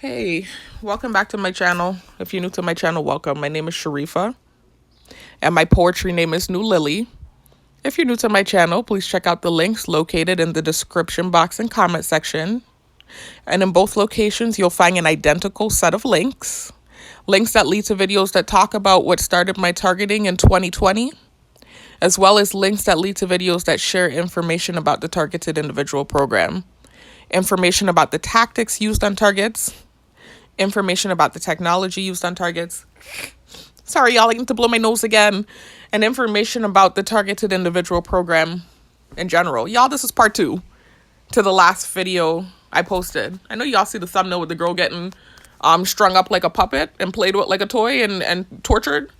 Hey, welcome back to my channel. If you're new to my channel, welcome. My name is Sharifa, and my poetry name is New Lily. If you're new to my channel, please check out the links located in the description box and comment section. And in both locations, you'll find an identical set of links. Links that lead to videos that talk about what started my targeting in 2020, as well as links that lead to videos that share information about the targeted individual program, information about the tactics used on targets, information about the technology used on targets. Sorry, y'all, I need to blow my nose again. And information about the targeted individual program in general. Y'all, this is part 2 to the last video I posted. I know y'all see the thumbnail with the girl getting strung up like a puppet and played with like a toy and tortured.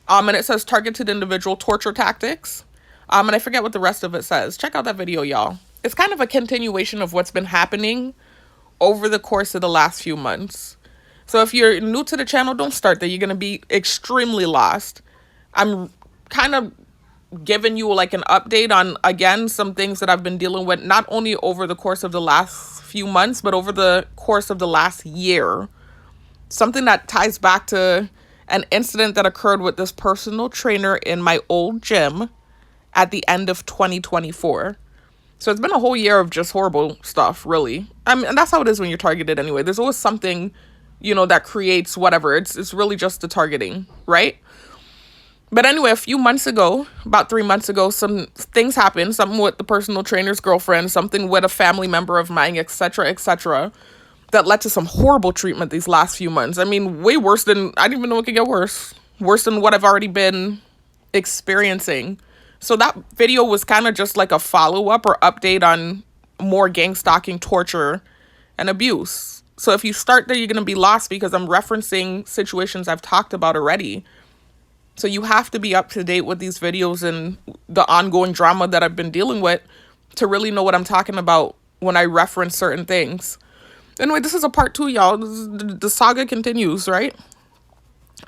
And it says targeted individual torture tactics. And I forget what the rest of it says. Check out that video, y'all. It's kind of a continuation of what's been happening over the course of the last few months. So if you're new to the channel, don't start there. You're going to be extremely lost. I'm kind of giving you like an update on, again, some things that I've been dealing with, not only over the course of the last few months, but over the course of the last year. Something that ties back to an incident that occurred with this personal trainer in my old gym at the end of 2024. So it's been a whole year of just horrible stuff, really. I mean, and that's how it is when you're targeted anyway. There's always something, that creates whatever. It's really just the targeting, right? But anyway, a few months ago, about 3 months ago, some things happened. Something with the personal trainer's girlfriend, something with a family member of mine, etc., that led to some horrible treatment these last few months. I mean, way worse than, I didn't even know it could get worse. Worse than what I've already been experiencing. So that video was kind of just like a follow-up or update on more gang stalking, torture, and abuse. So if you start there, you're going to be lost because I'm referencing situations I've talked about already. So you have to be up to date with these videos and the ongoing drama that I've been dealing with to really know what I'm talking about when I reference certain things. Anyway, this is a part 2, y'all. The saga continues, right?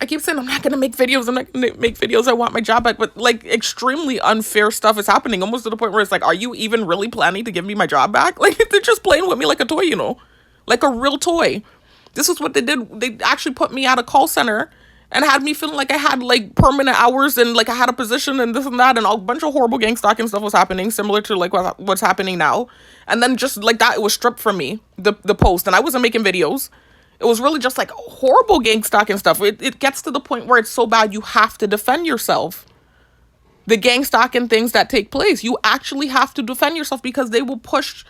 I keep saying I'm not going to make videos. I'm not going to make videos. I want my job back. But like extremely unfair stuff is happening, almost to the point where it's like, are you even really planning to give me my job back? Like, they're just playing with me like a toy, like a real toy. This is what they did. They actually put me at a call center and had me feeling like I had like permanent hours and like I had a position and this and that, and a bunch of horrible gang stalking stuff was happening, similar to like what's happening now. And then just like that, it was stripped from me, the post, and I wasn't making videos. It was really just like horrible gang stalking stuff. It gets to the point where it's so bad you have to defend yourself. The gang stalking things that take place, you actually have to defend yourself because they will push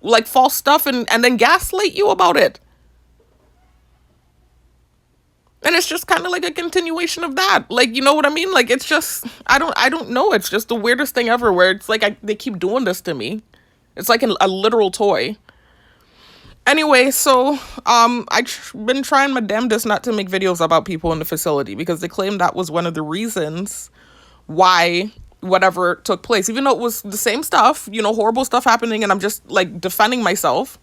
like false stuff and then gaslight you about it. And it's just kind of like a continuation of that. Like, you know what I mean? Like, it's just, I don't know. It's just the weirdest thing ever where it's like they keep doing this to me. It's like a literal toy. Anyway, so I've been trying my damnedest not to make videos about people in the facility because they claim that was one of the reasons why whatever took place, even though it was the same stuff, horrible stuff happening, and I'm just like defending myself.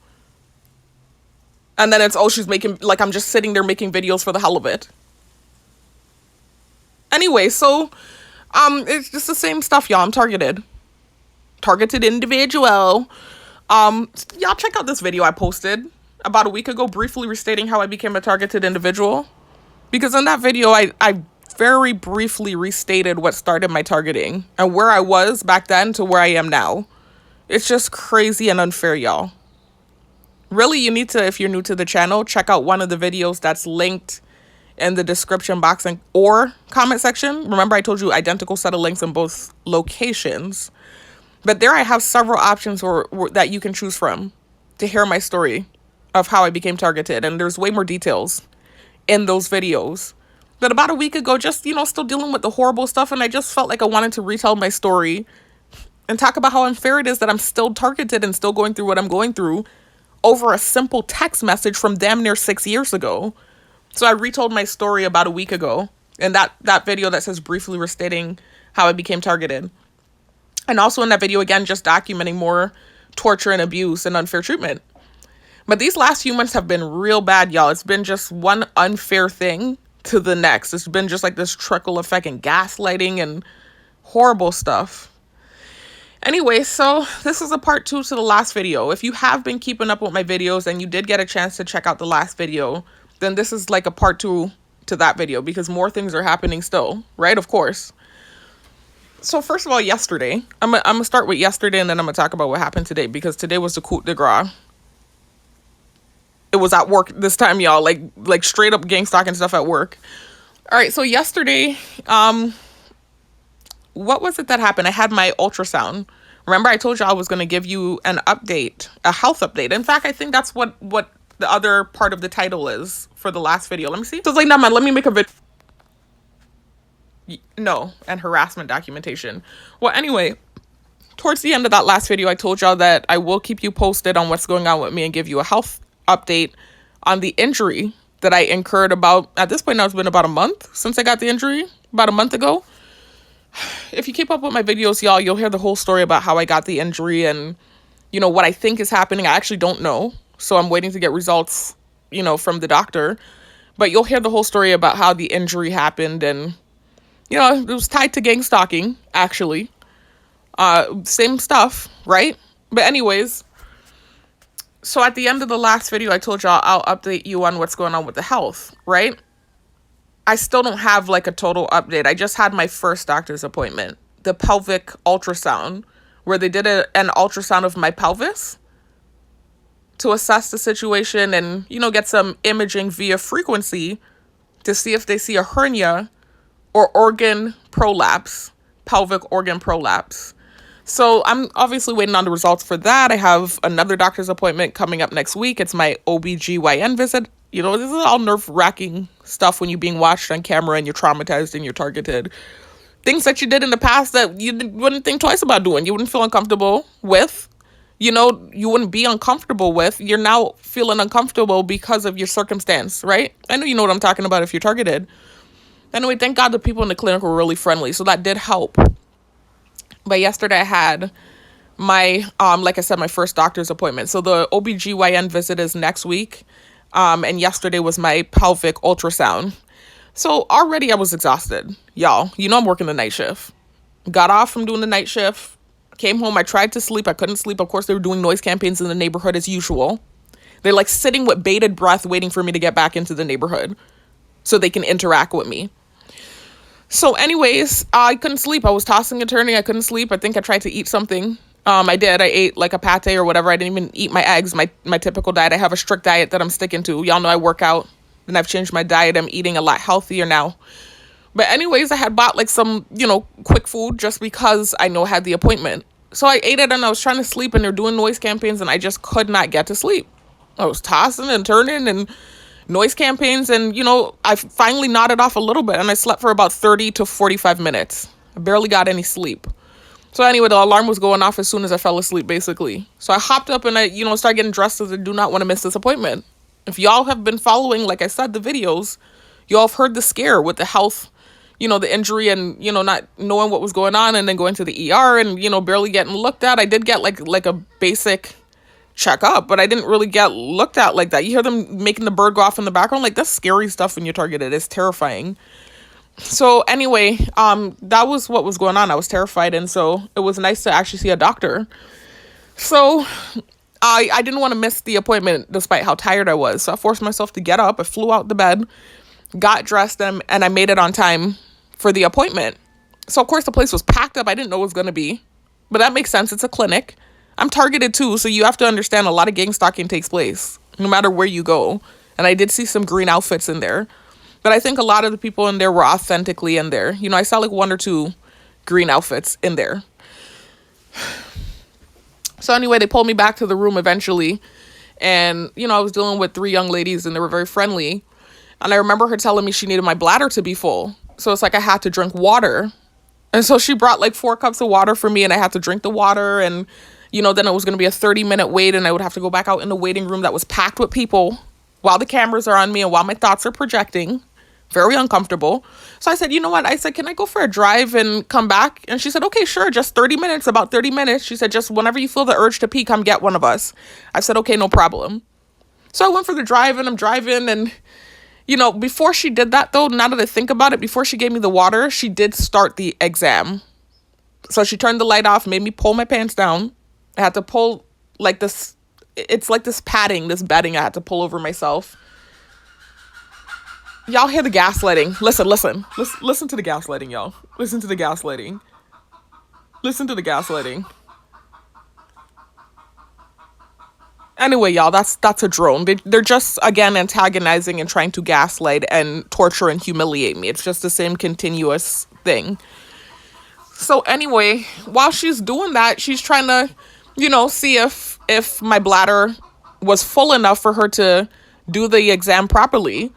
And then it's, she's making, like, I'm just sitting there making videos for the hell of it. Anyway, so it's just the same stuff, y'all. I'm targeted individual. Y'all check out this video I posted about a week ago, briefly restating how I became a targeted individual. Because in that video, I very briefly restated what started my targeting and where I was back then to where I am now. It's just crazy and unfair, y'all. Really, you need to, if you're new to the channel, check out one of the videos that's linked in the description box or comment section. Remember, I told you identical set of links in both locations. But there I have several options that you can choose from to hear my story of how I became targeted. And there's way more details in those videos. But about a week ago, just, still dealing with the horrible stuff. And I just felt like I wanted to retell my story and talk about how unfair it is that I'm still targeted and still going through what I'm going through over a simple text message from damn near 6 years ago. So I retold my story about a week ago in that video that says briefly restating how I became targeted. And also in that video, again, just documenting more torture and abuse and unfair treatment. But these last few months have been real bad, y'all. It's been just one unfair thing to the next. It's been just like this trickle effect and gaslighting and horrible stuff. Anyway, so this is a part 2 to the last video. If you have been keeping up with my videos and you did get a chance to check out the last video, then this is like a part 2 to that video because more things are happening still, right? Of course. So first of all, yesterday, I'm gonna start with yesterday and then I'm gonna talk about what happened today because today was the coup de grace. It was at work this time, y'all, like straight up gang stalking stuff at work. All right, so yesterday, what was it that happened? I had my ultrasound. Remember, I told you I was going to give you an update, a health update. In fact, I think that's what the other part of the title is for the last video. Let me see. So it's like, no, man, let me make a video. No, and harassment documentation. Well, anyway, towards the end of that last video, I told y'all that I will keep you posted on what's going on with me and give you a health update on the injury that I incurred about, at this point now it's been about a month since I got the injury, about a month ago. If you keep up with my videos, y'all, you'll hear the whole story about how I got the injury and, you know, what I think is happening. I actually don't know. So I'm waiting to get results, you know, from the doctor. But you'll hear the whole story about how the injury happened. And, you know, it was tied to gang stalking, actually. Same stuff, right? But anyways, so at the end of the last video, I told y'all I'll update you on what's going on with the health, right? I still don't have like a total update. I just had my first doctor's appointment, the pelvic ultrasound, where they did an ultrasound of my pelvis to assess the situation and, you know, get some imaging via frequency to see if they see a hernia or organ prolapse, pelvic organ prolapse. So I'm obviously waiting on the results for that. I have another doctor's appointment coming up next week. It's my OBGYN visit. You know, this is all nerve-wracking stuff when you're being watched on camera and you're traumatized and you're targeted. Things that you did in the past that you wouldn't think twice about doing. You wouldn't feel uncomfortable with. You know, you wouldn't be uncomfortable with. You're now feeling uncomfortable because of your circumstance, right? I know you know what I'm talking about if you're targeted. Anyway, thank God the people in the clinic were really friendly. So that did help. But yesterday I had my, like I said, my first doctor's appointment. So the OBGYN visit is next week. And yesterday was my pelvic ultrasound. So already I was exhausted, y'all. You know I'm working the night shift. Got off from doing the night shift. Came home. I tried to sleep. I couldn't sleep. Of course, they were doing noise campaigns in the neighborhood as usual. They're like sitting with bated breath waiting for me to get back into the neighborhood so they can interact with me. So anyways, I couldn't sleep. I was tossing and turning. I couldn't sleep. I think I tried to eat something. I did. I ate like a pate or whatever. I didn't even eat my eggs, my typical diet. I have a strict diet that I'm sticking to. Y'all know I work out and I've changed my diet. I'm eating a lot healthier now. But anyways, I had bought like some, you know, quick food just because I know I had the appointment. So I ate it and I was trying to sleep and they're doing noise campaigns and I just could not get to sleep. I was tossing and turning and noise campaigns and, you know, I finally nodded off a little bit and I slept for about 30 to 45 minutes. I barely got any sleep. So anyway, the alarm was going off as soon as I fell asleep, basically. So I hopped up and I, you know, started getting dressed because I do not want to miss this appointment. If y'all have been following, like I said, the videos, y'all have heard the scare with the health, you know, the injury and, you know, not knowing what was going on and then going to the ER and, you know, barely getting looked at. I did get like a basic checkup, but I didn't really get looked at like that. You hear them making the bird go off in the background. Like, that's scary stuff when you're targeted. It's terrifying. So anyway, that was what was going on. I was terrified. And so it was nice to actually see a doctor. So I didn't want to miss the appointment despite how tired I was. So I forced myself to get up. I flew out the bed, got dressed, and I made it on time for the appointment. So of course the place was packed up. I didn't know it was going to be, but that makes sense. It's a clinic. I'm targeted too. So you have to understand a lot of gang stalking takes place no matter where you go. And I did see some green outfits in there. But I think a lot of the people in there were authentically in there. You know, I saw like 1 or 2 green outfits in there. So anyway, they pulled me back to the room eventually. And, you know, I was dealing with 3 young ladies and they were very friendly. And I remember her telling me she needed my bladder to be full. So it's like I had to drink water. And so she brought like 4 cups of water for me and I had to drink the water. And, you know, then it was going to be a 30-minute wait and I would have to go back out in the waiting room that was packed with people while the cameras are on me and while my thoughts are projecting. Very uncomfortable. So I said, you know what? I said, can I go for a drive and come back? And she said, okay, sure. Just 30 minutes, about 30 minutes. She said, just whenever you feel the urge to pee, come get one of us. I said, okay, no problem. So I went for the drive and I'm driving. And, you know, before she did that, though, now that I think about it, before she gave me the water, she did start the exam. So she turned the light off, made me pull my pants down. I had to pull like this. It's like this padding, this bedding I had to pull over myself. Y'all hear the gaslighting. Listen to the gaslighting, y'all. Listen to the gaslighting. Listen to the gaslighting. Anyway, y'all, that's a drone. They're just, again, antagonizing and trying to gaslight and torture and humiliate me. It's just the same continuous thing. So anyway, while she's doing that, she's trying to, see if my bladder was full enough for her to do the exam properly.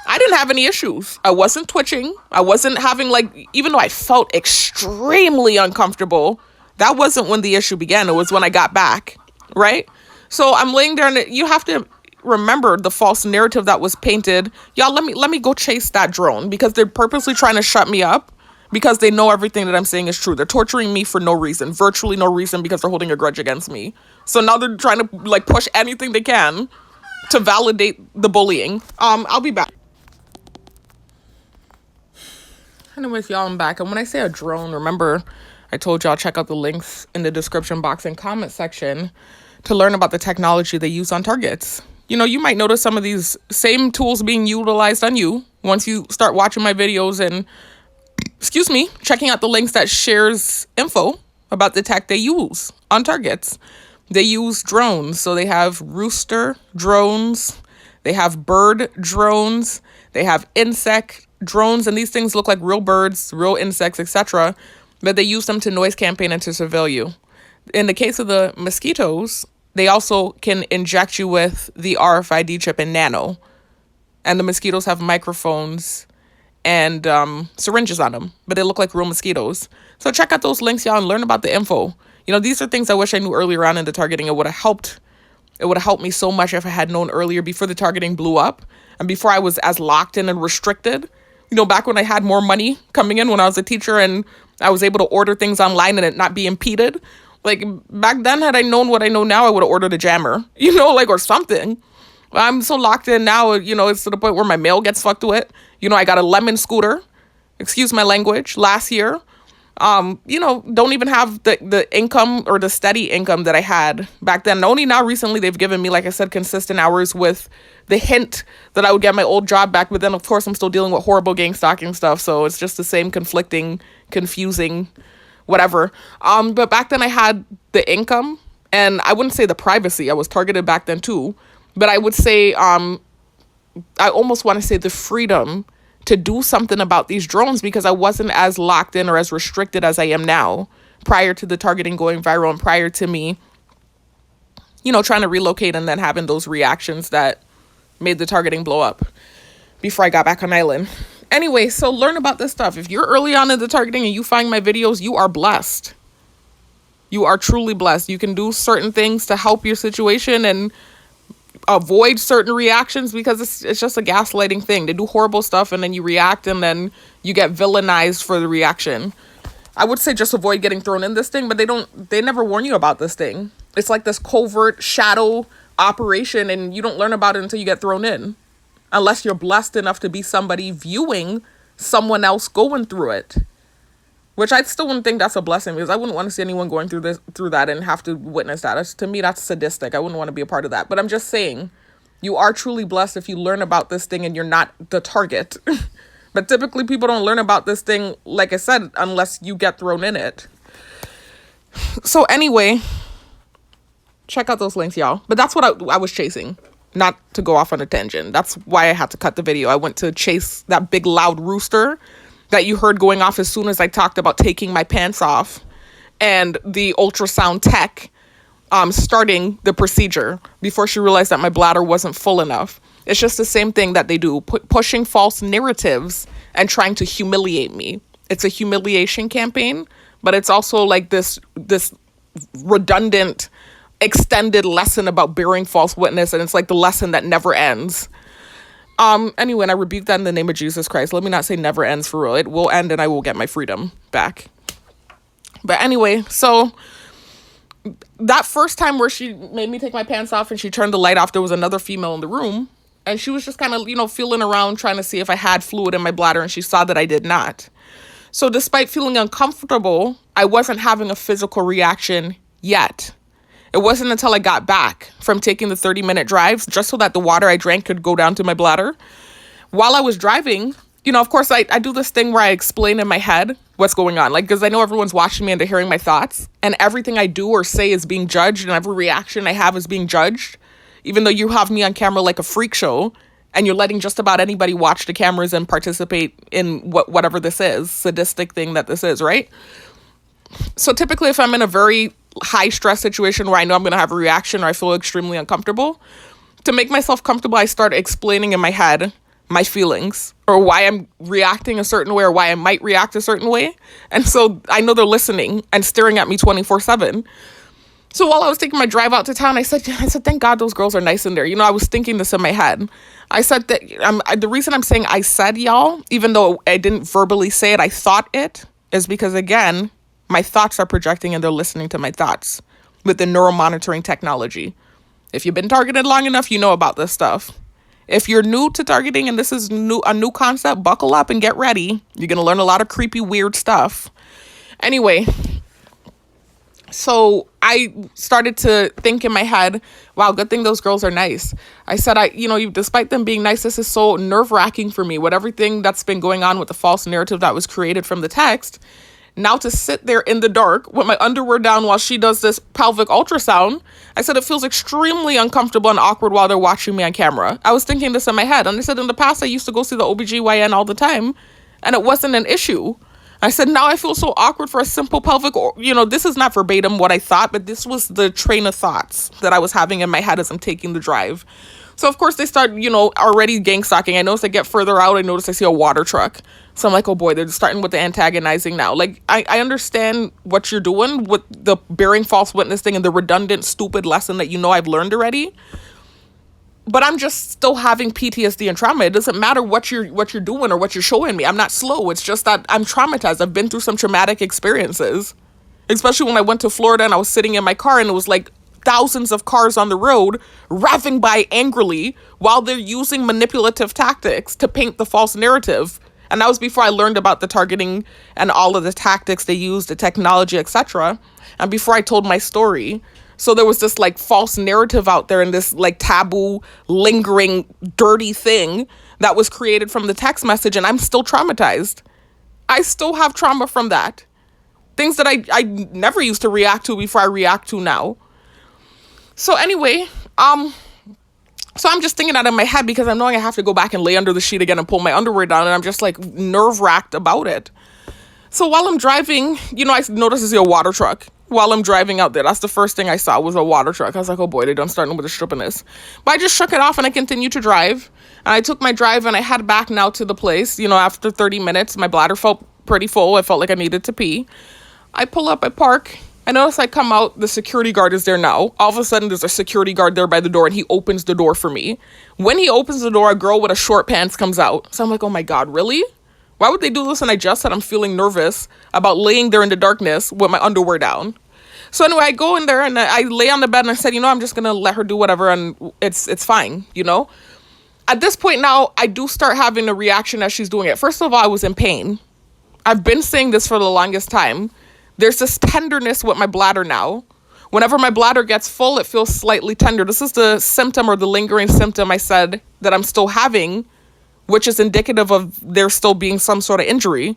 I didn't have any issues. I wasn't twitching. I wasn't having even though I felt extremely uncomfortable, that wasn't when the issue began. It was when I got back, right? So I'm laying there, and you have to remember the false narrative that was painted. Y'all, let me go chase that drone, because they're purposely trying to shut me up because they know everything that I'm saying is true. They're torturing me for no reason, virtually no reason, because they're holding a grudge against me. So now they're trying to push anything they can to validate the bullying. I'll be back. Anyways, y'all, I'm back. And when I say a drone, remember I told y'all check out the links in the description box and comment section to learn about the technology they use on targets. You might notice some of these same tools being utilized on you once you start watching my videos and, checking out the links that shares info about the tech they use on targets. They use drones. So they have rooster drones, they have bird drones, they have insect drones, and these things look like real birds, real insects, etc. But they use them to noise campaign and to surveil you. In the case of the mosquitoes, they also can inject you with the RFID chip and nano. And the mosquitoes have microphones and syringes on them, but they look like real mosquitoes. So check out those links, y'all, and learn about the info. These are things I wish I knew earlier on in the targeting. It would have helped me so much if I had known earlier, before the targeting blew up and before I was as locked in and restricted. Back when I had more money coming in when I was a teacher and I was able to order things online and it not be impeded. Back then, had I known what I know now, I would have ordered a jammer, or something. I'm so locked in now, it's to the point where my mail gets fucked with. I got a lemon scooter, excuse my language, last year. Don't even have the income or the steady income that I had back then. Only now recently they've given me, like I said, consistent hours with the hint that I would get my old job back. But then, of course, I'm still dealing with horrible gang stalking stuff. So it's just the same conflicting, confusing, whatever. But back then I had the income, and I wouldn't say the privacy. I was targeted back then too. But I would say, I almost want to say the freedom to do something about these drones, because I wasn't as locked in or as restricted as I am now, prior to the targeting going viral and prior to me, trying to relocate and then having those reactions that made the targeting blow up before I got back on island. Anyway, so learn about this stuff. If you're early on in the targeting and you find my videos, you are blessed. You are truly blessed. You can do certain things to help your situation and avoid certain reactions, because it's just a gaslighting thing. They do horrible stuff and then you react and then you get villainized for the reaction. I would say just avoid getting thrown in this thing, but they never warn you about this thing. It's like this covert shadow operation, and you don't learn about it until you get thrown in, unless you're blessed enough to be somebody viewing someone else going through it, which I still wouldn't think that's a blessing, because I wouldn't want to see anyone going through that and have to witness that. To me, that's sadistic. I wouldn't want to be a part of that. But I'm just saying, you are truly blessed if you learn about this thing and you're not the target. But typically people don't learn about this thing, like I said, unless you get thrown in it. So anyway, check out those links, y'all. But that's what I was chasing, not to go off on a tangent. That's why I had to cut the video. I went to chase that big loud rooster that you heard going off as soon as I talked about taking my pants off, and the ultrasound tech starting the procedure before she realized that my bladder wasn't full enough. It's just the same thing that they do, pushing false narratives and trying to humiliate me. It's a humiliation campaign, but it's also like this redundant, extended lesson about bearing false witness, and it's like the lesson that never ends. Anyway, and I rebuke that in the name of Jesus Christ. Let me not say never ends, for real. It will end and I will get my freedom back. But anyway, so that first time where she made me take my pants off and she turned the light off, there was another female in the room, and she was just kind of, feeling around trying to see if I had fluid in my bladder, and she saw that I did not. So despite feeling uncomfortable, I wasn't having a physical reaction yet. It wasn't until I got back from taking the 30-minute drive, just so that the water I drank could go down to my bladder. While I was driving, of course, I do this thing where I explain in my head what's going on. Like, because I know everyone's watching me and they're hearing my thoughts. And everything I do or say is being judged. And every reaction I have is being judged. Even though you have me on camera like a freak show. And you're letting just about anybody watch the cameras and participate in whatever this is. Sadistic thing that this is, right? So typically if I'm in a very high stress situation where I know I'm going to have a reaction or I feel extremely uncomfortable, to make myself comfortable, I start explaining in my head my feelings or why I'm reacting a certain way or why I might react a certain way. And so I know they're listening and staring at me 24/7. So while I was taking my drive out to town, I said, thank God those girls are nice in there. I was thinking this in my head. I said that the reason I'm saying I said y'all, even though I didn't verbally say it, I thought it, is because, again, my thoughts are projecting and they're listening to my thoughts with the neuromonitoring technology. If you've been targeted long enough, you know about this stuff. If you're new to targeting and this is a new concept, buckle up and get ready. You're going to learn a lot of creepy, weird stuff. Anyway, so I started to think in my head, wow, good thing those girls are nice. I said, despite them being nice, this is so nerve-wracking for me with everything that's been going on with the false narrative that was created from the text. Now to sit there in the dark with my underwear down while she does this pelvic ultrasound, I said it feels extremely uncomfortable and awkward while they're watching me on camera. I was thinking this in my head. And I said in the past, I used to go see the OBGYN all the time, and it wasn't an issue. I said, now I feel so awkward for a simple pelvic, this is not verbatim what I thought, but this was the train of thoughts that I was having in my head as I'm taking the drive. So, of course, they start, already gang stalking. I notice I get further out. I notice I see a water truck. So I'm like, oh, boy, they're starting with the antagonizing now. Like, I understand what you're doing with the bearing false witness thing and the redundant, stupid lesson that I've learned already. But I'm just still having PTSD and trauma. It doesn't matter what you're doing or what you're showing me. I'm not slow. It's just that I'm traumatized. I've been through some traumatic experiences, especially when I went to Florida and I was sitting in my car and it was like thousands of cars on the road revving by angrily while they're using manipulative tactics to paint the false narrative. And that was before I learned about the targeting and all of the tactics they use, the technology, etc. And before I told my story. So there was this like false narrative out there and this like taboo, lingering, dirty thing that was created from the text message. And I'm still traumatized. I still have trauma from that. Things that I never used to react to before I react to now. So anyway, so I'm just thinking that in my head because I'm knowing I have to go back and lay under the sheet again and pull my underwear down. And I'm just like nerve-wracked about it. So while I'm driving, I noticed I see a water truck while I'm driving out there. That's the first thing I saw was a water truck. I was like, oh boy, they're done starting with the strippiness. But I just shook it off and I continued to drive. And I took my drive and I head back now to the place. After 30 minutes, my bladder felt pretty full. I felt like I needed to pee. I pull up, I park. I notice I come out, the security guard is there now. All of a sudden, there's a security guard there by the door, and he opens the door for me. When he opens the door, a girl with a short pants comes out. So I'm like, oh my God, really? Why would they do this? And I just said I'm feeling nervous about laying there in the darkness with my underwear down. So anyway, I go in there, and I lay on the bed, and I said, I'm just going to let her do whatever, and it's fine, At this point now, I do start having a reaction as she's doing it. First of all, I was in pain. I've been saying this for the longest time. There's this tenderness with my bladder now. Whenever my bladder gets full, it feels slightly tender. This is the symptom or the lingering symptom I said that I'm still having, which is indicative of there still being some sort of injury.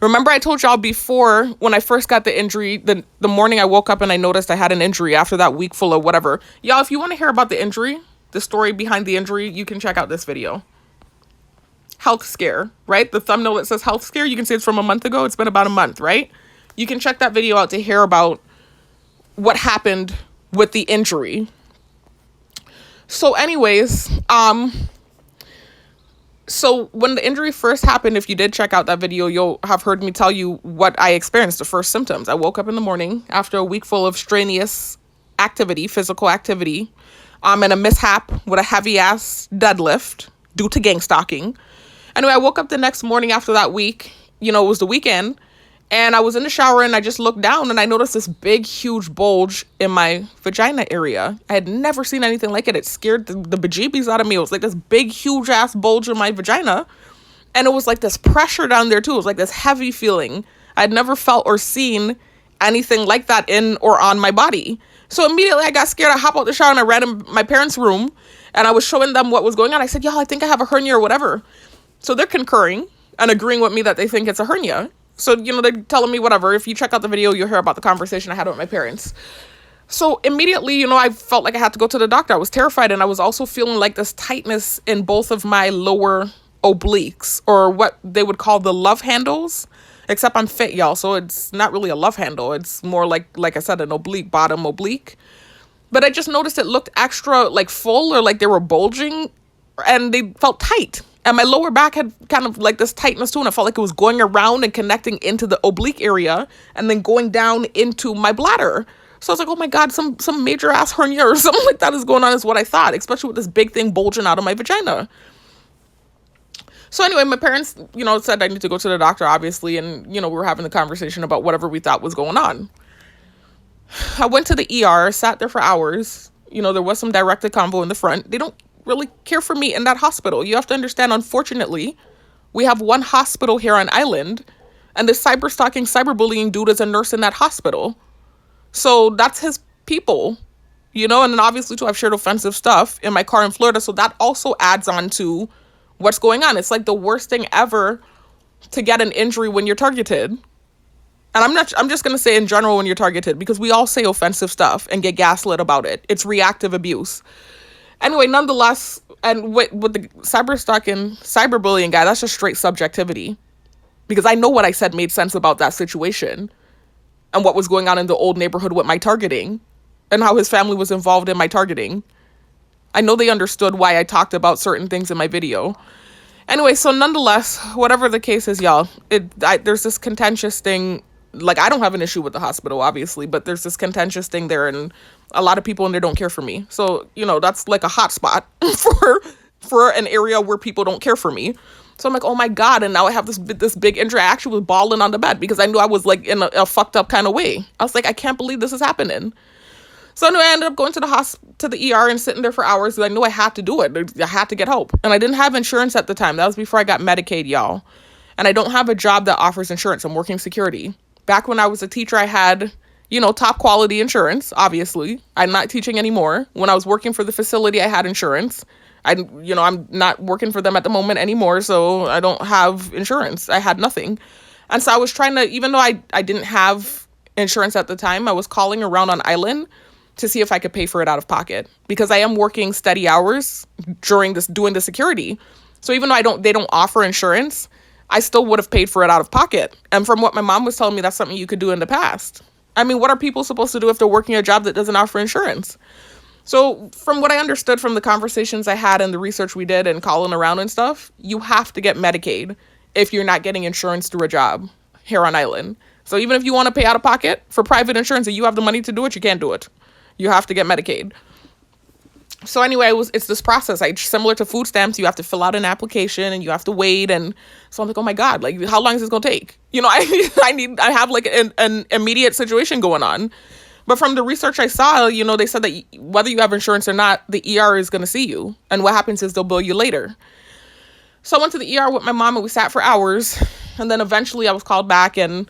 Remember I told y'all before when I first got the injury, the morning I woke up and I noticed I had an injury after that week full of whatever. Y'all, if you want to hear about the injury, the story behind the injury, you can check out this video. Health scare, right? The thumbnail that says health scare, you can see it's from a month ago. It's been about a month, right? You can check that video out to hear about what happened with the injury. So anyways, so when the injury first happened, if you did check out that video, you'll have heard me tell you what I experienced, the first symptoms. I woke up in the morning after a week full of strenuous activity, physical activity, and a mishap with a heavy ass deadlift due to gang stalking. Anyway, I woke up the next morning after that week, it was the weekend. And I was in the shower and I just looked down and I noticed this big, huge bulge in my vagina area. I had never seen anything like it. It scared the bejeebies out of me. It was like this big, huge ass bulge in my vagina. And it was like this pressure down there too. It was like this heavy feeling. I'd never felt or seen anything like that in or on my body. So immediately I got scared. I hopped out the shower and I ran in my parents' room and I was showing them what was going on. I said, y'all, I think I have a hernia or whatever. So they're concurring and agreeing with me that they think it's a hernia. So, they're telling me whatever. If you check out the video, you'll hear about the conversation I had with my parents. So immediately, I felt like I had to go to the doctor. I was terrified. And I was also feeling like this tightness in both of my lower obliques, or what they would call the love handles. Except I'm fit, y'all. So it's not really a love handle. It's more like I said, an oblique, bottom oblique. But I just noticed it looked extra like full, or like they were bulging, and they felt tight. And my lower back had kind of like this tightness too, and I felt like it was going around and connecting into the oblique area and then going down into my bladder. So I was like, oh my God, some major ass hernia or something like that is going on, is what I thought, especially with this big thing bulging out of my vagina. So anyway, my parents, said I need to go to the doctor, obviously, and, we were having the conversation about whatever we thought was going on. I went to the ER, sat there for hours. There was some directed convo in the front. They don't really care for me in that hospital. You have to understand, unfortunately, we have one hospital here on island, and the cyberstalking, cyberbullying dude is a nurse in that hospital. So that's his people, and then obviously too, I've shared offensive stuff in my car in Florida. So that also adds on to what's going on. It's like the worst thing ever to get an injury when you're targeted. And I'm just going to say in general when you're targeted, because we all say offensive stuff and get gaslit about it. It's reactive abuse. Anyway, nonetheless, and with the cyberstalking, cyberbullying guy, that's just straight subjectivity. Because I know what I said made sense about that situation and what was going on in the old neighborhood with my targeting and how his family was involved in my targeting. I know they understood why I talked about certain things in my video. Anyway, so nonetheless, whatever the case is, y'all, there's this contentious thing. Like, I don't have an issue with the hospital, obviously, but there's this contentious thing there, and a lot of people in there don't care for me. So, that's like a hot spot for an area where people don't care for me. So I'm like, oh my God, and now I have this big injury. I actually was bawling on the bed because I knew I was like in a fucked up kind of way. I was like, I can't believe this is happening. So anyway, I ended up going to the ER and sitting there for hours because I knew I had to do it. I had to get help. And I didn't have insurance at the time. That was before I got Medicaid, y'all. And I don't have a job that offers insurance. I'm working security. Back when I was a teacher, I had, top quality insurance, obviously. I'm not teaching anymore. When I was working for the facility, I had insurance. I'm not working for them at the moment anymore, so I don't have insurance. I had nothing. And so I was trying to, even though I didn't have insurance at the time, I was calling around on island to see if I could pay for it out of pocket, because I am working steady hours doing the security. So even though they don't offer insurance, I still would have paid for it out of pocket. And from what my mom was telling me, that's something you could do in the past. I mean, what are people supposed to do if they're working a job that doesn't offer insurance? So from what I understood from the conversations I had and the research we did and calling around and stuff, you have to get Medicaid if you're not getting insurance through a job here on island. So even if you want to pay out of pocket for private insurance and you have the money to do it, you can't do it. You have to get Medicaid. So anyway, it's this process. Similar to food stamps, you have to fill out an application and you have to wait. And so I'm like, oh my God, like, how long is this going to take? I have like an immediate situation going on. But from the research I saw, they said that whether you have insurance or not, the ER is going to see you. And what happens is they'll bill you later. So I went to the ER with my mom and we sat for hours. And then eventually I was called back and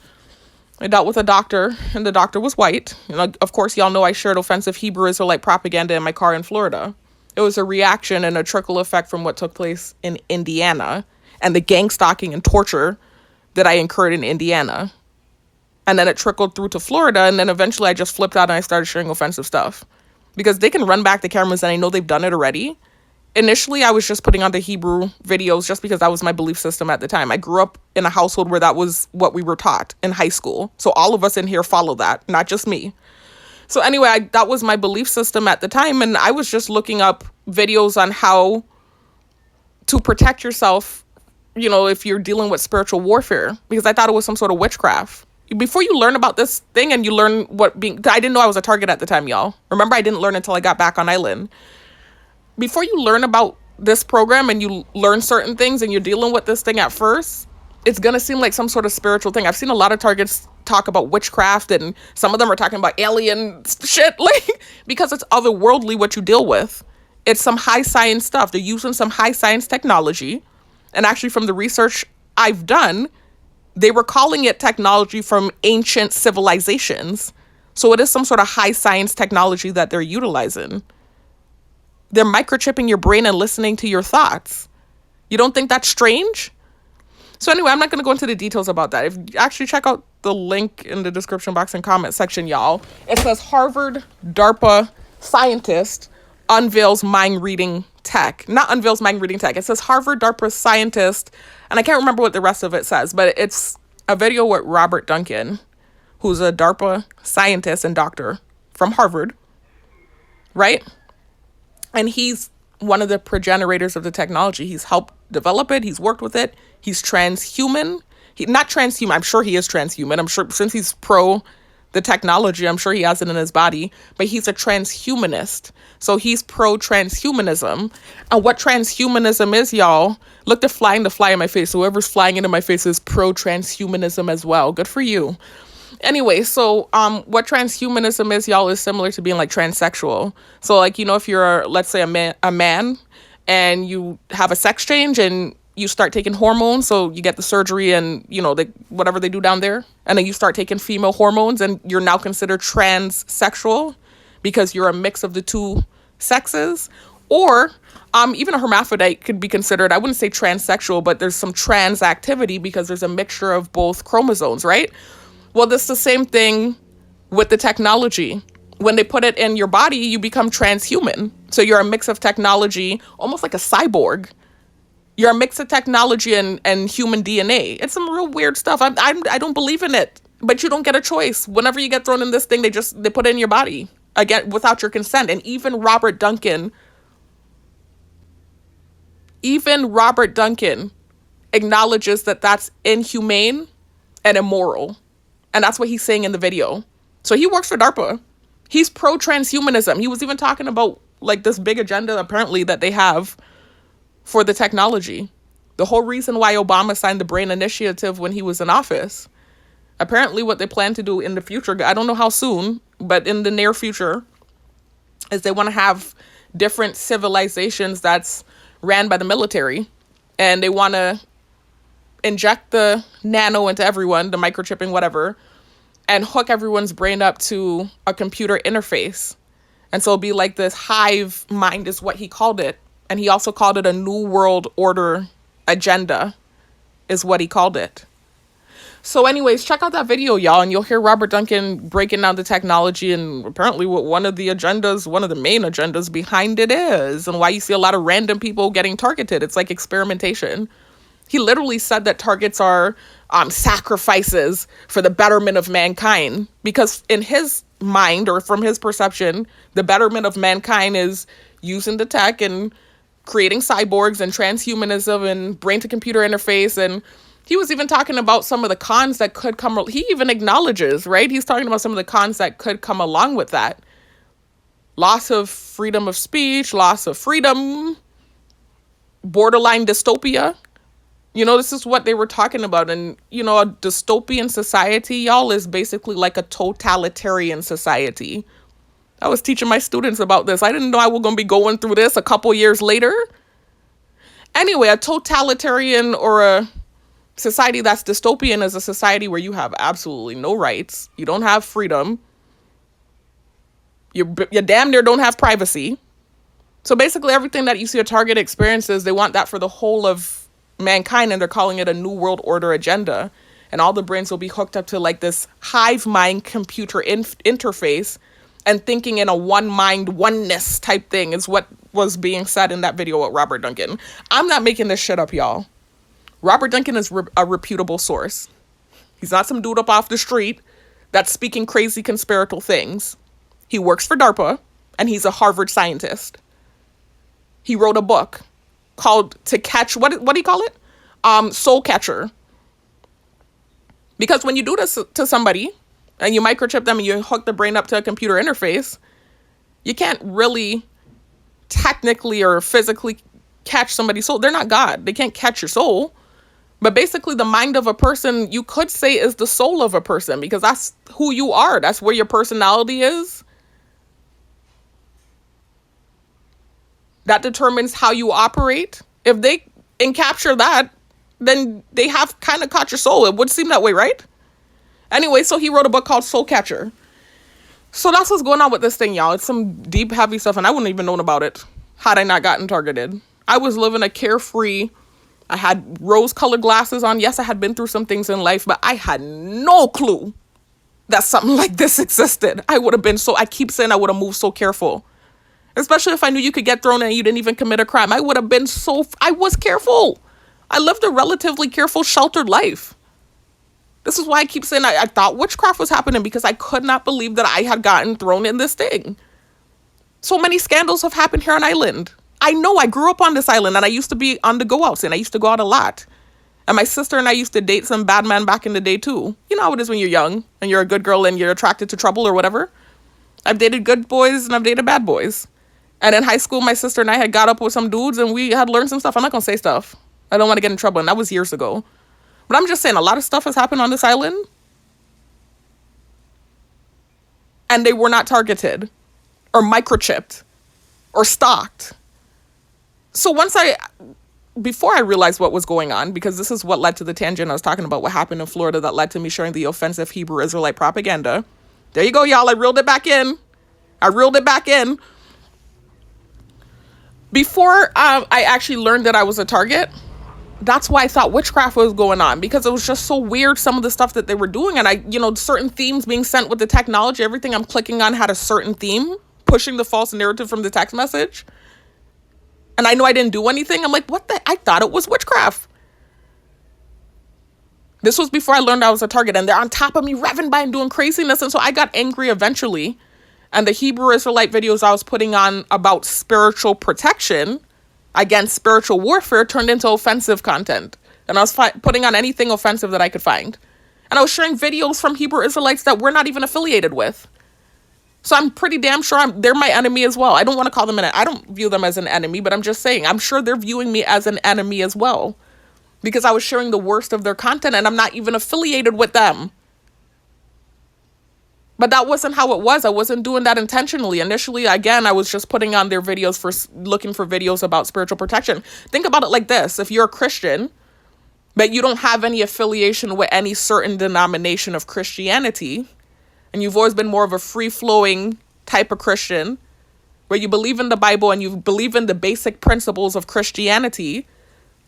I dealt with a doctor, and the doctor was white. Of course, y'all know I shared offensive Hebrew Israelite propaganda in my car in Florida. It was a reaction and a trickle effect from what took place in Indiana and the gang stalking and torture that I incurred in Indiana. And then it trickled through to Florida, and then eventually I just flipped out and I started sharing offensive stuff. Because they can run back the cameras and I know they've done it already. Initially, I was just putting on the Hebrew videos just because that was my belief system at the time. I grew up in a household where that was what we were taught in high school. So all of us in here follow that, not just me. So anyway, that was my belief system at the time. And I was just looking up videos on how to protect yourself, if you're dealing with spiritual warfare, because I thought it was some sort of witchcraft. Before you learn about this thing and you learn I didn't know I was a target at the time, y'all. Remember, I didn't learn until I got back on island. Before you learn about this program and you learn certain things and you're dealing with this thing at first, it's going to seem like some sort of spiritual thing. I've seen a lot of targets talk about witchcraft, and some of them are talking about alien shit, like, because it's otherworldly what you deal with. It's some high science stuff. They're using some high science technology, And actually, from the research I've done, they were calling it technology from ancient civilizations. So it is some sort of high science technology that they're utilizing. They're microchipping your brain and listening to your thoughts. You don't think that's strange? So anyway, I'm not going to go into the details about that. If actually check out the link in the description box and comment section, y'all. It says Harvard DARPA scientist unveils mind reading tech. Not unveils mind reading tech. It says Harvard DARPA scientist, and I can't remember what the rest of it says, but it's a video with Robert Duncan, who's a DARPA scientist and doctor from Harvard, right? And he's one of the progenitors of the technology. He's helped develop it. He's worked with it. He's transhuman. Not transhuman. I'm sure he is transhuman. I'm sure since he's pro the technology, I'm sure he has it in his body. But he's a transhumanist. So he's pro transhumanism. And what transhumanism is, y'all, look, they're flying the fly in my face. Whoever's flying into my face is pro transhumanism as well. Good for you. Anyway, so what transhumanism is, y'all, is similar to being like transsexual. So like, you know, if you're, let's say, a man and you have a sex change and you start taking hormones, so you get the surgery and, you know, whatever they do down there, and then you start taking female hormones and you're now considered transsexual because you're a mix of the two sexes. Or even a hermaphrodite could be considered, I wouldn't say transsexual, but there's some trans activity because there's a mixture of both chromosomes, right? Well, that's the same thing with the technology. When they put it in your body, you become transhuman. So you're a mix of technology, almost like a cyborg. You're a mix of technology and human DNA. It's some real weird stuff. I don't believe in it, but you don't get a choice. Whenever you get thrown in this thing, they put it in your body, again, without your consent. And even Robert Duncan acknowledges that that's inhumane and immoral. And that's what he's saying in the video. So he works for DARPA. He's pro-transhumanism. He was even talking about like this big agenda apparently that they have for the technology. The whole reason why Obama signed the BRAIN Initiative when he was in office. Apparently what they plan to do in the future, I don't know how soon, but in the near future, is they want to have different civilizations that's ran by the military. And they want to inject the nano into everyone, the microchipping, whatever, and hook everyone's brain up to a computer interface. And so it'll be like this hive mind is what he called it. And he also called it a New World Order agenda is what he called it. So anyways, check out that video, y'all, and you'll hear Robert Duncan breaking down the technology and apparently what one of the main agendas behind it is and why you see a lot of random people getting targeted. It's like experimentation. He literally said that targets are sacrifices for the betterment of mankind because in his mind or from his perception, the betterment of mankind is using the tech and creating cyborgs and transhumanism and brain-to-computer interface. And he was even talking about some of the cons that could come. He even acknowledges, right? He's talking about some of the cons that could come along with that. Loss of freedom of speech, loss of freedom, borderline dystopia. You know, this is what they were talking about. And, you know, a dystopian society, y'all, is basically like a totalitarian society. I was teaching my students about this. I didn't know I was going to be going through this a couple years later. Anyway, a totalitarian or a society that's dystopian is a society where you have absolutely no rights. You don't have freedom. You damn near don't have privacy. So basically everything that you see a target experiences, they want that for the whole of mankind, and they're calling it a New World Order agenda. And all the brains will be hooked up to like this hive mind computer interface and thinking in a one mind oneness type thing is what was being said in that video with Robert Duncan. I'm not making this shit up, y'all. Robert Duncan is a reputable source. He's not some dude up off the street that's speaking crazy conspiratorial things. He works for DARPA and he's a Harvard scientist. He wrote a book called To Catch, what do you call it? Soul Catcher. Because when you do this to somebody and you microchip them and you hook the brain up to a computer interface, you can't really technically or physically catch somebody's soul. They're not God. They can't catch your soul. But basically the mind of a person, you could say, is the soul of a person because that's who you are. That's where your personality is. That determines how you operate. If and capture that, then they have kind of caught your soul. It would seem that way, right? Anyway, so he wrote a book called Soul Catcher. So that's what's going on with this thing, y'all. It's some deep, heavy stuff, and I wouldn't even known about it had I not gotten targeted. I was living a carefree, I had rose-colored glasses on. Yes, I had been through some things in life, but I had no clue that something like this existed. I would have been I keep saying I would have moved so careful. Especially if I knew you could get thrown and you didn't even commit a crime. I would have been I was careful. I lived a relatively careful, sheltered life. This is why I keep saying I thought witchcraft was happening, because I could not believe that I had gotten thrown in this thing. So many scandals have happened here on island. I know, I grew up on this island, and I used to be on the go outs, and I used to go out a lot. And my sister and I used to date some bad man back in the day too. You know how it is when you're young and you're a good girl and you're attracted to trouble or whatever. I've dated good boys and I've dated bad boys. And in high school, my sister and I had got up with some dudes and we had learned some stuff. I'm not going to say stuff. I don't want to get in trouble, and that was years ago. But I'm just saying, a lot of stuff has happened on this island. And they were not targeted or microchipped or stalked. So before I realized what was going on, because this is what led to the tangent I was talking about, what happened in Florida that led to me sharing the offensive Hebrew Israelite propaganda. There you go, y'all. I reeled it back in. Before I actually learned that I was a target, that's why I thought witchcraft was going on, because it was just so weird, some of the stuff that they were doing. And certain themes being sent with the technology, everything I'm clicking on had a certain theme, pushing the false narrative from the text message. And I know I didn't do anything. I'm like, I thought it was witchcraft. This was before I learned I was a target, and they're on top of me, revving by and doing craziness. And so I got angry eventually. And the Hebrew Israelite videos I was putting on about spiritual protection against spiritual warfare turned into offensive content. And I was putting on anything offensive that I could find. And I was sharing videos from Hebrew Israelites that we're not even affiliated with. So I'm pretty damn sure they're my enemy as well. I don't want to call them I don't view them as an enemy, but I'm just saying, I'm sure they're viewing me as an enemy as well, because I was sharing the worst of their content and I'm not even affiliated with them. But that wasn't how it was. I wasn't doing that intentionally. Initially, again, I was just putting on their videos looking for videos about spiritual protection. Think about it like this. If you're a Christian, but you don't have any affiliation with any certain denomination of Christianity, and you've always been more of a free-flowing type of Christian, where you believe in the Bible and you believe in the basic principles of Christianity,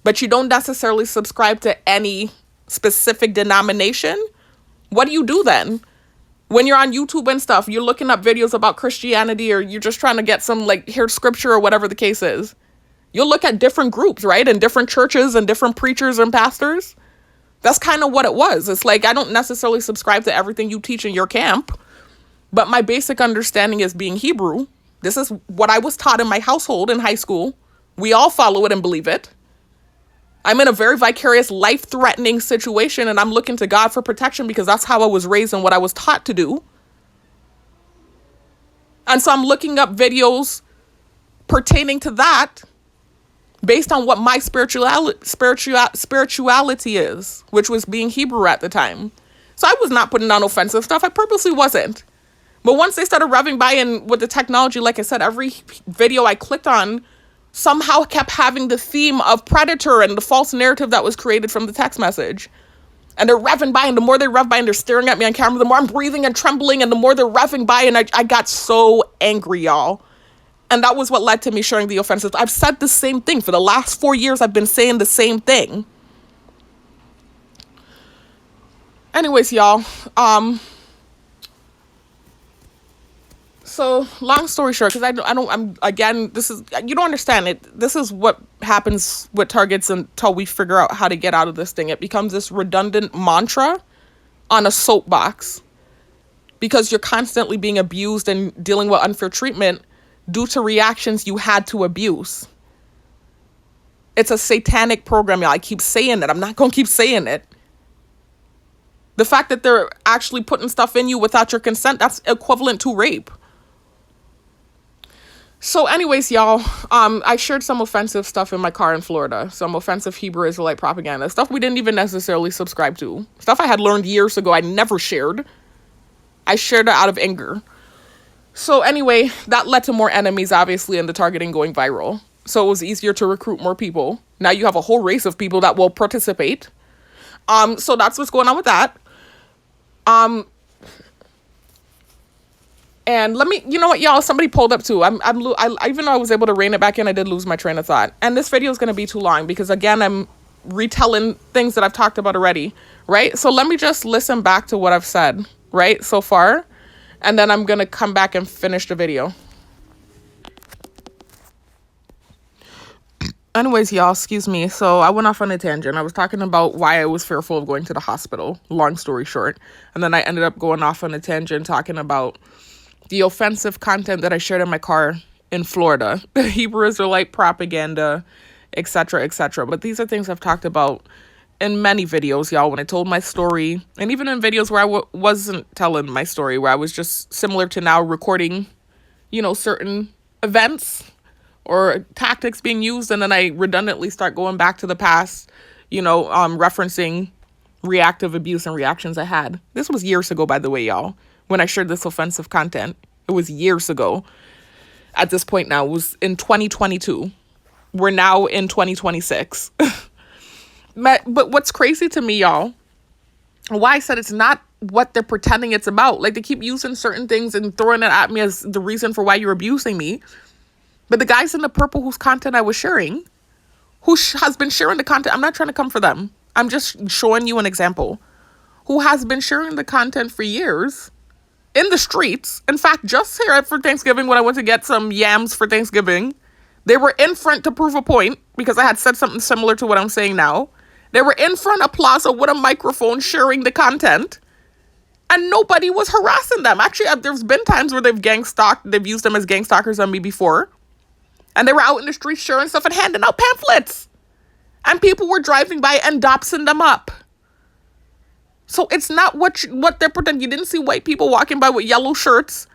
but you don't necessarily subscribe to any specific denomination, what do you do then? When you're on YouTube and stuff, you're looking up videos about Christianity, or you're just trying to get some, hear scripture or whatever the case is. You'll look at different groups, right? And different churches and different preachers and pastors. That's kind of what it was. It's like, I don't necessarily subscribe to everything you teach in your camp, but my basic understanding is being Hebrew. This is what I was taught in my household in high school. We all follow it and believe it. I'm in a very vicarious, life-threatening situation, and I'm looking to God for protection because that's how I was raised and what I was taught to do. And so I'm looking up videos pertaining to that based on what my spirituality is, which was being Hebrew at the time. So I was not putting on offensive stuff. I purposely wasn't. But once they started revving by, and with the technology, like I said, every video I clicked on somehow kept having the theme of predator and the false narrative that was created from the text message. And they're revving by, and the more they rev by and they're staring at me on camera, the more I'm breathing and trembling, and the more they're revving by, and I got so angry, y'all. And that was what led to me sharing the offensive. I've said the same thing. For the last 4 years, I've been saying the same thing. Anyways, y'all. So long story short, because you don't understand it. This is what happens with targets until we figure out how to get out of this thing. It becomes this redundant mantra on a soapbox, because you're constantly being abused and dealing with unfair treatment due to reactions you had to abuse. It's a satanic program, y'all. I keep saying it. I'm not going to keep saying it. The fact that they're actually putting stuff in you without your consent, that's equivalent to rape. So anyways, y'all, I shared some offensive stuff in my car in Florida. Some offensive Hebrew Israelite propaganda. Stuff we didn't even necessarily subscribe to. Stuff I had learned years ago I never shared. I shared it out of anger. So anyway, that led to more enemies, obviously, and the targeting going viral. So it was easier to recruit more people. Now you have a whole race of people that will participate. So that's what's going on with that. And let me, you know what, y'all, somebody pulled up too. Even though I was able to rein it back in, I did lose my train of thought. And this video is going to be too long because, again, I'm retelling things that I've talked about already, right? So let me just listen back to what I've said, right, so far. And then I'm going to come back and finish the video. Anyways, y'all, excuse me. So I went off on a tangent. I was talking about why I was fearful of going to the hospital, long story short. And then I ended up going off on a tangent talking about the offensive content that I shared in my car in Florida, Hebrew Israelite propaganda, etc., etc. But these are things I've talked about in many videos, y'all, when I told my story, and even in videos where I wasn't telling my story, where I was just similar to now recording, certain events or tactics being used, and then I redundantly start going back to the past, referencing reactive abuse and reactions I had. This was years ago, by the way, y'all, when I shared this offensive content. It was years ago. At this point now, it was in 2022. We're now in 2026. But what's crazy to me, y'all, why I said it's not what they're pretending it's about. Like, they keep using certain things and throwing it at me as the reason for why you're abusing me. But the guys in the purple whose content I was sharing, who has been sharing the content, I'm not trying to come for them. I'm just showing you an example. Who has been sharing the content for years in the streets. In fact, just here for Thanksgiving, when I went to get some yams for Thanksgiving, they were in front to prove a point because I had said something similar to what I'm saying now. They were in front of Plaza with a microphone sharing the content, and nobody was harassing them. Actually, there's been times where they've used them as gang stalkers on me before. And they were out in the streets sharing stuff and handing out pamphlets. And people were driving by and dopsing them up. So it's not what they're pretending. You didn't see white people walking by with yellow shirts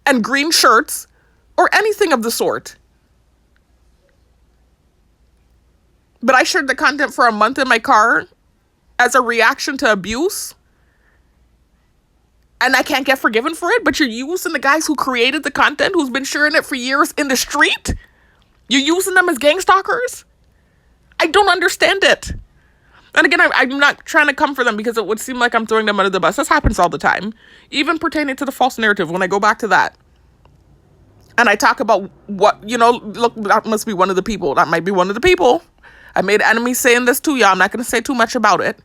and green shirts or anything of the sort. But I shared the content for a month in my car as a reaction to abuse. And I can't get forgiven for it, but you're using the guys who created the content, who's been sharing it for years in the street? You're using them as gang stalkers? I don't understand it. And again, I'm not trying to come for them because it would seem like I'm throwing them under the bus. This happens all the time. Even pertaining to the false narrative, when I go back to that. And I talk about what, look, that must be one of the people. That might be one of the people. I made enemies saying this too, y'all. I'm not going to say too much about it.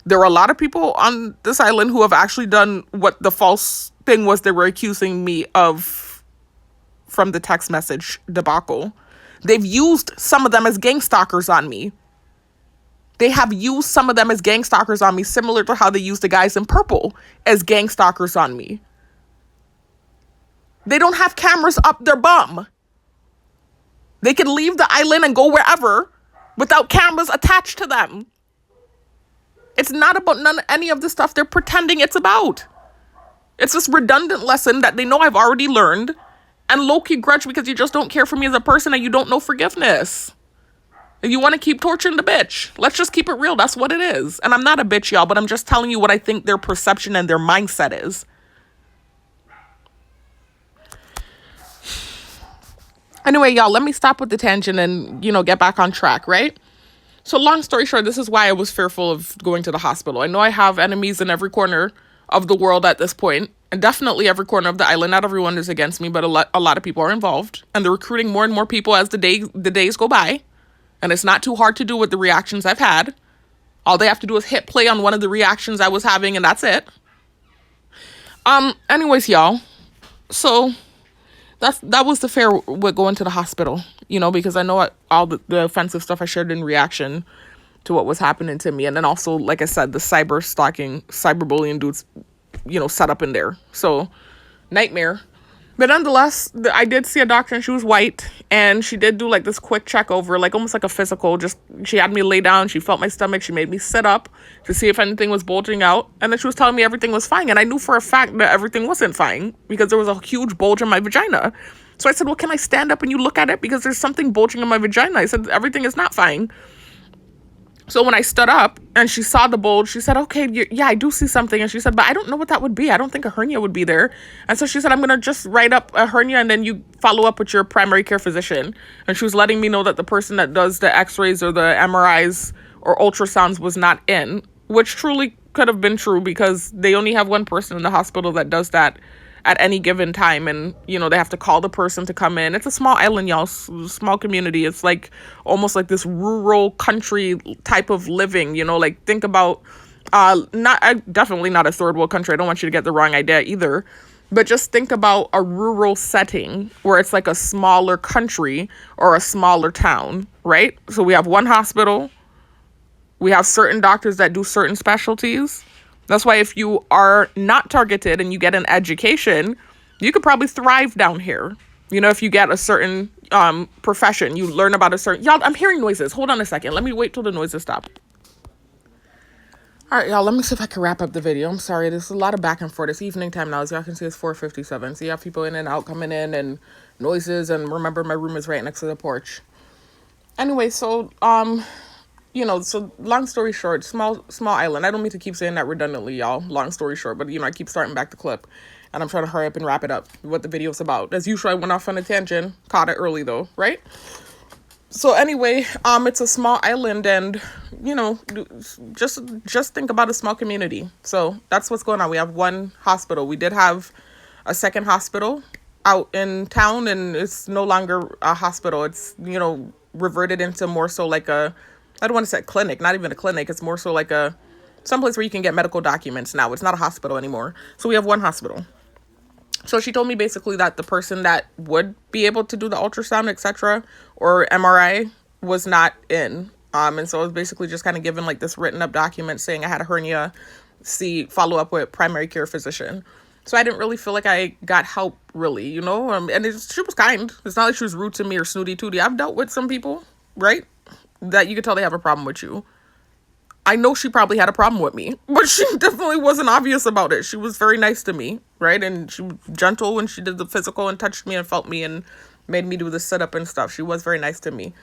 There are a lot of people on this island who have actually done what the false thing was they were accusing me of from the text message debacle. They've used some of them as gang stalkers on me. They have used some of them as gang stalkers on me, similar to how they used the guys in purple as gang stalkers on me. They don't have cameras up their bum. They can leave the island and go wherever without cameras attached to them. It's not about any of the stuff they're pretending it's about. It's this redundant lesson that they know I've already learned, and low-key grudge because you just don't care for me as a person and you don't know forgiveness. If you want to keep torturing the bitch, let's just keep it real. That's what it is. And I'm not a bitch, y'all, but I'm just telling you what I think their perception and their mindset is. Anyway, y'all, let me stop with the tangent and, get back on track, right? So long story short, this is why I was fearful of going to the hospital. I know I have enemies in every corner of the world at this point, and definitely every corner of the island. Not everyone is against me, but a lot of people are involved, and they're recruiting more and more people as the days go by. And it's not too hard to do with the reactions I've had. All they have to do is hit play on one of the reactions I was having, and that's it. Anyways, y'all. So that was the fear with going to the hospital, because I know all the offensive stuff I shared in reaction to what was happening to me. And then also, like I said, the cyberbullying dudes, set up in there. So, nightmare. But nonetheless, I did see a doctor, and she was white, and she did do like this quick check over, like almost like a physical. She had me lay down, she felt my stomach, she made me sit up to see if anything was bulging out, and then she was telling me everything was fine. And I knew for a fact that everything wasn't fine because there was a huge bulge in my vagina. So I said, well, can I stand up and you look at it? Because there's something bulging in my vagina. I said, everything is not fine. So when I stood up and she saw the bulge, she said, okay, yeah, I do see something. And she said, but I don't know what that would be. I don't think a hernia would be there. And so she said, I'm going to just write up a hernia and then you follow up with your primary care physician. And she was letting me know that the person that does the x-rays or the MRIs or ultrasounds was not in, which truly could have been true because they only have one person in the hospital that does that at any given time. And, you know, they have to call the person to come in. It's a small island, y'all, small community. It's like almost like this rural country type of living, you know, like think about, definitely not a third world country. I don't want you to get the wrong idea either. But just think about a rural setting where it's like a smaller country or a smaller town, right? So we have one hospital. We have certain doctors that do certain specialties. That's why if you are not targeted and you get an education, you could probably thrive down here. You know, if you get a certain profession, you learn about a certain... Y'all, I'm hearing noises. Hold on a second. Let me wait till the noises stop. All right, y'all, let me see if I can wrap up the video. I'm sorry. There's a lot of back and forth. It's evening time now. As y'all can see, it's 4:57. So you have people in and out coming in and noises. And remember, my room is right next to the porch. Anyway, so... you know, so long story short, small island. I don't mean to keep saying that redundantly, y'all. Long story short, but, you know, I keep starting back the clip. And I'm trying to hurry up and wrap it up, what the video's about. As usual, I went off on a tangent. Caught it early, though, right? So anyway, it's a small island and, you know, just think about a small community. So that's what's going on. We have one hospital. We did have a second hospital out in town, and it's no longer a hospital. It's, you know, reverted into more so like a... I don't want to say clinic, not even a clinic. It's more so like someplace where you can get medical documents now. It's not a hospital anymore. So we have one hospital. So she told me basically that the person that would be able to do the ultrasound, etc., or MRI was not in. And so I was basically just kind of given like this written up document saying I had a hernia, follow up with primary care physician. So I didn't really feel like I got help really, you know, and she was kind. It's not like she was rude to me or snooty tooty. I've dealt with some people, right, that you could tell they have a problem with you. I know she probably had a problem with me, but she definitely wasn't obvious about it. She was very nice to me, right? And she was gentle when she did the physical and touched me and felt me and made me do the sit-up and stuff. She was very nice to me.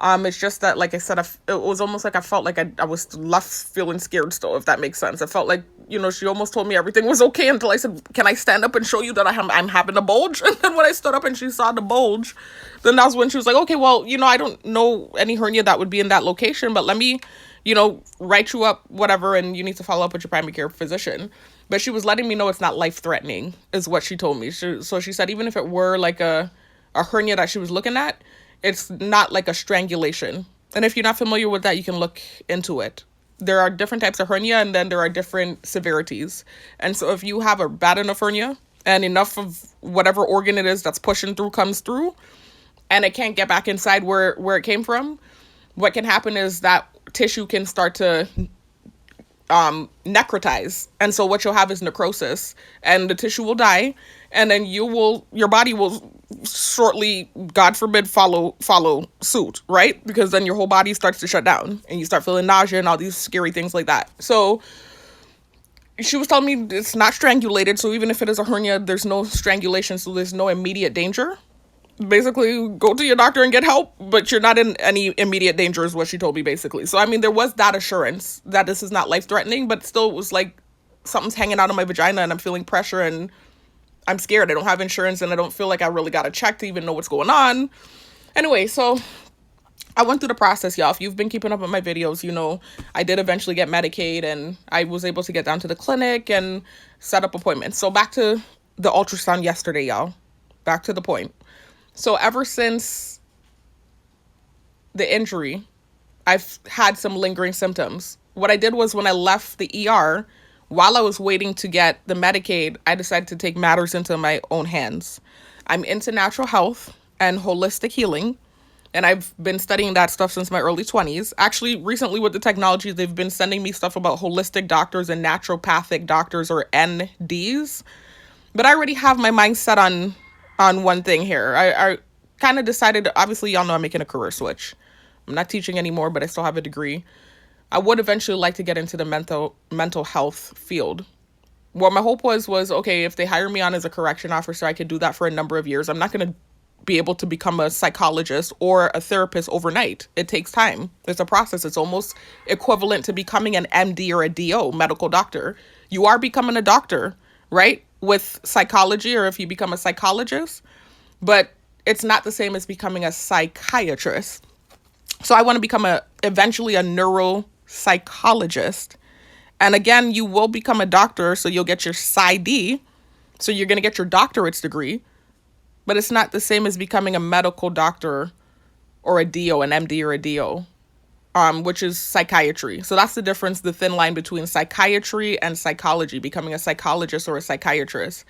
It's just that, like I said, it was almost like I felt like I was left feeling scared still, if that makes sense. I felt like, you know, she almost told me everything was okay until I said, can I stand up and show you that I'm having a bulge? And then when I stood up and she saw the bulge, then that's when she was like, okay, well, you know, I don't know any hernia that would be in that location, but let me, you know, write you up, whatever, and you need to follow up with your primary care physician. But she was letting me know it's not life-threatening, is what she told me. So she said even if it were like a hernia that she was looking at, it's not like a strangulation. And if you're not familiar with that, you can look into it. There are different types of hernia, and then there are different severities. And so if you have a bad enough hernia and enough of whatever organ it is that's pushing through comes through, and it can't get back inside where it came from, what can happen is that tissue can start to necrotize. And so what you'll have is necrosis, and the tissue will die, and then your body will shortly, God forbid, follow suit, right? Because then your whole body starts to shut down and you start feeling nausea and all these scary things like that. So she was telling me it's not strangulated. So even if it is a hernia, there's no strangulation. So there's no immediate danger. Basically, go to your doctor and get help, but you're not in any immediate danger is what she told me, basically. So, I mean, there was that assurance that this is not life-threatening, but still it was like something's hanging out of my vagina and I'm feeling pressure and I'm scared. I don't have insurance and I don't feel like I really got to check to even know what's going on. Anyway, so I went through the process, y'all. If you've been keeping up with my videos, you know, I did eventually get Medicaid and I was able to get down to the clinic and set up appointments. So back to the ultrasound yesterday, y'all. Back to the point. So ever since the injury, I've had some lingering symptoms. What I did was when I left the ER, while I was waiting to get the Medicaid, I decided to take matters into my own hands. I'm into natural health and holistic healing, and I've been studying that stuff since my early 20s. Actually, recently with the technology, they've been sending me stuff about holistic doctors and naturopathic doctors, or NDs. But I already have my mind set on one thing here. I kind of decided, obviously, y'all know I'm making a career switch. I'm not teaching anymore, but I still have a degree. I would eventually like to get into the mental health field. What my hope was, okay, if they hire me on as a correction officer, I could do that for a number of years. I'm not going to be able to become a psychologist or a therapist overnight. It takes time. It's a process. It's almost equivalent to becoming an MD or a DO, medical doctor. You are becoming a doctor, right? With psychology, or if you become a psychologist, but it's not the same as becoming a psychiatrist. So I want to become eventually a neuropsychologist. And again, you will become a doctor, so you'll get your PsyD. So you're going to get your doctorate's degree, but it's not the same as becoming a medical doctor or a DO, an MD or a DO, which is psychiatry. So that's the difference, the thin line between psychiatry and psychology, becoming a psychologist or a psychiatrist.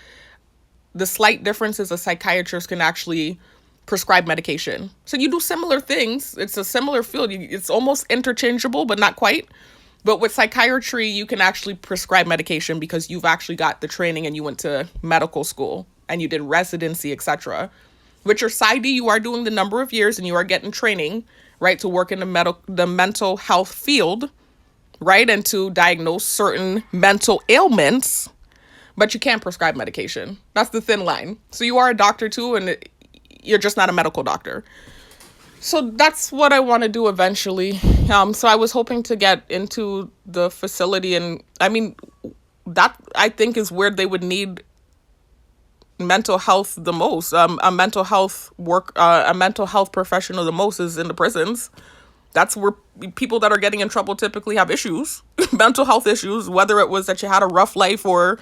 The slight difference is a psychiatrist can actually prescribe medication. So you do similar things. It's a similar field. It's almost interchangeable, but not quite. But with psychiatry, you can actually prescribe medication because you've actually got the training and you went to medical school and you did residency, etc. With your PsyD, you are doing the number of years and you are getting training, right, to work in the mental health field, right, and to diagnose certain mental ailments, but you can't prescribe medication. That's the thin line. So you are a doctor too, and you're just not a medical doctor. So that's what I want to do eventually. So I was hoping to get into the facility, and I mean, that I think is where they would need mental health the most. A mental health professional the most is in the prisons. That's where people that are getting in trouble typically have issues, mental health issues, whether it was that you had a rough life or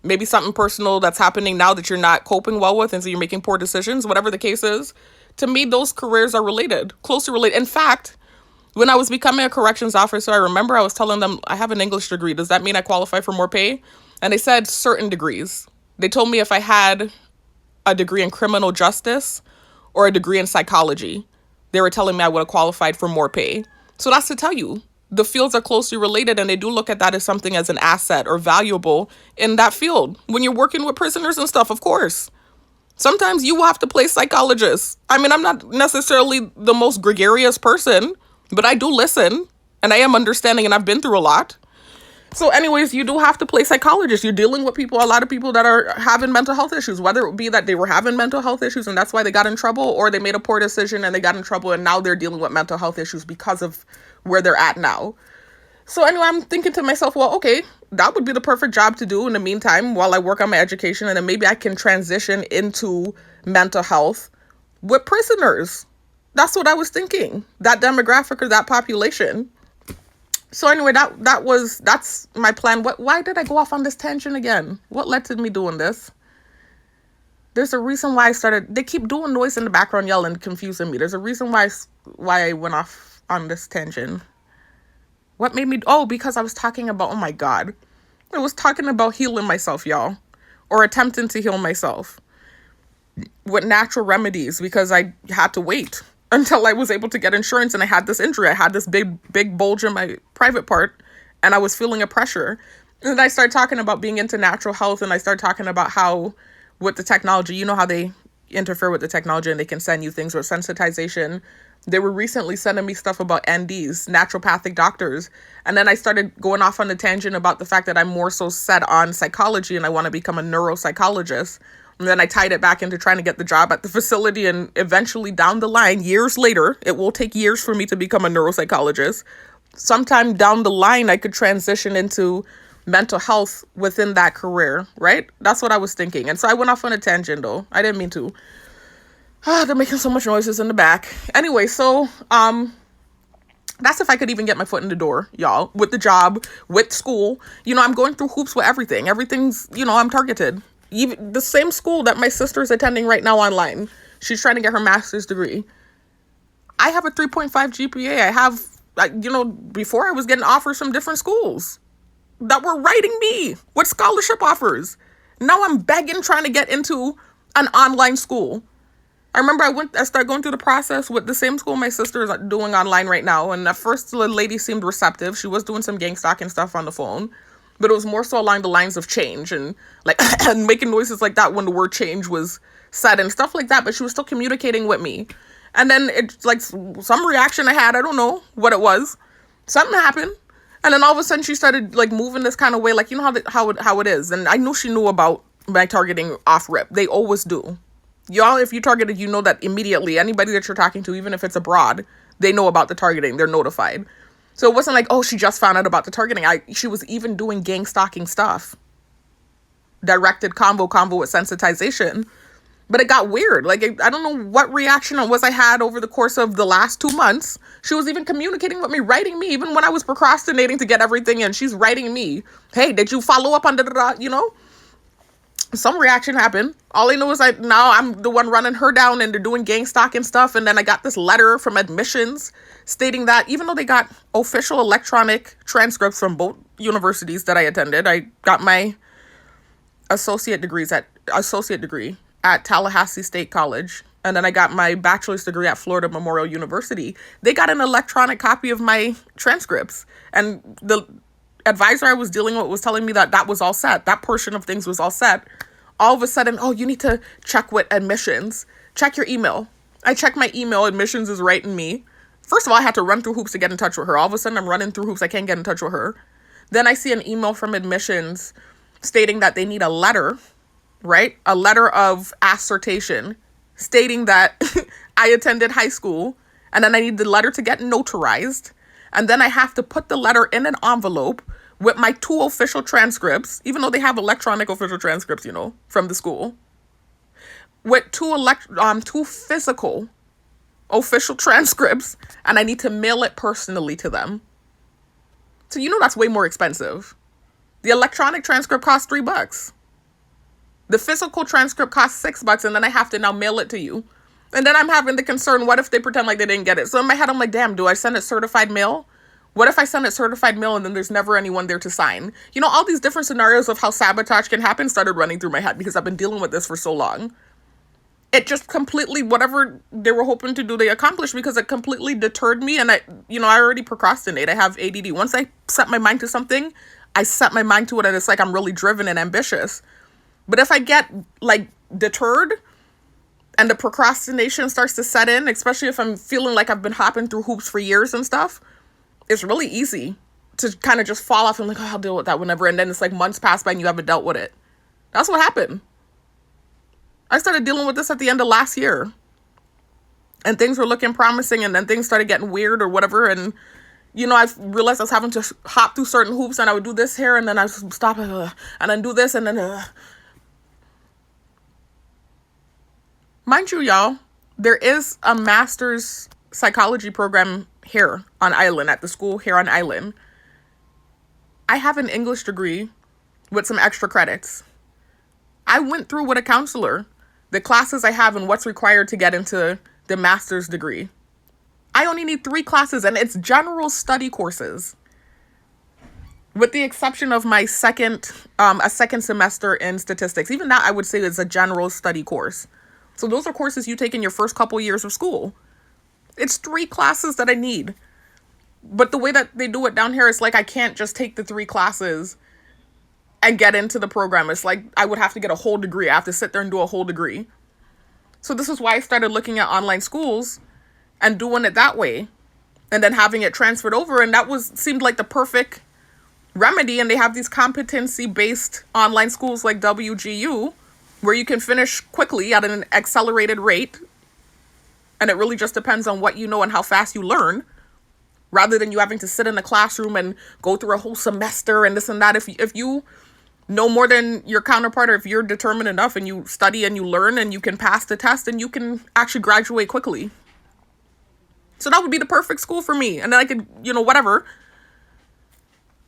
maybe something personal that's happening now that you're not coping well with, and so you're making poor decisions, whatever the case is. To me, those careers are related, closely related. In fact, when I was becoming a corrections officer, I remember I was telling them, I have an English degree. Does that mean I qualify for more pay? And they said certain degrees. They told me if I had a degree in criminal justice or a degree in psychology, they were telling me I would have qualified for more pay. So that's to tell you, the fields are closely related, and they do look at that as something as an asset or valuable in that field. When you're working with prisoners and stuff, of course. Sometimes you will have to play psychologist. I mean, I'm not necessarily the most gregarious person, but I do listen, and I am understanding, and I've been through a lot. So anyways, you do have to play psychologist. You're dealing with people, a lot of people that are having mental health issues, whether it be that they were having mental health issues and that's why they got in trouble, or they made a poor decision and they got in trouble and now they're dealing with mental health issues because of where they're at now. So anyway, I'm thinking to myself, well, okay, that would be the perfect job to do in the meantime while I work on my education, and then maybe I can transition into mental health with prisoners. That's what I was thinking, that demographic or that population. So anyway, that's my plan. Why did I go off on this tangent again? What led to me doing this? There's a reason why they keep doing noise in the background, yelling, confusing me. There's a reason why I went off on this tangent. What made me, because I was talking about, oh my God, I was talking about healing myself, y'all, or attempting to heal myself with natural remedies, because I had to wait until I was able to get insurance, and I had this injury. I had this big bulge in my private part, and I was feeling a pressure. And then I started talking about being into natural health, and I started talking about how with the technology, you know how they interfere with the technology and they can send you things with sensitization. They were recently sending me stuff about NDs, naturopathic doctors. And then I started going off on a tangent about the fact that I'm more so set on psychology and I want to become a neuropsychologist. And then I tied it back into trying to get the job at the facility, and eventually down the line, years later, it will take years for me to become a neuropsychologist. Sometime down the line, I could transition into mental health within that career, right? That's what I was thinking. And so I went off on a tangent though. I didn't mean to. They're making so much noises in the back. Anyway, so that's if I could even get my foot in the door, y'all, with the job, with school. You know, I'm going through hoops with everything. Everything's, I'm targeted. Even the same school that my sister's attending right now online. She's trying to get her master's degree. I have a 3.5 GPA. I have, before I was getting offers from different schools that were writing me with scholarship offers. Now I'm begging, trying to get into an online school. I remember I started going through the process with the same school my sister is doing online right now. And at first, the lady seemed receptive. She was doing some gang stalking stuff on the phone. But it was more so along the lines of change and and making noises like that when the word change was said and stuff like that. But she was still communicating with me. And then it's like some reaction I had. I don't know what it was. Something happened. And then all of a sudden she started moving this kind of way. How it is. And I knew she knew about my targeting off rip. They always do. Y'all, if you targeted, you know that immediately. Anybody that you're talking to, even if it's abroad, they know about the targeting. They're notified. So it wasn't like, oh, she just found out about the targeting. She was even doing gang stalking stuff. Directed convo with sensitization. But it got weird. Like, I don't know what reaction it was I had over the course of the last 2 months. She was even communicating with me, writing me, even when I was procrastinating to get everything in. She's writing me, hey, did you follow up on da-da-da, you know? Some reaction happened. All I know is now I'm the one running her down and they're doing gang stalking stuff. And then I got this letter from admissions stating that even though they got official electronic transcripts from both universities that I attended, I got my associate degree at Tallahassee State College, and then I got my bachelor's degree at Florida Memorial University. They got an electronic copy of my transcripts, and the advisor I was dealing with was telling me that was all set. That portion of things was all set. All of a sudden, oh, you need to check with admissions. Check your email. I check my email. Admissions is writing me. First of all, I had to run through hoops to get in touch with her. All of a sudden, I'm running through hoops. I can't get in touch with her. Then I see an email from admissions stating that they need a letter, right? A letter of assertion stating that I attended high school, and then I need the letter to get notarized. And then I have to put the letter in an envelope with my 2 official transcripts, even though they have electronic official transcripts, you know, from the school, with 2 physical official transcripts, and I need to mail it personally to them. So you know that's way more expensive. The electronic transcript costs $3. The physical transcript costs $6, and then I have to now mail it to you. And then I'm having the concern, what if they pretend like they didn't get it? So in my head, I'm like, damn, do I send it certified mail? What if I send it certified mail and then there's never anyone there to sign? You know, all these different scenarios of how sabotage can happen started running through my head because I've been dealing with this for so long. It just completely, whatever they were hoping to do, they accomplished because it completely deterred me. And I already procrastinate. I have ADD. Once I set my mind to something, I set my mind to it, and it's like I'm really driven and ambitious. But if I get, like, deterred and the procrastination starts to set in, especially if I'm feeling like I've been hopping through hoops for years and stuff, it's really easy to kind of just fall off and like, oh, I'll deal with that whenever. And then it's like months pass by and you haven't dealt with it. That's what happened. I started dealing with this at the end of last year. And things were looking promising, and then things started getting weird or whatever. And, you know, I realized I was having to hop through certain hoops, and I would do this here, and then I would stop, and then do this, and then... Mind you, y'all, there is a master's psychology program here on Island, at the school here on Island. I have an English degree with some extra credits. I went through with a counselor the classes I have and what's required to get into the master's degree. I only need 3 classes, and it's general study courses. With the exception of my second semester in statistics. Even that I would say is a general study course. So those are courses you take in your first couple years of school. It's 3 classes that I need. But the way that they do it down here is like I can't just take the 3 classes and get into the program. It's like I would have to get a whole degree. I have to sit there and do a whole degree. So this is why I started looking at online schools and doing it that way. And then having it transferred over. And that seemed like the perfect remedy. And they have these competency-based online schools like WGU, where you can finish quickly at an accelerated rate. And it really just depends on what you know and how fast you learn, rather than you having to sit in a classroom and go through a whole semester and this and that. If you know more than your counterpart, or if you're determined enough and you study and you learn and you can pass the test, and you can actually graduate quickly. So that would be the perfect school for me. And then I could, whatever.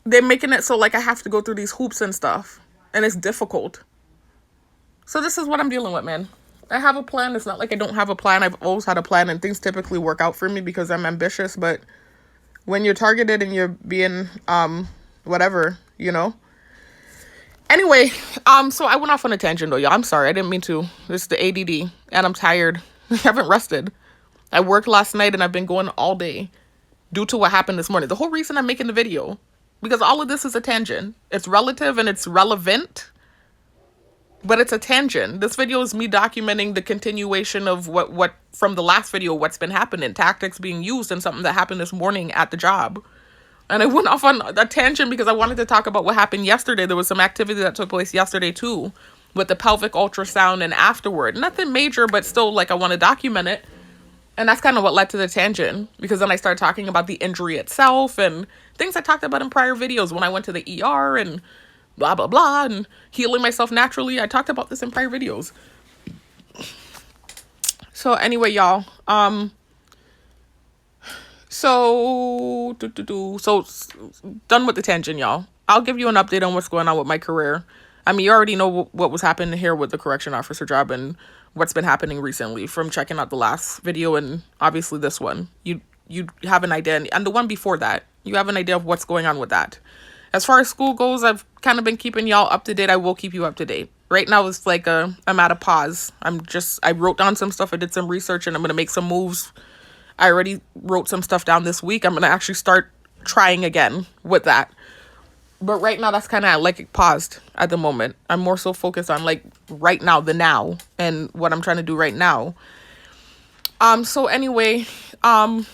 They're making it so like I have to go through these hoops and stuff, and it's difficult. So this is what I'm dealing with, man. I have a plan. It's not like I don't have a plan. I've always had a plan, and things typically work out for me because I'm ambitious. But when you're targeted and you're being, whatever, Anyway, so I went off on a tangent though, y'all. I'm sorry. I didn't mean to. It's the ADD, and I'm tired. I haven't rested. I worked last night, and I've been going all day due to what happened this morning. The whole reason I'm making the video, because all of this is a tangent. It's relative and it's relevant, but it's a tangent. This video is me documenting the continuation of what from the last video, what's been happening, tactics being used, and something that happened this morning at the job. And I went off on a tangent because I wanted to talk about what happened yesterday. There was some activity that took place yesterday too, with the pelvic ultrasound and afterward. Nothing major, but still, like, I want to document it. And that's kind of what led to the tangent, because then I started talking about the injury itself and things I talked about in prior videos when I went to the ER and blah, blah, blah, and healing myself naturally. I talked about this in prior videos. So anyway, y'all, so done with the tangent, y'all. I'll give you an update on what's going on with my career. I mean, you already know what was happening here with the correction officer job and what's been happening recently from checking out the last video and obviously this one. You have an idea, and the one before that, you have an idea of what's going on with that. As far as school goes, I've kind of been keeping y'all up to date. I will keep you up to date. Right now, it's like I'm at a pause. I wrote down some stuff. I did some research, and I'm going to make some moves. I already wrote some stuff down this week. I'm going to actually start trying again with that. But right now, that's kind of like paused at the moment. I'm more so focused on like right now, the now, and what I'm trying to do right now. So anyway, oh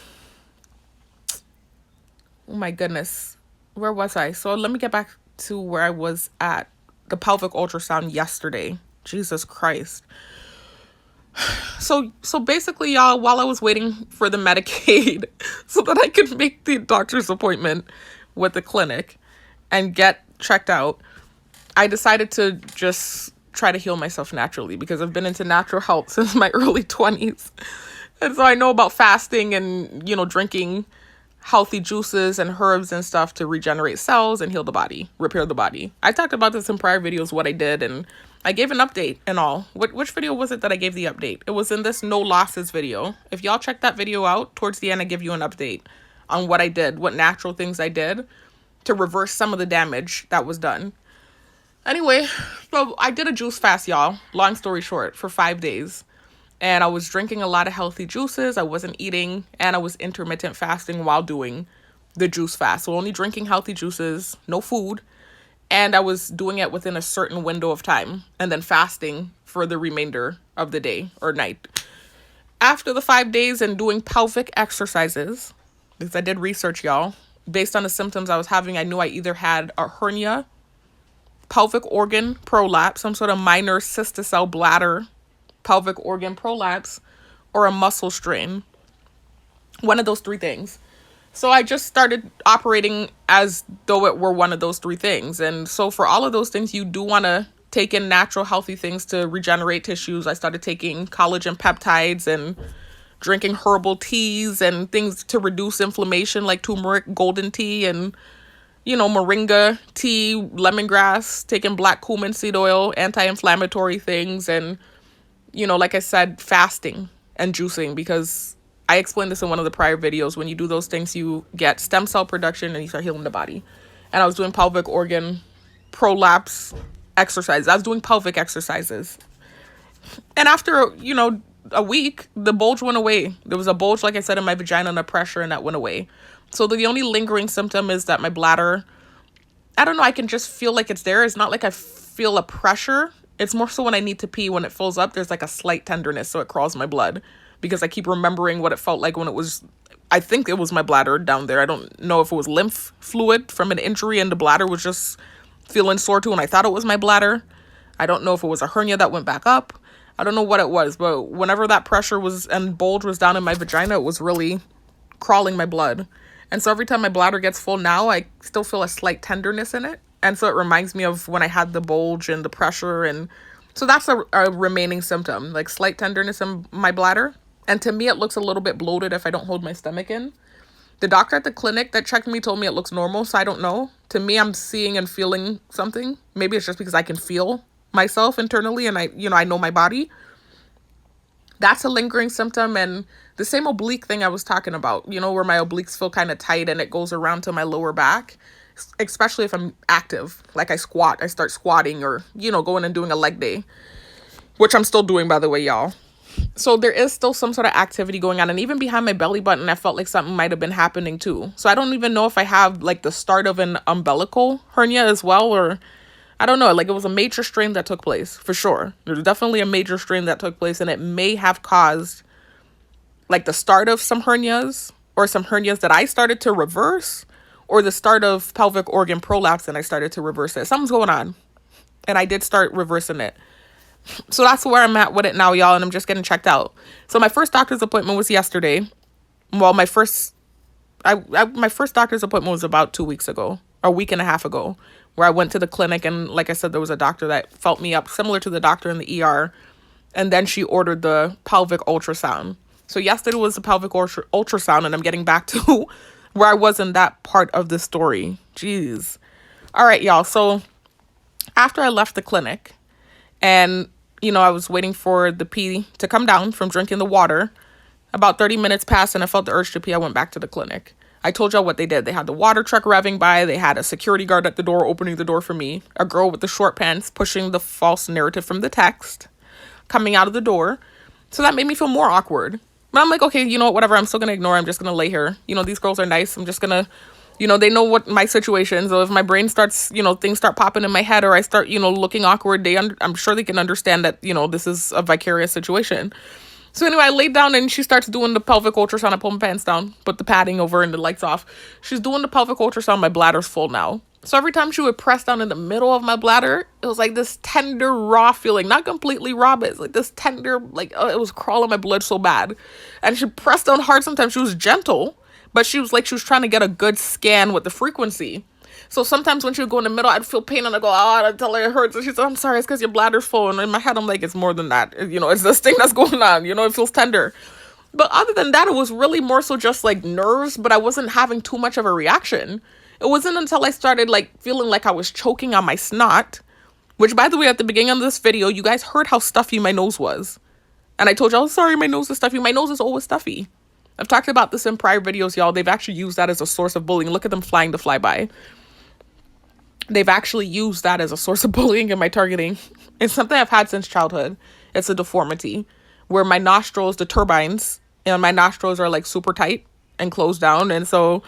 my goodness, where was I? So let me get back to where I was at the pelvic ultrasound yesterday. Jesus Christ. So basically, y'all, while I was waiting for the Medicaid so that I could make the doctor's appointment with the clinic and get checked out, I decided to just try to heal myself naturally, because I've been into natural health since my early 20s. And so I know about fasting and, drinking healthy juices and herbs and stuff to regenerate cells and heal the body, repair the body. I talked about this in prior videos, what I did, and I gave an update and all. Which video was it that I gave the update? It was in this no losses video. If y'all check that video out, towards the end I give you an update on what I did, what natural things I did to reverse some of the damage that was done. Anyway, so I did a juice fast, y'all. Long story short, for 5 days. And I was drinking a lot of healthy juices. I wasn't eating, and I was intermittent fasting while doing the juice fast. So only drinking healthy juices, no food. And I was doing it within a certain window of time, and then fasting for the remainder of the day or night. After the 5 days and doing pelvic exercises, because I did research, y'all, based on the symptoms I was having, I knew I either had a hernia, pelvic organ prolapse, some sort of minor cystocele bladder pelvic organ prolapse, or a muscle strain. One of those three things. So I just started operating as though it were one of those three things. And so for all of those things, you do want to take in natural, healthy things to regenerate tissues. I started taking collagen peptides and drinking herbal teas and things to reduce inflammation, like turmeric golden tea and, moringa tea, lemongrass, taking black cumin seed oil, anti-inflammatory things, and, like I said, fasting and juicing, because I explained this in one of the prior videos. When you do those things, you get stem cell production and you start healing the body. And I was doing pelvic organ prolapse exercises. I was doing pelvic exercises. And after, a week, the bulge went away. There was a bulge, like I said, in my vagina and a pressure, and that went away. So the only lingering symptom is that my bladder, I don't know, I can just feel like it's there. It's not like I feel a pressure. It's more so when I need to pee, when it fills up, there's like a slight tenderness, so it crawls my blood. Because I keep remembering what it felt like when it was, I think it was my bladder down there. I don't know if it was lymph fluid from an injury and the bladder was just feeling sore too, and I thought it was my bladder. I don't know if it was a hernia that went back up. I don't know what it was, but whenever that pressure was and bulge was down in my vagina, it was really crawling my blood. And so every time my bladder gets full now, I still feel a slight tenderness in it. And so it reminds me of when I had the bulge and the pressure. And so that's a remaining symptom, like slight tenderness in my bladder. And to me, it looks a little bit bloated if I don't hold my stomach in. The doctor at the clinic that checked me told me it looks normal, so I don't know. To me, I'm seeing and feeling something. Maybe it's just because I can feel myself internally and I know my body. That's a lingering symptom. And the same oblique thing I was talking about, where my obliques feel kind of tight and it goes around to my lower back, especially if I'm active. Like I start squatting or, going and doing a leg day, which I'm still doing, by the way, y'all. So there is still some sort of activity going on. And even behind my belly button, I felt like something might have been happening too. So I don't even know if I have like the start of an umbilical hernia as well, or I don't know. Like it was a major strain that took place for sure. There's definitely a major strain that took place, and it may have caused like the start of some hernias, or some hernias that I started to reverse, or the start of pelvic organ prolapse and I started to reverse it. Something's going on. And I did start reversing it. So that's where I'm at with it now, y'all, and I'm just getting checked out. So my first doctor's appointment was yesterday. Well, my first doctor's appointment was about 2 weeks ago, or a week and a half ago, where I went to the clinic, and like I said, there was a doctor that felt me up, similar to the doctor in the ER, and then she ordered the pelvic ultrasound. So yesterday was the pelvic ultrasound, and I'm getting back to where I was in that part of the story. Jeez. All right, y'all. So after I left the clinic, and, you know, I was waiting for the pee to come down from drinking the water, about 30 minutes passed, and I felt the urge to pee. I went back to the clinic. I told y'all what they did. They had the water truck revving by. They had a security guard at the door opening the door for me. A girl with the short pants pushing the false narrative from the text coming out of the door. So that made me feel more awkward. But I'm like, okay, you know what, whatever. I'm still going to ignore. I'm just going to lay here. You know, these girls are nice. I'm just going to, you know, they know what my situation is. So if my brain starts, you know, things start popping in my head, or I start, you know, looking awkward, I'm sure they can understand that, you know, this is a vicarious situation. So anyway, I laid down, and she starts doing the pelvic ultrasound. I pull my pants down, put the padding over, and the lights off. She's doing the pelvic ultrasound. My bladder's full now. So every time she would press down in the middle of my bladder, it was like this tender, raw feeling. Not completely raw, but it's like this tender, like, it was crawling my blood so bad. And she pressed down hard sometimes. She was gentle, but she was trying to get a good scan with the frequency. So sometimes when she would go in the middle, I'd feel pain, and I'd go, I'd tell her it hurts. And she said, I'm sorry, it's because your bladder's full. And in my head, I'm like, it's more than that. You know, it's this thing that's going on. You know, it feels tender. But other than that, it was really more so just like nerves, but I wasn't having too much of a reaction. It wasn't until I started feeling like I was choking on my snot, which, by the way, at the beginning of this video, you guys heard how stuffy my nose was. And I told y'all, sorry, my nose is stuffy. My nose is always stuffy. I've talked about this in prior videos, y'all. They've actually used that as a source of bullying. Look at them flying the flyby. They've actually used that as a source of bullying in my targeting. It's something I've had since childhood. It's a deformity where my nostrils, the turbines, and my nostrils are super tight and closed down. And so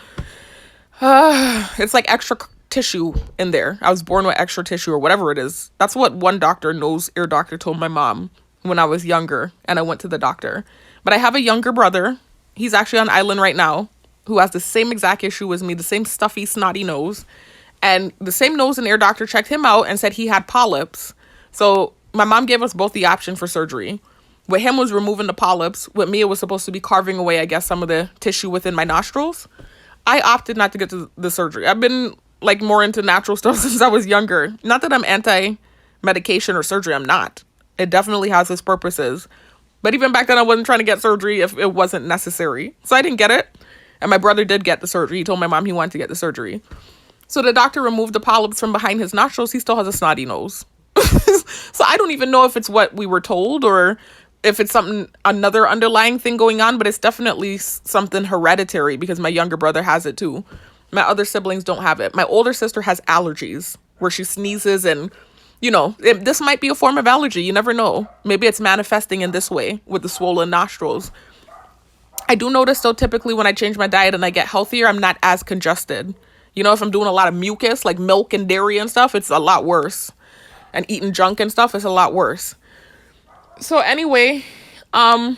it's like extra tissue in there. I was born with extra tissue or whatever it is. That's what one doctor, nose ear doctor, told my mom when I was younger and I went to the doctor. But I have a younger brother. He's actually on island right now, who has the same exact issue as me, the same stuffy, snotty nose. And the same nose and ear doctor checked him out and said he had polyps. So my mom gave us both the option for surgery. With him was removing the polyps. With me, it was supposed to be carving away, I guess, some of the tissue within my nostrils. I opted not to get to the surgery. I've been more into natural stuff since I was younger. Not that I'm anti-medication or surgery. I'm not. It definitely has its purposes. But even back then, I wasn't trying to get surgery if it wasn't necessary. So I didn't get it. And my brother did get the surgery. He told my mom he wanted to get the surgery. So the doctor removed the polyps from behind his nostrils. He still has a snotty nose. So I don't even know if it's what we were told or if it's another underlying thing going on, but it's definitely something hereditary because my younger brother has it too. My other siblings don't have it. My older sister has allergies where she sneezes and, you know, this might be a form of allergy. You never know. Maybe it's manifesting in this way with the swollen nostrils. I do notice though, typically when I change my diet and I get healthier, I'm not as congested. You know, if I'm doing a lot of mucus, like milk and dairy and stuff, it's a lot worse. And eating junk and stuff is a lot worse. So anyway, so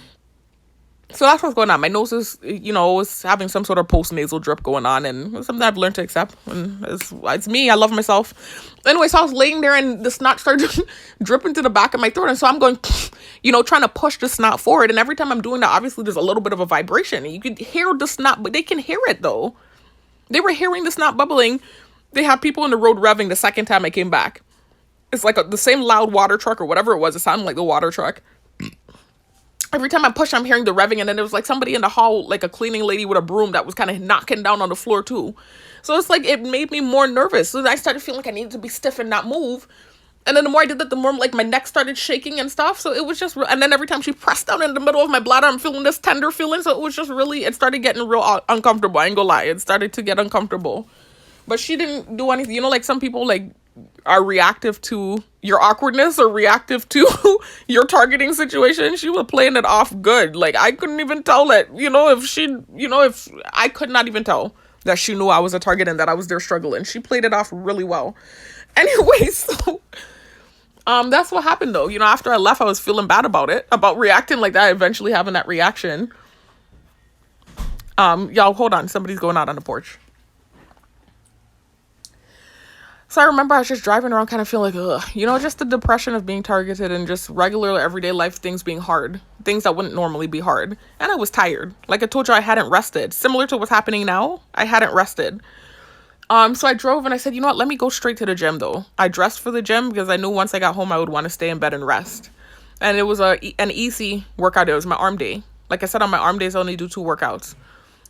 that's what's going on. My nose is, you know, is having some sort of post-nasal drip going on, and it's something I've learned to accept. And it's me. I love myself. Anyway, so I was laying there, and the snot started dripping to the back of my throat, and so I'm going, you know, trying to push the snot forward. And every time I'm doing that, obviously there's a little bit of a vibration. You could hear the snot, but they can hear it though. They were hearing the snot bubbling. They had people in the road revving the second time I came back. It's like the same loud water truck or whatever it was. It sounded like the water truck. Every time I push, I'm hearing the revving. And then there was somebody in the hall, like a cleaning lady with a broom that was kind of knocking down on the floor too. So it's it made me more nervous. So I started feeling like I needed to be stiff and not move. And then the more I did that, the more my neck started shaking and stuff. So it was just, and then every time she pressed down in the middle of my bladder, I'm feeling this tender feeling. So it was just really, it started getting real uncomfortable. I ain't gonna lie. It started to get uncomfortable. But she didn't do anything. You know, some people are reactive to your awkwardness or reactive to your targeting situation. She was playing it off good. I couldn't even tell that, if I could not even tell that she knew I was a target and that I was there struggling. She played it off really well. Anyway, so that's what happened though. You know, after I left, I was feeling bad about it, about reacting like that, eventually having that reaction. Y'all, hold on. Somebody's going out on the porch. So I remember I was just driving around kind of feeling like, ugh, you know, just the depression of being targeted and just regular everyday life things being hard, things that wouldn't normally be hard. And I was tired. Like I told you, I hadn't rested. Similar to what's happening now, I hadn't rested. So I drove and I said, you know what, let me go straight to the gym though. I dressed for the gym because I knew once I got home, I would want to stay in bed and rest. And it was an easy workout. It was my arm day. Like I said, on my arm days, I only do 2 workouts.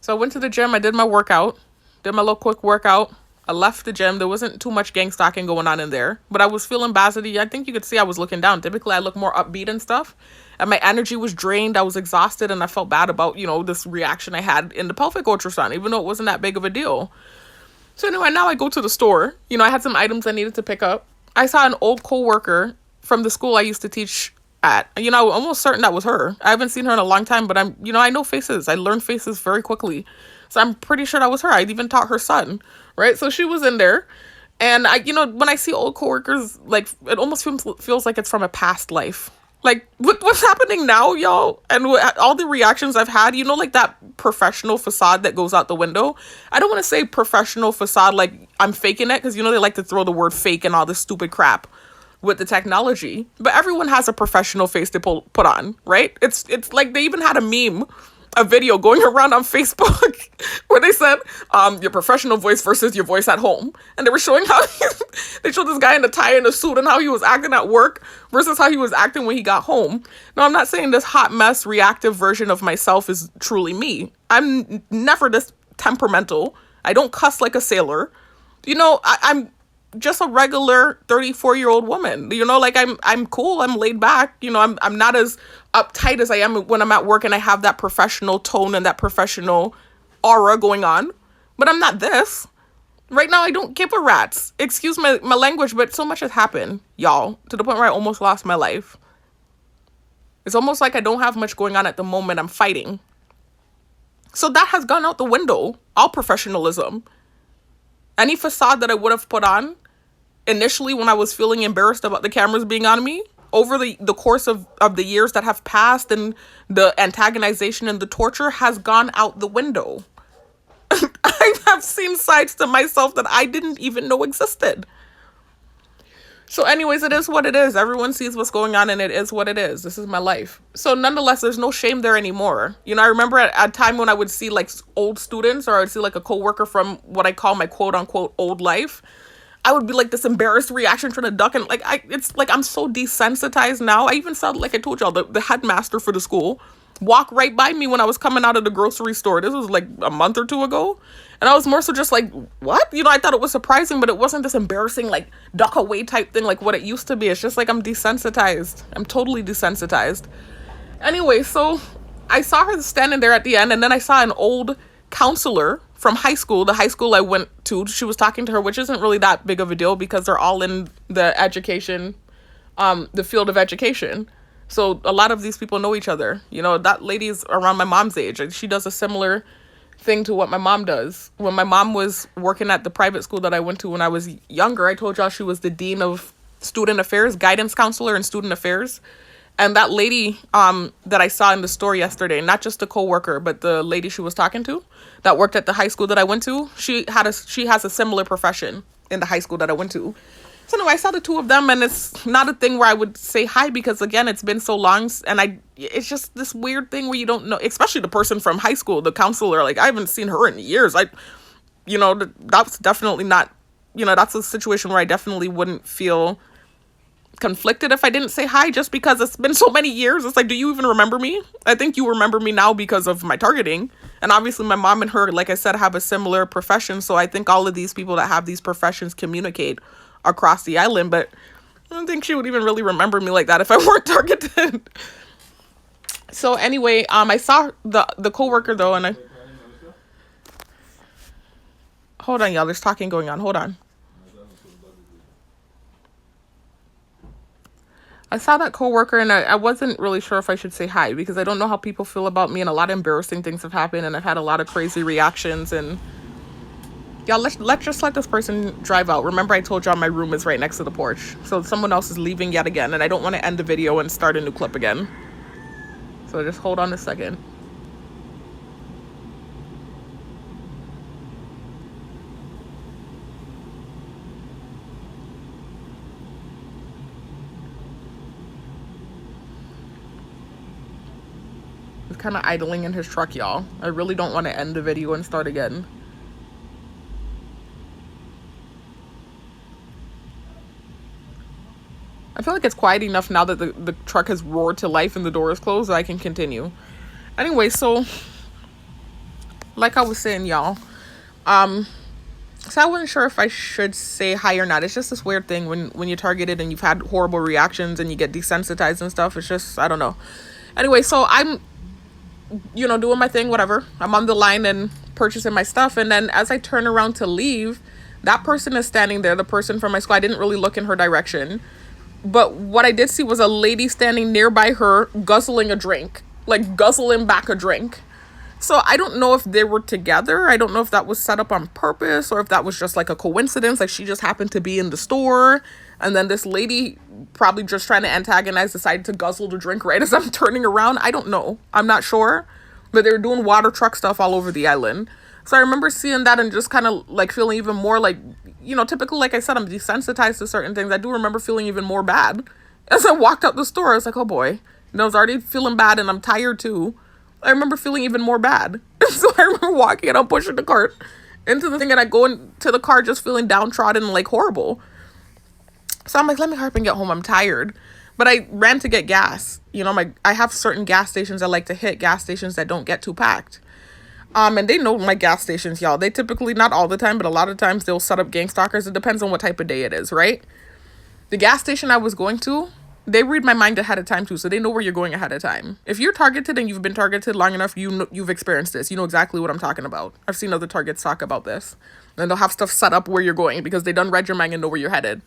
So I went to the gym. I did my workout, did my little quick workout. I left the gym. There wasn't too much gang stalking going on in there, but I was feeling bazzity. I think you could see I was looking down. Typically, I look more upbeat and stuff, and my energy was drained. I was exhausted, and I felt bad about, you know, this reaction I had in the pelvic ultrasound, even though it wasn't that big of a deal. So anyway, now I go to the store. You know, I had some items I needed to pick up. I saw an old coworker from the school I used to teach at. You know, I'm almost certain that was her. I haven't seen her in a long time, but I know faces. I learn faces very quickly. So I'm pretty sure that was her. I'd even taught her son, right? So she was in there. And when I see old coworkers, like, it almost feels like it's from a past life. Like, what's happening now, y'all? And all the reactions I've had, you know, like that professional facade that goes out the window. I don't want to say professional facade like I'm faking it, because, you know, they like to throw the word fake and all this stupid crap with the technology. But everyone has a professional face to put on, right? It's like they even had a video going around on Facebook where they said your professional voice versus your voice at home, and they were showing how they showed this guy in a tie and a suit and how he was acting at work versus how he was acting when he got home. Now, I'm not saying this hot mess reactive version of myself is truly me. I'm never this temperamental. I don't cuss like a sailor. You know, I'm just a regular 34-year-old woman. You know, like I'm cool, I'm laid back. You know, I'm not as uptight as I am when I'm at work and I have that professional tone and that professional aura going on. But I'm not this. Right now, I don't give a rat's. Excuse my language, but so much has happened, y'all, to the point where I almost lost my life. It's almost like I don't have much going on at the moment. I'm fighting. So that has gone out the window. All professionalism. Any facade that I would have put on initially when I was feeling embarrassed about the cameras being on me, over the course of the years that have passed, and the antagonization and the torture has gone out the window. I have seen sides to myself that I didn't even know existed. So anyways, it is what it is. Everyone sees what's going on, and it is what it is. This is my life. So nonetheless, there's no shame there anymore. You know, I remember at a time when I would see like old students, or I'd see like a coworker from what I call my quote unquote old life, I would be like this embarrassed reaction trying to duck, and like it's like I'm so desensitized now. I even saw, like I told y'all, the headmaster for the school walk right by me when I was coming out of the grocery store. This was like a month or 2 ago. And I was more so just like, what? You know, I thought it was surprising, but it wasn't this embarrassing, like, duck away type thing like what it used to be. It's just like I'm desensitized. I'm totally desensitized. Anyway, so I saw her standing there at the end, and then I saw an old counselor from high school, the high school I went to. She was talking to her, which isn't really that big of a deal because they're all in the education, the field of education. So a lot of these people know each other. You know, that lady's around my mom's age. And she does a similar thing to what my mom does. When my mom was working at the private school that I went to when I was younger, I told y'all she was the dean of student affairs, guidance counselor and student affairs. And that lady that I saw in the store yesterday, not just the coworker, but the lady she was talking to that worked at the high school that I went to, she has a similar profession in the high school that I went to. So anyway, I saw the two of them, and it's not a thing where I would say hi because, again, it's been so long, and it's just this weird thing where you don't know, especially the person from high school, the counselor. Like, I haven't seen her in years. That's definitely not, that's a situation where I definitely wouldn't feel conflicted if I didn't say hi, just because it's been so many years. It's like, do you even remember me? I think you remember me now because of my targeting. And obviously my mom and her, like I said, have a similar profession. So I think all of these people that have these professions communicate across the island, but I don't think she would even really remember me like that if I weren't targeted. So anyway, I saw the coworker though, and hold on, y'all, there's talking going on. Hold on. I saw that coworker, and I wasn't really sure if I should say hi because I don't know how people feel about me, and a lot of embarrassing things have happened, and I've had a lot of crazy reactions, and y'all, let's just let this person drive out. Remember, I told y'all my room is right next to the porch. So someone else is leaving yet again, and I don't want to end the video and start a new clip again. So just hold on a second. kind of idling in his truck, y'all. I really don't want to end the video and start again. I feel like it's quiet enough now that the truck has roared to life and the door is closed that I can continue. Anyway, so like I was saying, y'all, so I wasn't sure if I should say hi or not. It's just this weird thing when you're targeted and you've had horrible reactions and you get desensitized and stuff. It's just, I don't know. Anyway, so I'm, doing my thing, whatever. I'm on the line and purchasing my stuff. And then as I turn around to leave, that person is standing there, the person from my school. I didn't really look in her direction. But what I did see was a lady standing nearby her guzzling a drink, like guzzling back a drink. So I don't know if they were together. I don't know if that was set up on purpose or if that was just like a coincidence. Like she just happened to be in the store. And then this lady, probably just trying to antagonize, decided to guzzle the drink right as I'm turning around. I don't know. I'm not sure. But they were doing water truck stuff all over the island. So I remember seeing that and just kind of like feeling even more like, typically, like I said, I'm desensitized to certain things. I do remember feeling even more bad. As I walked out the store, I was like, oh boy. I was already feeling bad and I'm tired too. I remember feeling even more bad. So I remember walking and I'm pushing the cart into the thing and I go into the car just feeling downtrodden and like horrible. So I'm like, let me hurry up and get home. I'm tired. But I ran to get gas. I have certain gas stations I like to hit, gas stations that don't get too packed. And they know my gas stations, y'all. They typically, not all the time, but a lot of times they'll set up gang stalkers. It depends on what type of day it is, right? The gas station I was going to, they read my mind ahead of time too, so they know where you're going ahead of time. If you're targeted and you've been targeted long enough, you've experienced this. You know exactly what I'm talking about. I've seen other targets talk about this. And they'll have stuff set up where you're going because they done read your mind and know where you're headed.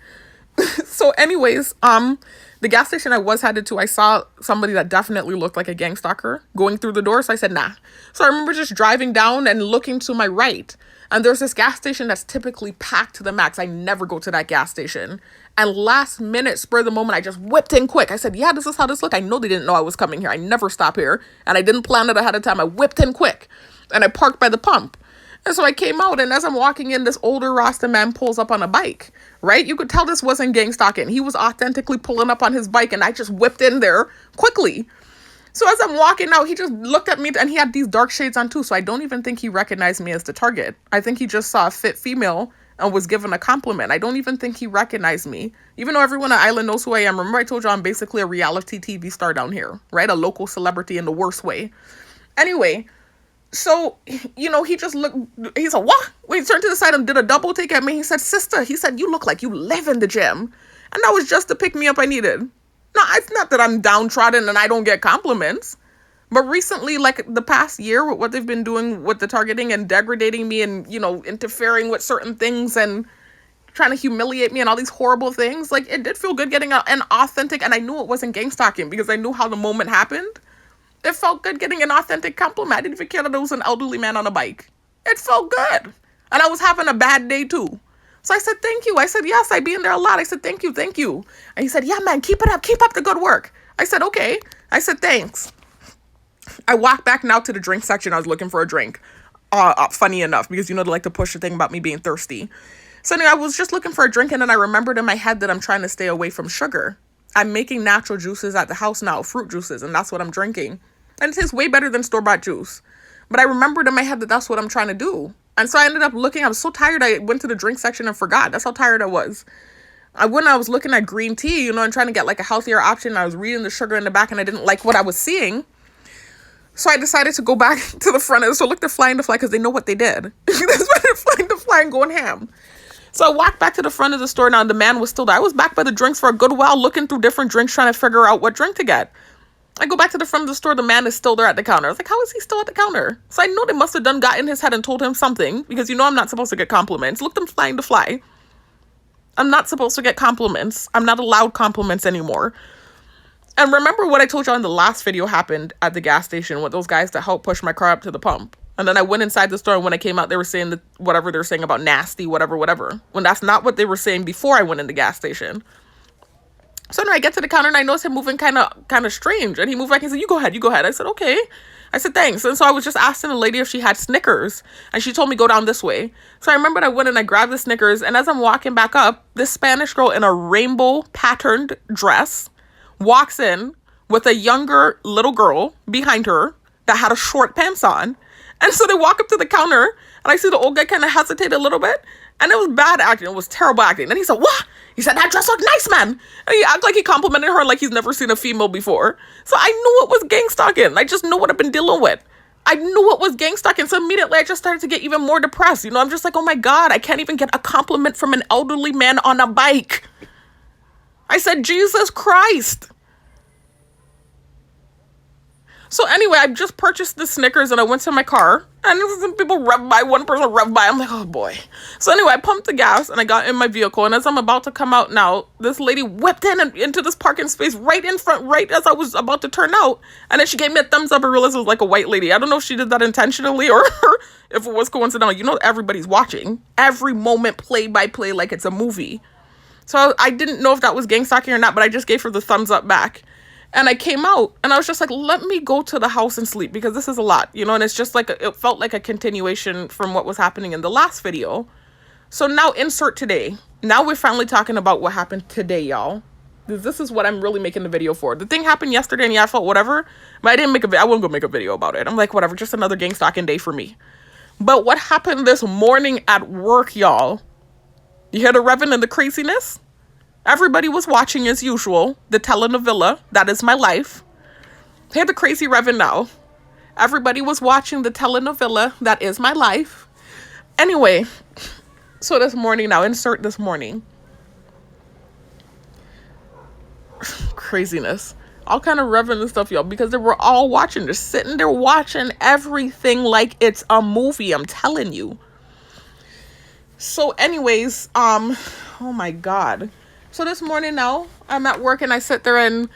So anyways, the gas station I was headed to, I saw somebody that definitely looked like a gang stalker going through the door. So I said, nah. So I remember just driving down and looking to my right. And there's this gas station that's typically packed to the max. I never go to that gas station. And last minute, spur of the moment, I just whipped in quick. I said, yeah, this is how this looked. I know they didn't know I was coming here. I never stop here. And I didn't plan it ahead of time. I whipped in quick. And I parked by the pump. And so I came out, and as I'm walking in, this older Rasta man pulls up on a bike, right? You could tell this wasn't gang stalking. He was authentically pulling up on his bike, and I just whipped in there quickly. So as I'm walking out, he just looked at me, and he had these dark shades on too, so I don't even think he recognized me as the target. I think he just saw a fit female and was given a compliment. I don't even think he recognized me, even though everyone on the island knows who I am. Remember I told you I'm basically a reality TV star down here, right? A local celebrity in the worst way. Anyway, so, he just looked, he said, what? When he turned to the side and did a double take at me, he said, sister, he said, you look like you live in the gym. And that was just the pick me up I needed. No, it's not that I'm downtrodden and I don't get compliments. But recently, like the past year, with what they've been doing with the targeting and degrading me and, interfering with certain things and trying to humiliate me and all these horrible things, like it did feel good getting an authentic, and I knew it wasn't gang stalking because I knew how the moment happened. It felt good getting an authentic compliment. I didn't even care that there was an elderly man on a bike. It felt good. And I was having a bad day too. So I said, thank you. I said, yes, I be in there a lot. I said, thank you. And he said, yeah, man, keep it up. Keep up the good work. I said, okay. I said, thanks. I walked back now to the drink section. I was looking for a drink. Funny enough, because they like to push the thing about me being thirsty. So anyway, I was just looking for a drink, and then I remembered in my head that I'm trying to stay away from sugar. I'm making natural juices at the house now, fruit juices, and that's what I'm drinking. And it tastes way better than store-bought juice. But I remembered in my head that that's what I'm trying to do. And so I ended up looking. I was so tired, I went to the drink section and forgot. That's how tired I was. I was looking at green tea, and trying to get like a healthier option. I was reading the sugar in the back, and I didn't like what I was seeing. So I decided to go back to the front. And so look, they're flying the fly because they know what they did. That's why they're flying the fly and going ham. So I walked back to the front of the store. Now the man was still there. I was back by the drinks for a good while, looking through different drinks, trying to figure out what drink to get. I go back to the front of the store. The man is still there at the counter. I was like, how is he still at the counter? So I know they must have got in his head and told him something, because I'm not supposed to get compliments. Look, them flying the fly. I'm not supposed to get compliments. I'm not allowed compliments anymore. And remember what I told you in the last video happened at the gas station with those guys that helped push my car up to the pump. And then I went inside the store, and when I came out, they were saying that whatever they're saying about nasty, whatever. When that's not what they were saying before I went in the gas station. So then I get to the counter, and I notice him moving kind of strange. And he moved back and said, you go ahead. I said, okay. I said, thanks. And so I was just asking the lady if she had Snickers. And she told me, go down this way. So I remembered I went and I grabbed the Snickers. And as I'm walking back up, this Spanish girl in a rainbow patterned dress walks in with a younger little girl behind her that had a short pants on. And so they walk up to the counter, and I see the old guy kind of hesitate a little bit. And it was bad acting. It was terrible acting. And he said, what? He said, that dress looked nice, man. And he acted like he complimented her like he's never seen a female before. So I knew it was gang stalking. I just knew what I've been dealing with. I knew it was gang stalking. So immediately I just started to get even more depressed. You know, I'm just like, oh my God, I can't even get a compliment from an elderly man on a bike. I said, Jesus Christ. So anyway, I just purchased the Snickers and I went to my car and there was some people rev by, one person rev by. I'm like, oh boy. So anyway, I pumped the gas and I got in my vehicle, and as I'm about to come out now, this lady whipped in and into this parking space right in front, right as I was about to turn out. And then she gave me a thumbs up. I realized it was like a white lady. I don't know if she did that intentionally or if it was coincidental. You know, everybody's watching. Every moment play by play like it's a movie. So I didn't know if that was gang stalking or not, but I just gave her the thumbs up back. And I came out and I was just like, let me go to the house and sleep because this is a lot, you know, and it's just like, it felt like a continuation from what was happening in the last video. So now insert today. Now we're finally talking about what happened today, y'all. This is what I'm really making the video for. The thing happened yesterday and yeah, I felt whatever, but I didn't I wouldn't go make a video about it. I'm like, whatever, just another gang stalking day for me. But what happened this morning at work, y'all? You hear the revving and the craziness? Everybody was watching as usual, the telenovela, That Is My Life. Hear the crazy revving now. Everybody was watching the telenovela, That Is My Life. Anyway, so this morning now, insert this morning. Craziness. All kind of revving and stuff, y'all, because they were all watching. They're sitting there watching everything like it's a movie, I'm telling you. So anyways, oh my God. So this morning now, I'm at work and I sit there and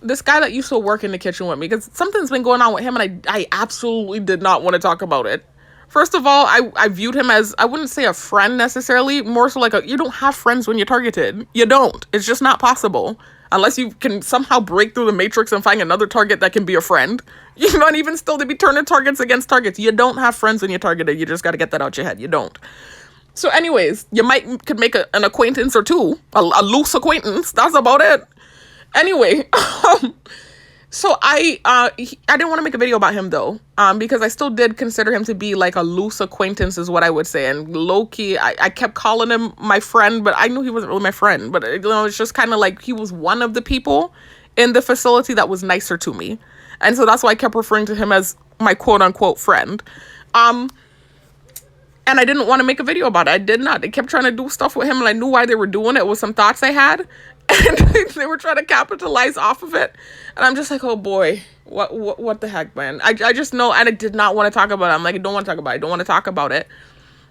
this guy that used to work in the kitchen with me, because something's been going on with him and I absolutely did not want to talk about it. First of all, I viewed him as, I wouldn't say a friend necessarily, more so like you don't have friends when you're targeted. You don't. It's just not possible. Unless you can somehow break through the matrix and find another target that can be a friend. You know, and even still to be turning targets against targets. You don't have friends when you're targeted. You just got to get that out your head. You don't. So anyways, you could make an acquaintance or two, a loose acquaintance. That's about it. Anyway, so I didn't want to make a video about him though, because I still did consider him to be like a loose acquaintance is what I would say. And low key, I kept calling him my friend, but I knew he wasn't really my friend. But you know, it's just kind of like he was one of the people in the facility that was nicer to me. And so that's why I kept referring to him as my quote unquote friend. And I didn't want to make a video about it. I did not. They kept trying to do stuff with him, and I knew why they were doing it with some thoughts I had. And they were trying to capitalize off of it. And I'm just like, oh boy, what the heck, man? I just know, and I did not want to talk about it. I'm like, I don't want to talk about it. I don't want to talk about it.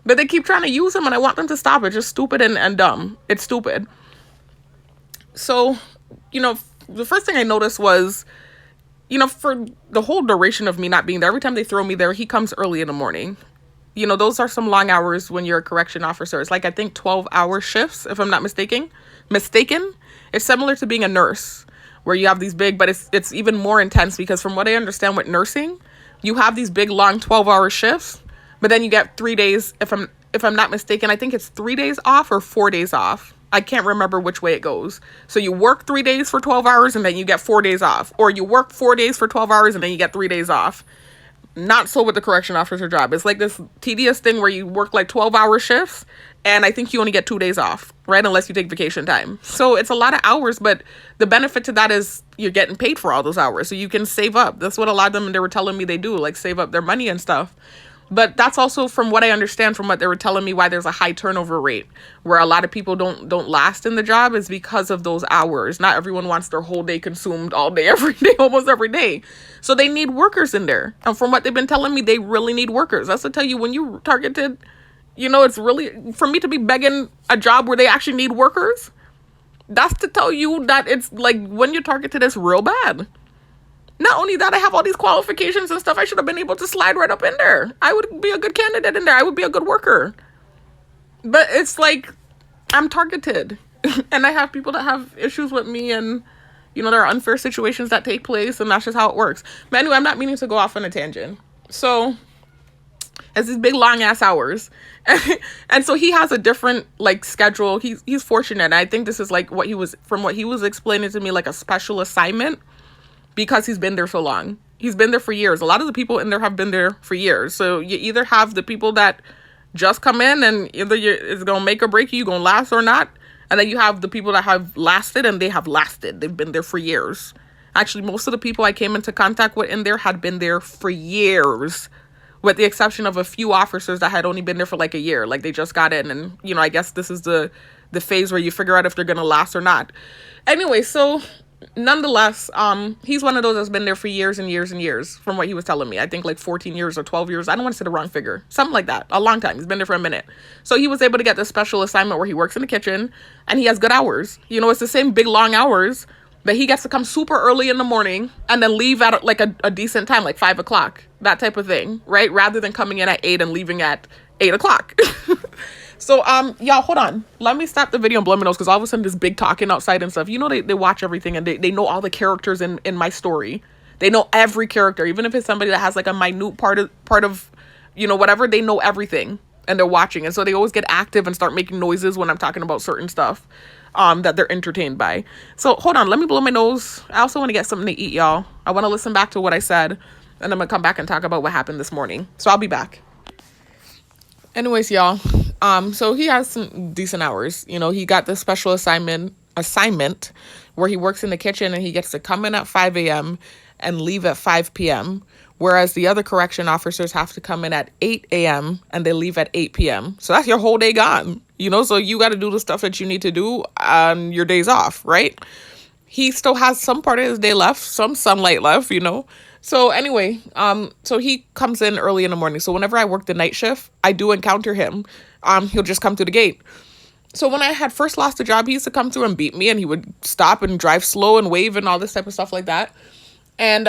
But they keep trying to use him, and I want them to stop it. It's just stupid and dumb. It's stupid. So, you know, the first thing I noticed was, you know, for the whole duration of me not being there, every time they throw me there, he comes early in the morning. You know, those are some long hours when you're a correction officer. It's like, I think 12-hour shifts, if I'm not mistaken. It's similar to being a nurse, where you have these big, but it's even more intense, because from what I understand with nursing, you have these big, long 12-hour shifts, but then you get 3 days, if I'm not mistaken, I think it's 3 days off or 4 days off. I can't remember which way it goes. So you work 3 days for 12 hours and then you get 4 days off. Or you work 4 days for 12 hours and then you get 3 days off. Not so with the correction officer job. It's like this tedious thing where you work like 12-hour shifts and I think you only get 2 days off, right? Unless you take vacation time. So it's a lot of hours, but the benefit to that is you're getting paid for all those hours. So you can save up. That's what a lot of them, they were telling me they do, like save up their money and stuff. But that's also, from what I understand, from what they were telling me, why there's a high turnover rate, where a lot of people don't last in the job, is because of those hours. Not everyone wants their whole day consumed all day, every day, almost every day. So they need workers in there. And from what they've been telling me, they really need workers. That's to tell you, when you targeted, you know, it's really, for me to be begging a job where they actually need workers, that's to tell you that it's like, when you're targeted, it's real bad. Not only that, I have all these qualifications and stuff. I should have been able to slide right up in there. I would be a good candidate in there. I would be a good worker. But it's like, I'm targeted. And I have people that have issues with me, and, you know, there are unfair situations that take place, and that's just how it works. But anyway, I'm not meaning to go off on a tangent. So, it's these big, long-ass hours. And so he has a different, like, schedule. He's fortunate. And I think this is, like, from what he was explaining to me, like a special assignment, because he's been there so long. He's been there for years. A lot of the people in there have been there for years. So you either have the people that just come in and either it's going to make or break you, you're going to last or not. And then you have the people that have lasted, and they have lasted. They've been there for years. Actually, most of the people I came into contact with in there had been there for years, with the exception of a few officers that had only been there for like a year. Like they just got in, and, you know, I guess this is the phase where you figure out if they're going to last or not. Anyway, so nonetheless, he's one of those that's been there for years and years and years, from what he was telling me. I think like 14 years or 12 years. I don't want to say the wrong figure. Something like that. A long time. He's been there for a minute. So he was able to get this special assignment where he works in the kitchen and he has good hours. You know, it's the same big long hours, but he gets to come super early in the morning and then leave at like a decent time, like 5 o'clock, that type of thing, right? Rather than coming in at 8 and leaving at 8 o'clock. So, y'all, hold on. Let me stop the video and blow my nose, because all of a sudden there's big talking outside and stuff. You know, they watch everything, and they know all the characters in my story. They know every character, even if it's somebody that has like a minute part of, you know, whatever, they know everything, and they're watching. And so they always get active and start making noises when I'm talking about certain stuff, that they're entertained by. So hold on, let me blow my nose. I also want to get something to eat, y'all. I want to listen back to what I said, and I'm going to come back and talk about what happened this morning. So I'll be back. Anyways, y'all, so he has some decent hours. You know, he got this special assignment where he works in the kitchen, and he gets to come in at 5 a.m. and leave at 5 p.m., whereas the other correction officers have to come in at 8 a.m. and they leave at 8 p.m. So that's your whole day gone, you know, so you got to do the stuff that you need to do on your days off, right? He still has some part of his day left, some sunlight left, you know. So anyway, so he comes in early in the morning. So whenever I work the night shift, I do encounter him. He'll just come through the gate. So when I had first lost the job, he used to come through and beat me, and he would stop and drive slow and wave and all this type of stuff like that. And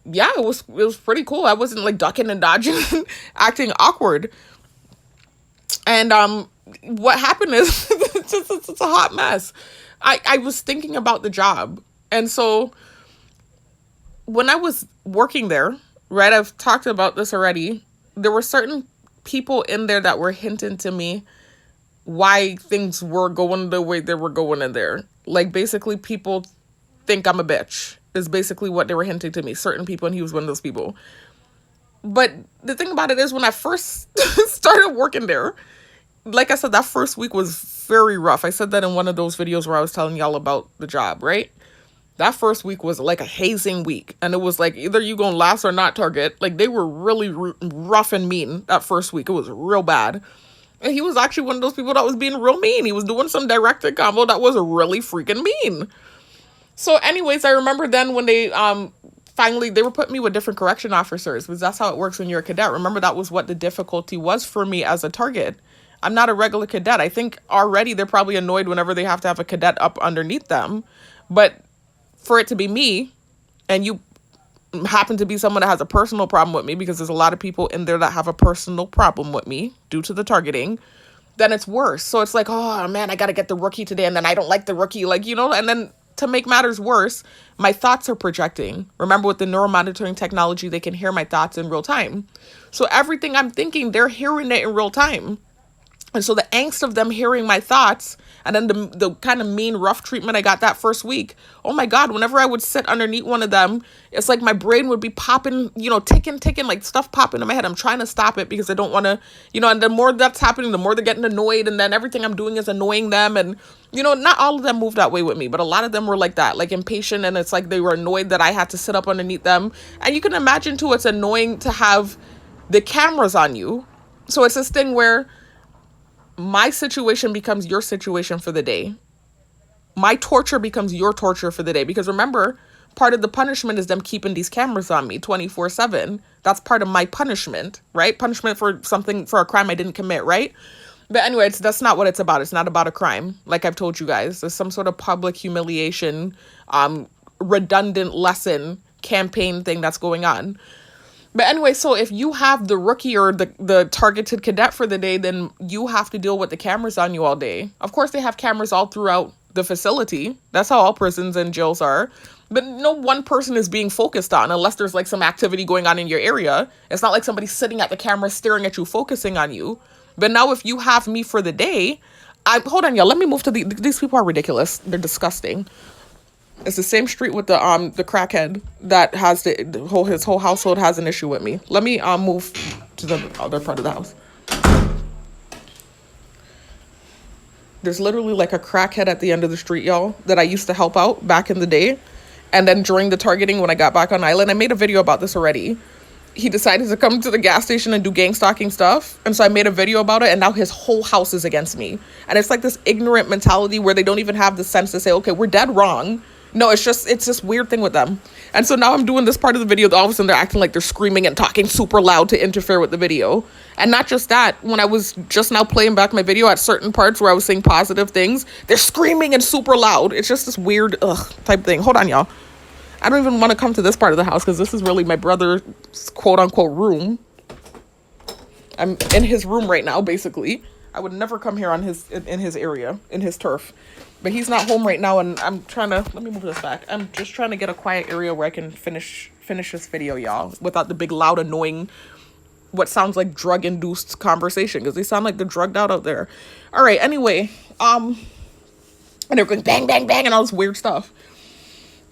yeah, it was pretty cool. I wasn't like ducking and dodging, acting awkward. And what happened is it's a hot mess. I was thinking about the job, and so when I was working there, right, I've talked about this already, there were certain people in there that were hinting to me why things were going the way they were going in there. Like, basically, people think I'm a bitch, is basically what they were hinting to me. Certain people, and he was one of those people. But the thing about it is, when I first started working there, like I said, that first week was very rough. I said that in one of those videos where I was telling y'all about the job, right? That first week was like a hazing week. And it was like, either you gonna last or not, target. Like, they were really rough and mean that first week. It was real bad. And he was actually one of those people that was being real mean. He was doing some directed combo that was really freaking mean. So anyways, I remember then when they finally, they were putting me with different correction officers, because that's how it works when you're a cadet. Remember, that was what the difficulty was for me as a target. I'm not a regular cadet. I think already they're probably annoyed whenever they have to have a cadet up underneath them. But for it to be me, and you happen to be someone that has a personal problem with me, because there's a lot of people in there that have a personal problem with me due to the targeting, then it's worse. So it's like, oh man, I got to get the rookie today, and then I don't like the rookie, like, you know, and then to make matters worse, my thoughts are projecting. Remember, with the neuromonitoring technology, they can hear my thoughts in real time. So everything I'm thinking, they're hearing it in real time. And so the angst of them hearing my thoughts, and then the kind of mean, rough treatment I got that first week. Oh my God, whenever I would sit underneath one of them, it's like my brain would be popping, you know, ticking, like stuff popping in my head. I'm trying to stop it because I don't want to, you know, and the more that's happening, the more they're getting annoyed. And then everything I'm doing is annoying them. And, you know, not all of them moved that way with me, but a lot of them were like that, like impatient. And it's like they were annoyed that I had to sit up underneath them. And you can imagine too, it's annoying to have the cameras on you. So it's this thing where my situation becomes your situation for the day. My torture becomes your torture for the day. Because remember, part of the punishment is them keeping these cameras on me 24/7. That's part of my punishment, right? Punishment for something, for a crime I didn't commit, right? But anyway, that's not what it's about. It's not about a crime. Like I've told you guys, there's some sort of public humiliation, redundant lesson campaign thing that's going on. But anyway, so if you have the rookie or the targeted cadet for the day, then you have to deal with the cameras on you all day. Of course, they have cameras all throughout the facility. That's how all prisons and jails are. But no one person is being focused on unless there's like some activity going on in your area. It's not like somebody's sitting at the camera staring at you, focusing on you. But now if you have me for the day, hold on, y'all. Let me move to these people are ridiculous. They're disgusting. It's the same street with the crackhead that has his whole household has an issue with me. Let me move to the other part of the house. There's literally like a crackhead at the end of the street, y'all, that I used to help out back in the day. And then during the targeting, when I got back on island, I made a video about this already. He decided to come to the gas station and do gang stalking stuff. And so I made a video about it, and now his whole house is against me. And it's like this ignorant mentality where they don't even have the sense to say, okay, we're dead wrong. No, it's this weird thing with them. And so now I'm doing this part of the video. All of a sudden they're acting like they're screaming and talking super loud to interfere with the video. And not just that, when I was just now playing back my video at certain parts where I was saying positive things, they're screaming and super loud. It's just this weird type thing. Hold on, y'all. I don't even want to come to this part of the house because this is really my brother's quote unquote room. I'm in his room right now, basically. I would never come here in his area, in his turf. But he's not home right now, and I'm trying to, let me move this back. I'm just trying to get a quiet area where I can finish this video, y'all, without the big, loud, annoying, what sounds like drug-induced conversation, because they sound like they're drugged out there. All right, anyway, and they're going bang, bang, bang, and all this weird stuff.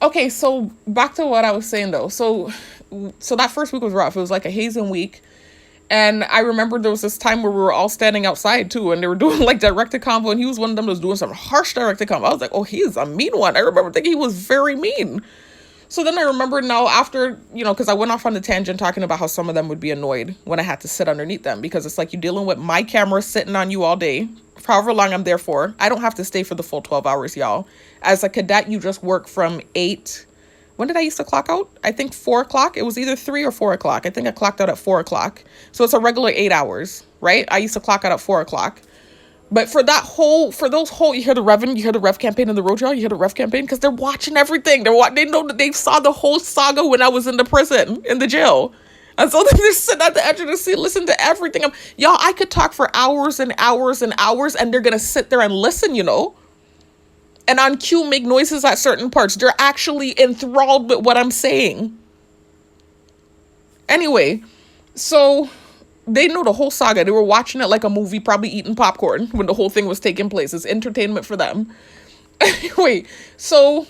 Okay, so back to what I was saying, though. So that first week was rough. It was like a hazing week. And I remember there was this time where we were all standing outside too, and they were doing like direct-to-convo, and he was one of them that was doing some harsh direct-to-convo. I was like, oh, he's a mean one. I remember thinking he was very mean. So then I remember now after, because I went off on the tangent talking about how some of them would be annoyed when I had to sit underneath them, because it's like you're dealing with my camera sitting on you all day, for however long I'm there for. I don't have to stay for the full 12 hours, y'all. As a cadet, you just work from 8. When did I used to clock out? I think 4 o'clock. It was either 3 or 4 o'clock. I think I clocked out at 4 o'clock. So it's a regular 8 hours, right? I used to clock out at 4 o'clock. But for those whole, you hear the Rev campaign in the road, y'all? You hear the Rev campaign? Because they're watching everything. They know that they saw the whole saga when I was in the prison, in the jail. And so they're sitting at the edge of the seat, listen to everything. Y'all, I could talk for hours and hours and hours, and they're going to sit there and listen, and on cue make noises at certain parts. They're actually enthralled with what I'm saying. Anyway, so they know the whole saga. They were watching it like a movie, probably eating popcorn when the whole thing was taking place. It's entertainment for them. Anyway, so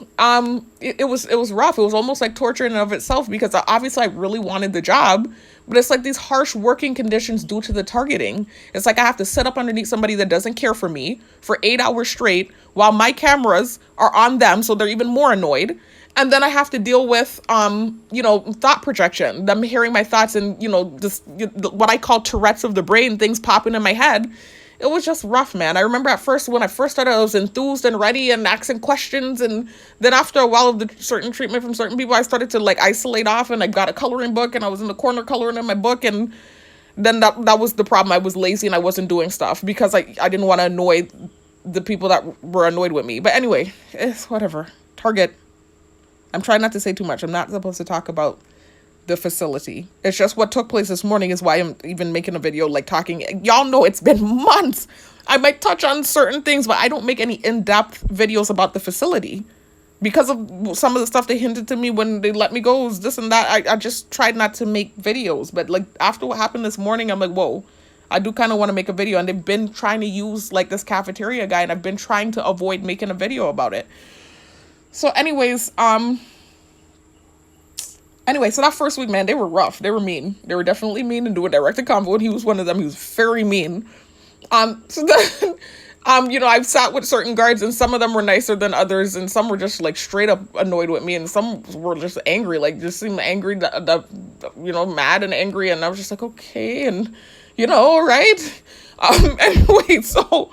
it was rough. It was almost like torture in and of itself, because obviously I really wanted the job, but it's like these harsh working conditions due to the targeting. It's like I have to sit up underneath somebody that doesn't care for me for 8 hours straight while my cameras are on them, so they're even more annoyed. And then I have to deal with, thought projection, them hearing my thoughts and, what I call Tourette's of the brain, things popping in my head. It was just rough, man. I remember when I first started, I was enthused and ready and asking questions. And then after a while of the certain treatment from certain people, I started to like isolate off, and I got a coloring book, and I was in the corner coloring in my book. And then that was the problem. I was lazy and I wasn't doing stuff because I didn't want to annoy the people that were annoyed with me. But anyway, it's whatever. Target. I'm trying not to say too much. I'm not supposed to talk about the facility. It's just what took place this morning is why I'm even making a video, like talking. Y'all know it's been months. I might touch on certain things, but I don't make any in-depth videos about the facility because of some of the stuff they hinted to me when they let me go. Was this and that. I just tried not to make videos, but like after what happened this morning, I'm like, whoa, I do kind of want to make a video. And they've been trying to use like this cafeteria guy, and I've been trying to avoid making a video about it. So anyways, so that first week, man, they were rough. They were mean. They were definitely mean and doing direct-to-convo, and he was one of them. He was very mean. So then, I've sat with certain guards, and some of them were nicer than others, and some were just, like, straight up annoyed with me, and some were just angry, like, just seemed angry, mad and angry, and I was just like, okay, and, all right. Anyway, so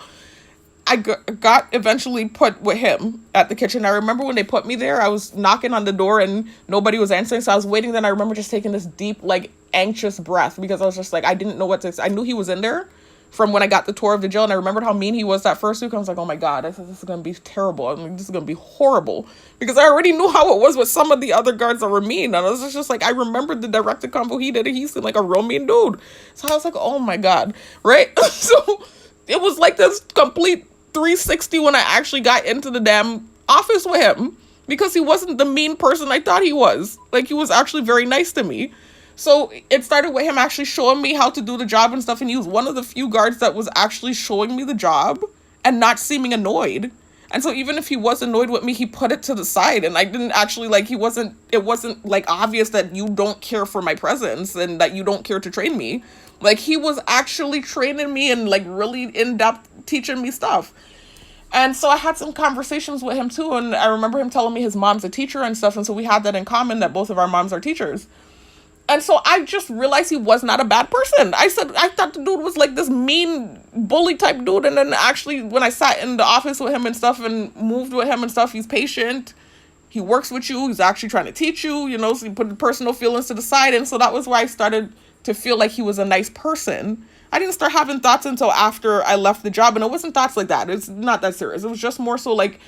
I got eventually put with him at the kitchen. I remember when they put me there, I was knocking on the door and nobody was answering. So I was waiting. Then I remember just taking this deep, like, anxious breath because I was just like, I didn't know what to say. I knew he was in there from when I got the tour of the jail. And I remembered how mean he was that first week. I was like, oh my God, this is going to be terrible. I mean, this is going to be horrible because I already knew how it was with some of the other guards that were mean. And I was just like, I remembered the direct-to-convo he did. And he seemed like a real mean dude. So I was like, oh my God. Right. So it was like this complete 360 when I actually got into the damn office with him because he wasn't the mean person I thought he was. Like, he was actually very nice to me. So it started with him actually showing me how to do the job and stuff, and he was one of the few guards that was actually showing me the job and not seeming annoyed. And so even if he was annoyed with me, he put it to the side, and I didn't actually, like, it wasn't like obvious that you don't care for my presence and that you don't care to train me. Like, he was actually training me and, like, really in-depth teaching me stuff. And so I had some conversations with him too, and I remember him telling me his mom's a teacher and stuff, and so we had that in common, that both of our moms are teachers. And so I just realized he was not a bad person. I thought the dude was like this mean bully type dude. And then actually when I sat in the office with him and stuff and moved with him and stuff, he's patient. He works with you. He's actually trying to teach you, you know, so you put the personal feelings to the side. And so that was why I started to feel like he was a nice person. I didn't start having thoughts until after I left the job. And it wasn't thoughts like that. It's not that serious. It was just more so like,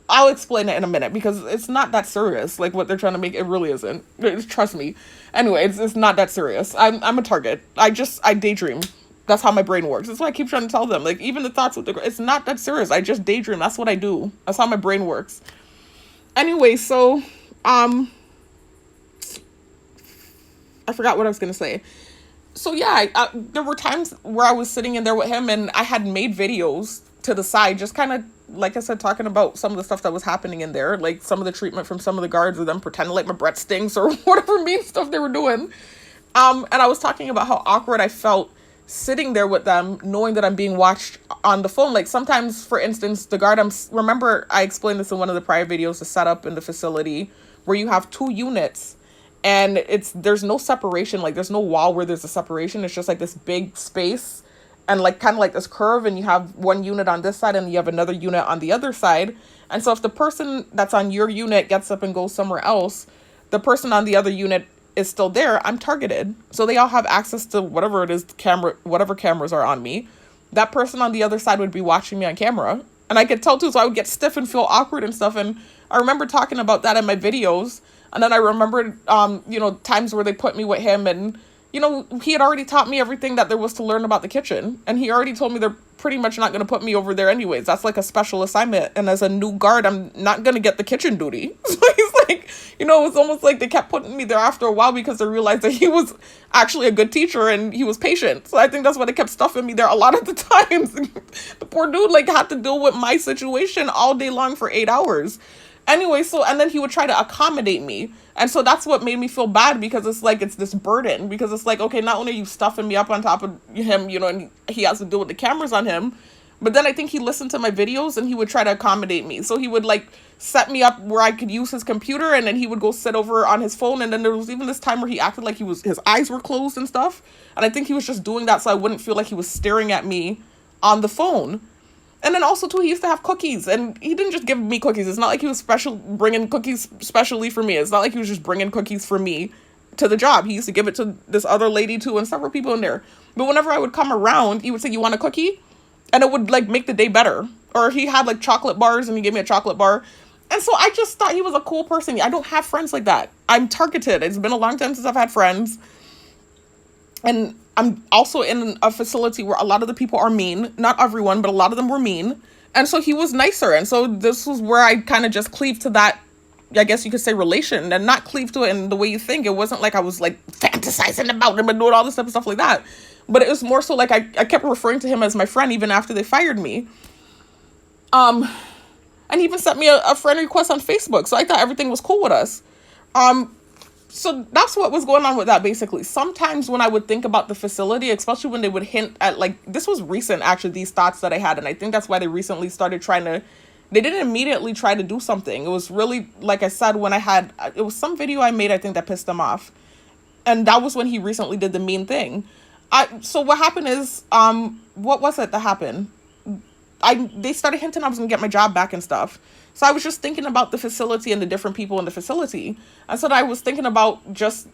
I'll explain it in a minute because it's not that serious. Like what they're trying to make, it really isn't. Trust me. Anyway, it's not that serious. I'm a target. I daydream. That's how my brain works. That's why I keep trying to tell them. Like even the thoughts with it's not that serious. I just daydream. That's what I do. That's how my brain works. Anyway, so I forgot what I was gonna say. So yeah, there were times where I was sitting in there with him and I had made videos to the side, just kind of, like I said, talking about some of the stuff that was happening in there, like some of the treatment from some of the guards, or them pretending like my breath stinks or whatever mean stuff they were doing. And I was talking about how awkward I felt sitting there with them, knowing that I'm being watched on the phone. Like sometimes, for instance, the guard, remember I explained this in one of the prior videos, the setup in the facility where you have 2 units and there's no separation, like there's no wall where there's a separation. It's just like this big space and like kind of like this curve, and you have one unit on this side and you have another unit on the other side. And so if the person that's on your unit gets up and goes somewhere else, the person on the other unit is still there. I'm targeted. So they all have access to whatever it is, whatever cameras are on me. That person on the other side would be watching me on camera. And I could tell too, so I would get stiff and feel awkward and stuff. And I remember talking about that in my videos. And then I remembered, times where they put me with him, and he had already taught me everything that there was to learn about the kitchen. And he already told me they're pretty much not going to put me over there anyways. That's like a special assignment. And as a new guard, I'm not going to get the kitchen duty. So he's like, it was almost like they kept putting me there after a while because they realized that he was actually a good teacher and he was patient. So I think that's why they kept stuffing me there a lot of the times. The poor dude had to deal with my situation all day long for 8 hours. Anyway, and then he would try to accommodate me. And so that's what made me feel bad, because it's like, it's this burden, because it's like, okay, not only are you stuffing me up on top of him, and he has to deal with the cameras on him, but then I think he listened to my videos and he would try to accommodate me. So he would set me up where I could use his computer, and then he would go sit over on his phone. And then there was even this time where he acted like his eyes were closed and stuff. And I think he was just doing that so I wouldn't feel like he was staring at me on the phone. And then also, too, he used to have cookies. And he didn't just give me cookies. It's not like he was bringing cookies specially for me. It's not like he was just bringing cookies for me to the job. He used to give it to this other lady, too, and several people in there. But whenever I would come around, he would say, "You want a cookie?" And it would, make the day better. Or he had, chocolate bars, and he gave me a chocolate bar. And so I just thought he was a cool person. I don't have friends like that. I'm targeted. It's been a long time since I've had friends. And I'm also in a facility where a lot of the people are mean. Not everyone, but a lot of them were mean. And so he was nicer. And so this was where I kind of just cleaved to that, I guess you could say, relation. And not cleave to it in the way you think. It wasn't like I was fantasizing about him and doing all this type of stuff like that. But it was more so I kept referring to him as my friend even after they fired me. And he even sent me a friend request on Facebook. So I thought everything was cool with us. So that's what was going on with that, basically. Sometimes when I would think about the facility, especially when they would hint at, this was recent, actually, these thoughts that I had. And I think that's why they recently started they didn't immediately try to do something. It was really, like I said, it was some video I made, I think, that pissed them off. And that was when he recently did the mean thing. So what happened is, what was it that happened? They started hinting I was going to get my job back and stuff. So I was just thinking about the facility and the different people in the facility. And so I was thinking about just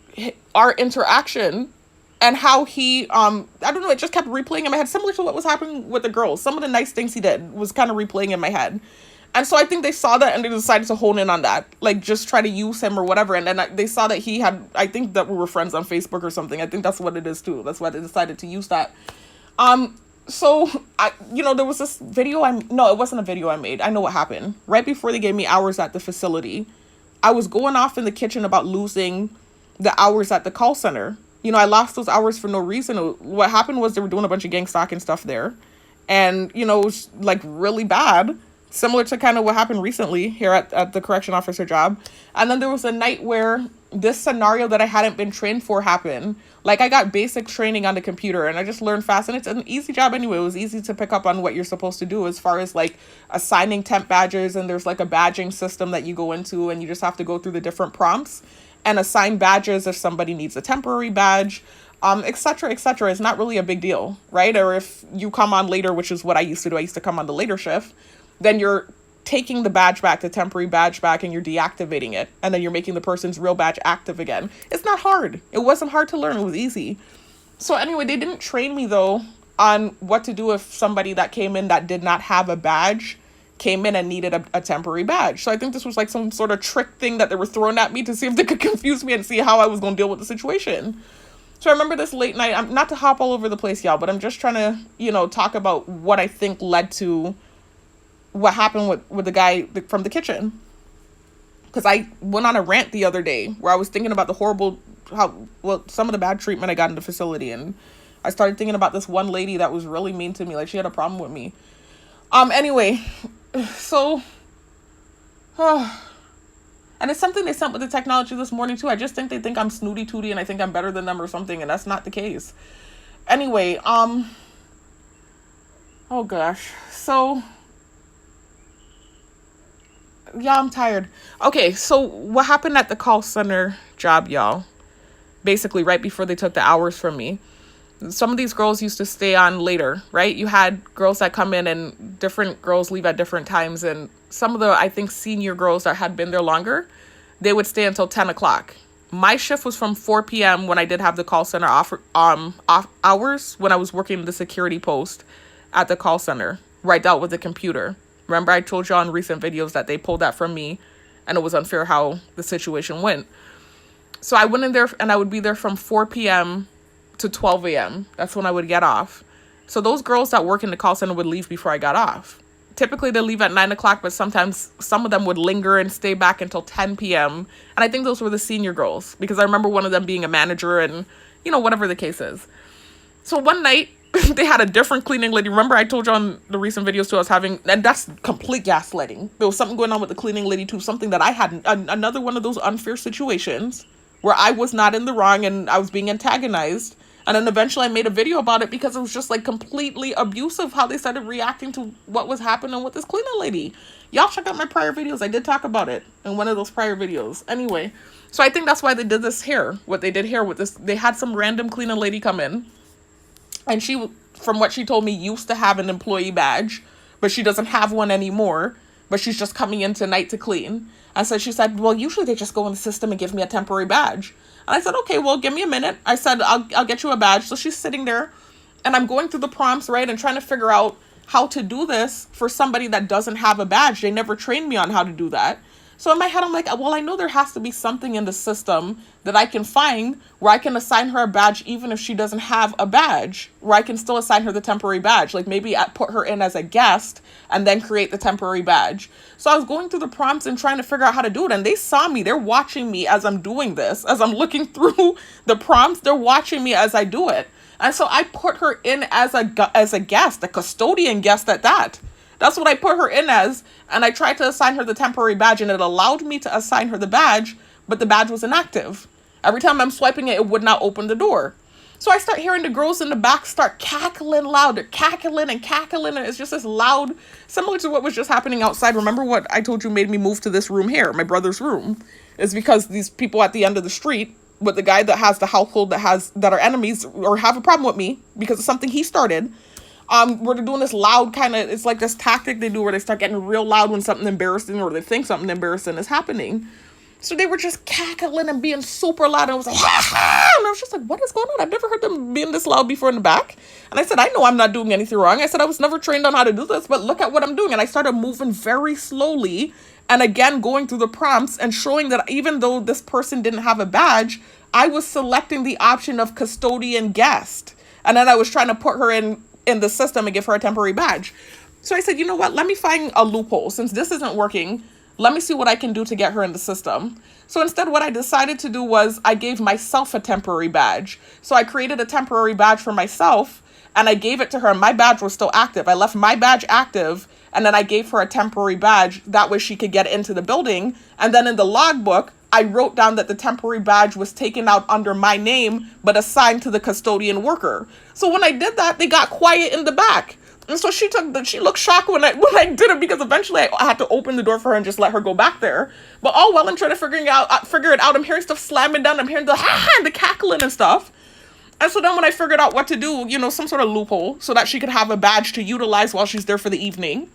our interaction and how he, I don't know, it just kept replaying in my head, similar to what was happening with the girls. Some of the nice things he did was kind of replaying in my head. And so I think they saw that and they decided to hone in on that, just try to use him or whatever. And then they saw that he had, I think that we were friends on Facebook or something. I think that's what it is too. That's why they decided to use that. So, there was this video no, it wasn't a video I made. I know what happened. Right before they gave me hours at the facility, I was going off in the kitchen about losing the hours at the call center. I lost those hours for no reason. What happened was they were doing a bunch of gang stalking stuff there. And, it was, really bad similar to kind of what happened recently here at the correction officer job. And then there was a night where this scenario that I hadn't been trained for happened. Like, I got basic training on the computer and I just learned fast, and it's an easy job anyway. It was easy to pick up on what you're supposed to do as far as like assigning temp badges, and there's like a badging system that you go into and you just have to go through the different prompts and assign badges if somebody needs a temporary badge, etc., etc. It's not really a big deal, right? Or if you come on later, which is what I used to do. I used to come on the later shift. Then you're taking the badge back, the temporary badge back, and you're deactivating it. And then you're making the person's real badge active again. It's not hard. It wasn't hard to learn. It was easy. So anyway, they didn't train me, though, on what to do if somebody that came in that did not have a badge came in and needed a temporary badge. So I think this was like some sort of trick thing that they were throwing at me to see if they could confuse me and see how I was going to deal with the situation. So I remember this late night. I'm not to hop all over the place, y'all, but I'm just trying to, talk about what I think led to what happened with the guy from the kitchen. Because I went on a rant the other day where I was thinking about some of the bad treatment I got in the facility. And I started thinking about this one lady that was really mean to me. Like, she had a problem with me. Anyway, so, and it's something they sent with the technology this morning too. I just think they think I'm snooty tooty and I think I'm better than them or something. And that's not the case. Anyway, oh gosh. So, yeah, I'm tired. Okay, so what happened at the call center job, y'all? Basically, right before they took the hours from me, some of these girls used to stay on later, right? You had girls that come in and different girls leave at different times. And some of the, I think, senior girls that had been there longer, they would stay until 10 o'clock. My shift was from 4 p.m. when I did have the call center off hours when I was working the security post at the call center, right out with the computer. Remember, I told you on recent videos that they pulled that from me and it was unfair how the situation went. So I went in there and I would be there from 4 p.m. to 12 a.m. That's when I would get off. So those girls that work in the call center would leave before I got off. Typically, they leave at 9 o'clock, but sometimes some of them would linger and stay back until 10 p.m. And I think those were the senior girls because I remember one of them being a manager and, whatever the case is. So one night, they had a different cleaning lady. Remember, I told you on the recent videos too, I was having, and that's complete gaslighting. There was something going on with the cleaning lady too, something that I had, another one of those unfair situations where I was not in the wrong and I was being antagonized. And then eventually I made a video about it because it was just like completely abusive how they started reacting to what was happening with this cleaning lady. Y'all check out my prior videos. I did talk about it in one of those prior videos. Anyway, so I think that's why they did this here. What they did here with this, they had some random cleaning lady come in. And she, from what she told me, used to have an employee badge, but she doesn't have one anymore. But she's just coming in tonight to clean. And so she said, well, usually they just go in the system and give me a temporary badge. And I said, okay, well, give me a minute. I said, I'll get you a badge. So she's sitting there and I'm going through the prompts, right? And trying to figure out how to do this for somebody that doesn't have a badge. They never trained me on how to do that. So in my head, I'm like, well, I know there has to be something in the system that I can find where I can assign her a badge even if she doesn't have a badge, where I can still assign her the temporary badge. Like maybe I put her in as a guest and then create the temporary badge. So I was going through the prompts and trying to figure out how to do it. And they saw me. They're watching me as I'm doing this. As I'm looking through the prompts, they're watching me as I do it. And so I put her in as a guest, a custodian guest at that. That's what I put her in as, and I tried to assign her the temporary badge, and it allowed me to assign her the badge, but the badge was inactive. Every time I'm swiping it, it would not open the door. So I start hearing the girls in the back start cackling loud. They're cackling and cackling, and it's just this loud, similar to what was just happening outside. Remember what I told you made me move to this room here, my brother's room, is because these people at the end of the street, with the guy that has the household that are enemies or have a problem with me because of something he started, where they're doing this loud kind of, it's like this tactic they do where they start getting real loud when something embarrassing or they think something embarrassing is happening. So they were just cackling and being super loud. And I was like, ah! And I was just like, what is going on? I've never heard them being this loud before in the back. And I said, I know I'm not doing anything wrong. I said, I was never trained on how to do this, but look at what I'm doing. And I started moving very slowly. And again, going through the prompts and showing that even though this person didn't have a badge, I was selecting the option of custodian guest. And then I was trying to put her in the system and give her a temporary badge. So I said, you know what? Let me find a loophole. Since this isn't working, let me see what I can do to get her in the system. So instead, what I decided to do was I gave myself a temporary badge. So I created a temporary badge for myself. and I gave it to her, and my badge was still active. I left my badge active, and then I gave her a temporary badge. That way she could get into the building. And then in the logbook, I wrote down that the temporary badge was taken out under my name, but assigned to the custodian worker. So when I did that, they got quiet in the back. And so she looked shocked when I did it, because eventually I had to open the door for her and just let her go back there. But all well and trying to figure it out, I'm hearing stuff slamming down. I'm hearing the cackling and stuff. And so then when I figured out what to do, some sort of loophole so that she could have a badge to utilize while she's there for the evening,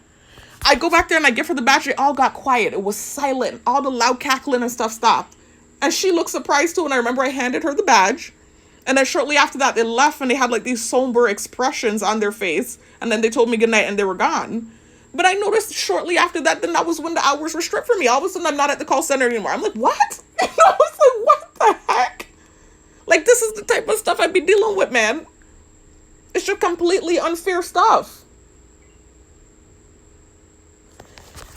I go back there and I give her the badge. They all got quiet. It was silent. All the loud cackling and stuff stopped. And she looked surprised too. And I remember I handed her the badge. And then shortly after that, they left and they had like these somber expressions on their face. And then they told me goodnight and they were gone. But I noticed shortly after that, then that was when the hours were stripped for me. All of a sudden, I'm not at the call center anymore. I'm like, what? And I was like, what the heck? Like, this is the type of stuff I'd be dealing with, man. It's just completely unfair stuff.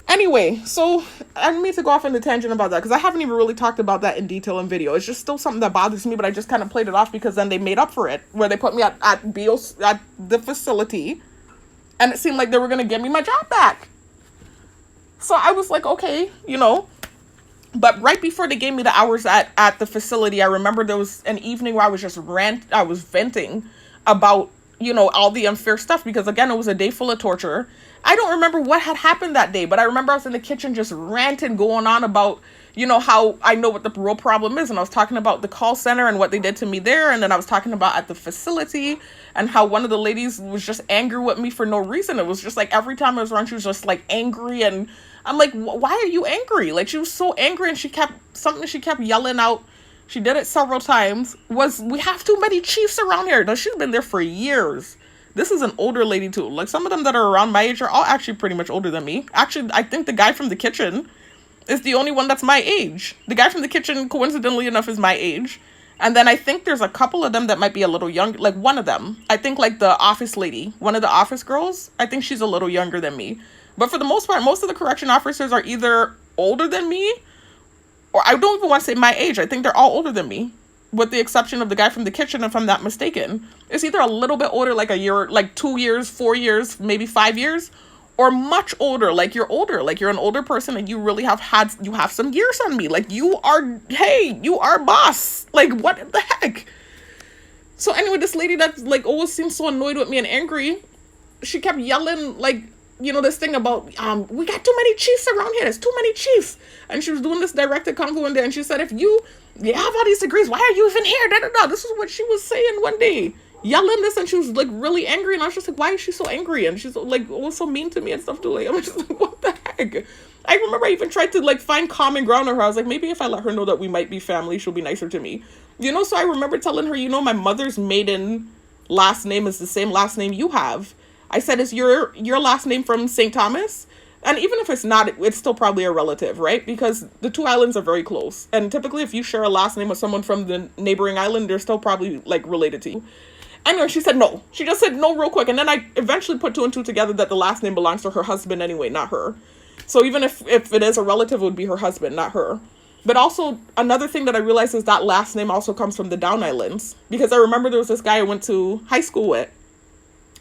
Anyway, so I didn't mean to go off on a tangent about that, because I haven't even really talked about that in detail in video. It's just still something that bothers me, but I just kind of played it off because then they made up for it, where they put me at the facility, and it seemed like they were going to give me my job back. So I was like, okay, But right before they gave me the hours at the facility, I remember there was an evening where I was just I was venting about, all the unfair stuff, because again, it was a day full of torture. I don't remember what had happened that day, but I remember I was in the kitchen just ranting, going on about, how I know what the real problem is. And I was talking about the call center and what they did to me there. And then I was talking about at the facility and how one of the ladies was just angry with me for no reason. It was just like every time I was around, she was just like angry. And I'm like, why are you angry? Like, she was so angry, and she kept yelling out. She did it several times. We have too many chiefs around here. Now, she's been there for years. This is an older lady too. Like, some of them that are around my age are all actually pretty much older than me. Actually, I think the guy from the kitchen is the only one that's my age. The guy from the kitchen, coincidentally enough, is my age. And then I think there's a couple of them that might be a little younger. Like, one of them, I think, like the office lady, one of the office girls, I think she's a little younger than me. But for the most part, most of the correction officers are either older than me, or I don't even want to say my age. I think they're all older than me, with the exception of the guy from the kitchen, if I'm not mistaken. It's either a little bit older, like a year, like 2 years, 4 years, maybe 5 years, or much older, like you're older, like you're an older person and you really have some years on me. Like, you are boss. Like, what the heck? So anyway, this lady that like always seems so annoyed with me and angry, she kept yelling like, this thing about, we got too many chiefs around here. There's too many chiefs. And she was doing this directed convo one day, and she said, if you have all these degrees, why are you even here? Da, da, da. This is what she was saying one day. Yelling this, and she was like really angry, and I was just like, why is she so angry? And she's like, always so mean to me and stuff too. Like, I'm just like, what the heck? I remember I even tried to like find common ground with her. I was like, maybe if I let her know that we might be family, she'll be nicer to me. So I remember telling her, my mother's maiden last name is the same last name you have. I said, is your last name from St. Thomas? And even if it's not, it's still probably a relative, right? Because the two islands are very close. And typically, if you share a last name with someone from the neighboring island, they're still probably like related to you. Anyway, she said no. She just said no real quick. And then I eventually put two and two together that the last name belongs to her husband anyway, not her. So even if it is a relative, it would be her husband, not her. But also, another thing that I realized is that last name also comes from the Down Islands. Because I remember there was this guy I went to high school with,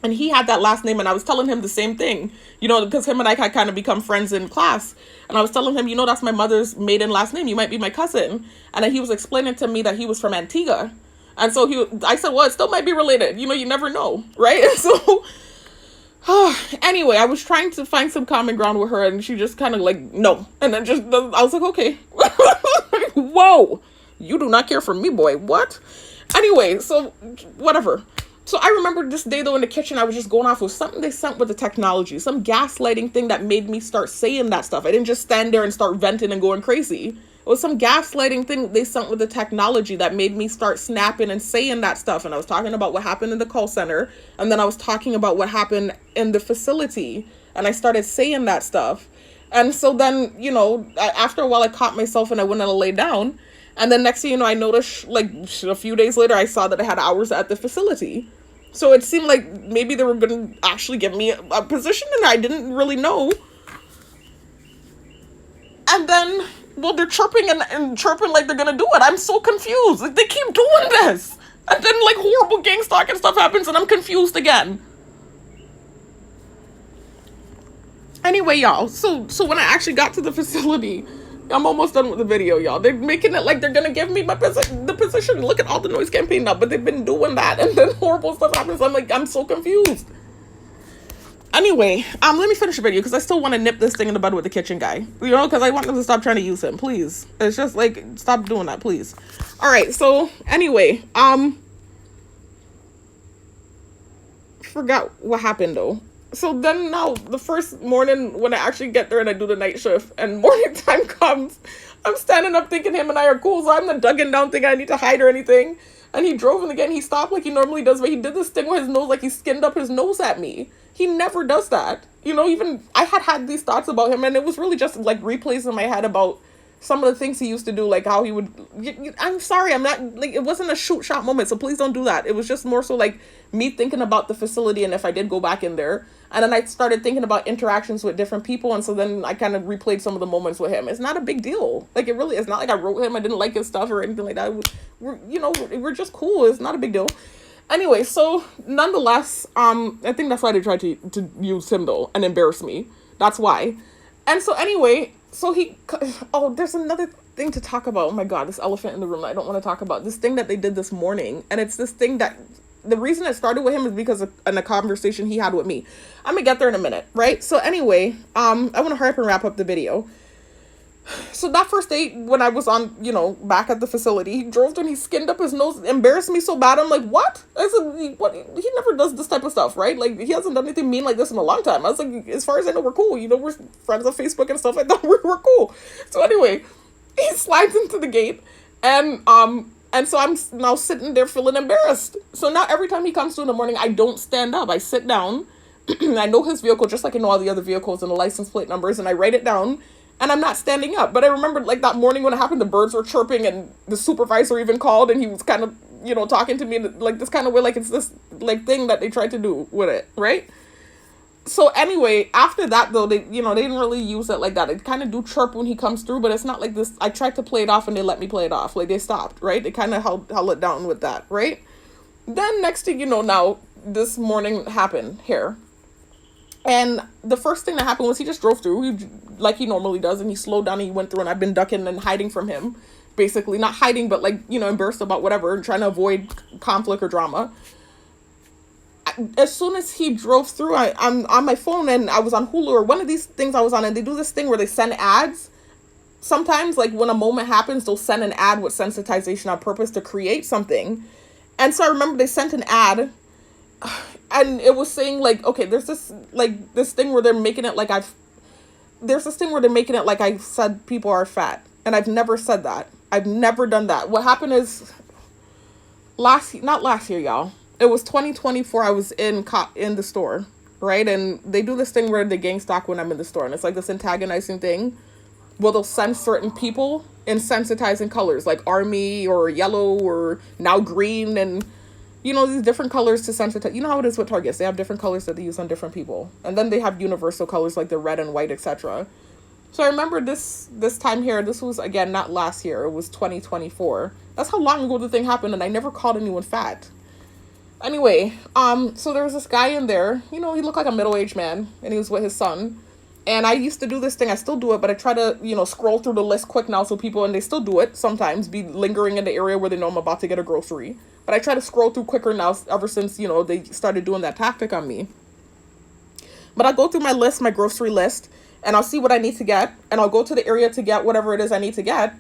and he had that last name, and I was telling him the same thing, because him and I had kind of become friends in class. And I was telling him, that's my mother's maiden last name. You might be my cousin. And then he was explaining to me that he was from Antigua. And so I said, well, it still might be related. You never know, right? And so, anyway, I was trying to find some common ground with her, and she just kind of like, no. And then I was like, okay. Whoa, you do not care for me, boy. What? Anyway, so whatever. So I remember this day, though, in the kitchen, I was just going off with something they sent with the technology, some gaslighting thing that made me start saying that stuff. I didn't just stand there and start venting and going crazy. It was some gaslighting thing they sent with the technology that made me start snapping and saying that stuff. And I was talking about what happened in the call center. And then I was talking about what happened in the facility. And I started saying that stuff. And so then, after a while, I caught myself and I went and lay down. And then next thing you know, I noticed, like, a few days later, I saw that I had hours at the facility. So it seemed like maybe they were going to actually give me a position, and I didn't really know. And then, well, they're chirping and chirping like they're going to do it. I'm so confused. Like, they keep doing this. And then like horrible gang stalking stuff happens and I'm confused again. Anyway, y'all, so when I actually got to the facility, I'm almost done with the video, y'all. They're making it like they're gonna give me the position. Look at all the noise campaign now, but they've been doing that, and then horrible stuff happens. I'm like, I'm so confused. Anyway, let me finish the video because I still want to nip this thing in the bud with the kitchen guy. You know, because I want them to stop trying to use him, please. It's just like, stop doing that, please. All right, so anyway, forgot what happened though. So then now the first morning when I actually get there and I do the night shift and morning time comes, I'm standing up thinking him and I are cool. So I'm not ducking down thinking I need to hide or anything. And he drove and again, he stopped like he normally does, but he did this thing with his nose, like he skinned up his nose at me. He never does that. You know, even I had these thoughts about him and it was really just like replays in my head about some of the things he used to do, like how he would, I'm sorry, I'm not, like, it wasn't a shoot shot moment, so please don't do that. It was just more so like me thinking about the facility and if I did go back in there. And then I started thinking about interactions with different people. And so then I kind of replayed some of the moments with him. It's not a big deal. Like, it really, it's not like I wrote him, I didn't like his stuff or anything like that. We're just cool. It's not a big deal. Anyway, so nonetheless, I think that's why they tried to use him though and embarrass me. That's why. And so anyway, so there's another thing to talk about. Oh my God, this elephant in the room that I don't want to talk about. This thing that they did this morning. And it's this thing that, the reason it started with him is because of a conversation he had with me. I'm gonna get there in a minute, right? So anyway, I want to hurry up and wrap up the video. So that first day when I was on, back at the facility, he drove and he skinned up his nose, embarrassed me so bad. I'm like, what? I said, what? He never does this type of stuff, right? Like, he hasn't done anything mean like this in a long time. I was like, as far as I know, we're cool. We're friends on Facebook and stuff. I thought we're cool. So anyway, he slides into the gate and so I'm now sitting there feeling embarrassed. So now every time he comes through in the morning, I don't stand up. I sit down. I know his vehicle just like I know all the other vehicles and the license plate numbers, and I write it down. And I'm not standing up. But I remember like that morning when it happened, the birds were chirping and the supervisor even called and he was kind of, talking to me like this kind of way, like it's this like thing that they tried to do with it, right? So anyway, after that though, they didn't really use it like that. They kind of do chirp when he comes through, but it's not like this. I tried to play it off and they let me play it off. Like they stopped, right? They kind of held it down with that, right? Then next thing you know, now this morning happened here. And the first thing that happened was he just drove through like he normally does, and he slowed down and he went through, and I've been ducking and hiding from him, basically. Not hiding, but like, embarrassed about whatever, and trying to avoid conflict or drama. As soon as he drove through, I'm on my phone and I was on Hulu or one of these things I was on, and they do this thing where they send ads. Sometimes, like when a moment happens, they'll send an ad with sensitization on purpose to create something. And so I remember they sent an ad and it was saying like, okay, there's this thing where they're making it like I said people are fat. And I've never said that. I've never done that. What happened is not last year, y'all. It was 2024. I was in the store, right? And they do this thing where they gang stalk when I'm in the store. And it's like this antagonizing thing. Well, they'll send certain people in sensitizing colors, like army or yellow or now green and, these different colors to sensitize. You know how it is with Targets. They have different colors that they use on different people. And then they have universal colors like the red and white, etc. So I remember this time here, this was, again, not last year. It was 2024. That's how long ago the thing happened, and I never called anyone fat. Anyway, so there was this guy in there. He looked like a middle-aged man, and he was with his son. And I used to do this thing. I still do it, but I try to, scroll through the list quick now so people, and they still do it sometimes, be lingering in the area where they know I'm about to get a grocery. But I try to scroll through quicker now ever since, they started doing that tactic on me. But I'll go through my list, my grocery list, and I'll see what I need to get. And I'll go to the area to get whatever it is I need to get.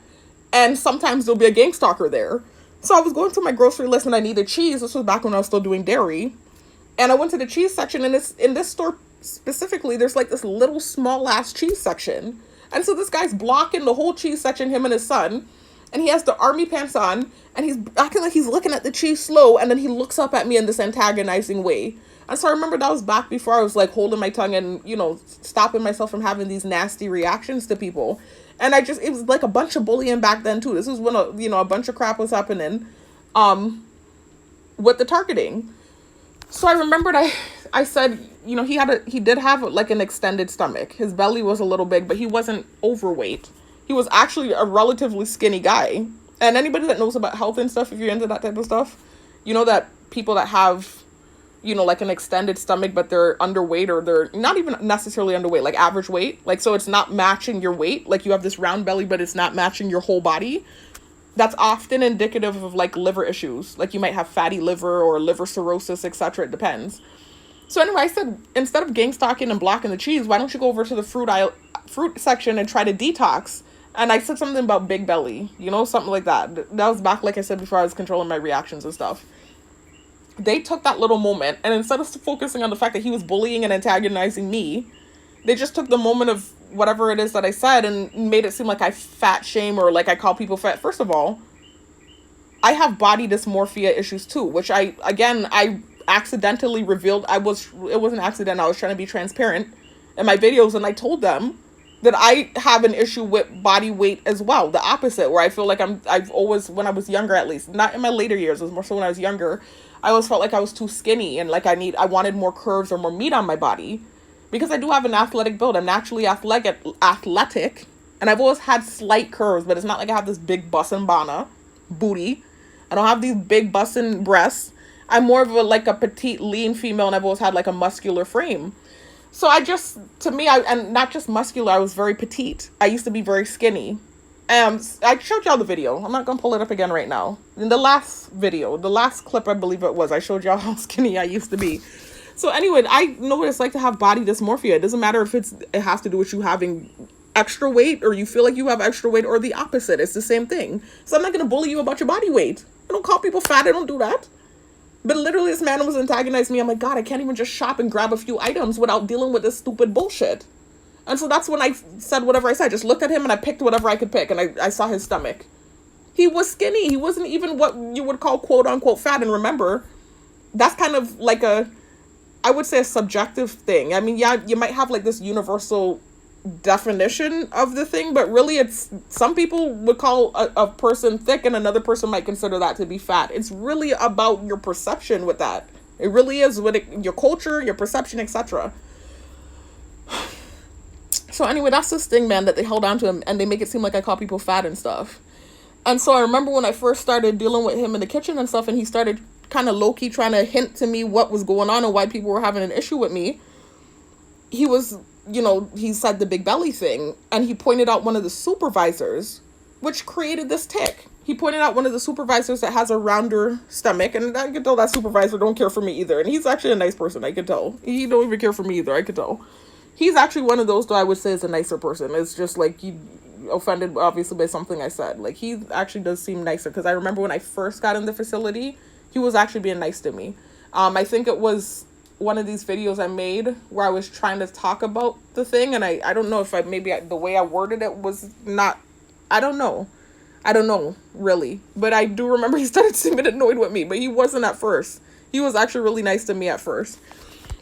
And sometimes there'll be a gang stalker there. So I was going through my grocery list and I needed cheese. This was back when I was still doing dairy. And I went to the cheese section, and in this store specifically, there's like this little small ass cheese section. And so this guy's blocking the whole cheese section, him and his son. And he has the army pants on, and he's acting like he's looking at the cheese slow, and then he looks up at me in this antagonizing way. And so I remember that was back before I was like holding my tongue and, stopping myself from having these nasty reactions to people. And it was like a bunch of bullying back then too. This was when, a bunch of crap was happening, with the targeting. So I remembered I said, he did have like an extended stomach. His belly was a little big, but he wasn't overweight. He was actually a relatively skinny guy. And anybody that knows about health and stuff, if you're into that type of stuff, You know that people that have, you know, like an extended stomach, but they're underweight, or they're not even necessarily underweight, like average weight. Like, so it's not matching your weight. Like, you have this round belly, but it's not matching your whole body. That's often indicative of like liver issues. Like, you might have fatty liver or liver cirrhosis, etc. It depends. So anyway, I said, instead of gang stalking and blocking the cheese, why don't you go over to the fruit section and try to detox? And I said something about big belly, you know, something like that. That was back, like I said before, I was controlling my reactions and stuff. They took that little moment, and instead of focusing on the fact that he was bullying and antagonizing me, they just took the moment of whatever it is that I said and made it seem like I fat shame, or like I call people fat. First of all, I have body dysmorphia issues too, which I accidentally revealed. It was an accident. I was trying to be transparent in my videos, and I told them that I have an issue with body weight as well. The opposite, where I feel like I've always, when I was younger at least, not in my later years, it was more so when I was younger, I always felt like I was too skinny, and like I wanted more curves or more meat on my body, because I do have an athletic build. I'm naturally athletic, and I've always had slight curves, but it's not like I have this big bussin' bana booty. I don't have these big bussin' breasts. I'm more of a petite, lean female, and I've always had like a muscular frame. So and not just muscular, I was very petite. I used to be very skinny. I showed y'all the video. I'm not going to pull it up again right now. In the last video, the last clip, I believe it was, I showed y'all how skinny I used to be. So anyway, I know what it's like to have body dysmorphia. It doesn't matter if it has to do with you having extra weight, or you feel like you have extra weight, or the opposite. It's the same thing. So I'm not going to bully you about your body weight. I don't call people fat. I don't do that. But literally, this man was antagonizing me. I'm like, God, I can't even just shop and grab a few items without dealing with this stupid bullshit. And so that's when I said whatever I said. I just looked at him and I picked whatever I could pick. And I saw his stomach. He was skinny. He wasn't even what you would call quote unquote fat. And remember, that's kind of like I would say a subjective thing. I mean, yeah, you might have like this universal definition of the thing, but really it's, some people would call a person thick and another person might consider that to be fat. It's really about your perception with that. It really is with your culture, your perception, etc. So anyway, that's this thing, man, that they held on to him, and they make it seem like I call people fat and stuff. And so I remember when I first started dealing with him in the kitchen and stuff, and he started kind of low-key trying to hint to me what was going on and why people were having an issue with me. He was, you know, he said the big belly thing, and he pointed out one of the supervisors, which created this tick. He pointed out one of the supervisors that has a rounder stomach, and I could tell that supervisor don't care for me either. And he's actually a nice person, I could tell. He don't even care for me either, I could tell. He's actually one of those, though, I would say is a nicer person. It's just like he offended, obviously, by something I said. Like, he actually does seem nicer, because I remember when I first got in the facility, he was actually being nice to me. I think it was one of these videos I made where I was trying to talk about the thing, and I don't know if the way I worded it was not, I don't know, really. But I do remember he started seeming annoyed with me, but he wasn't at first. He was actually really nice to me at first,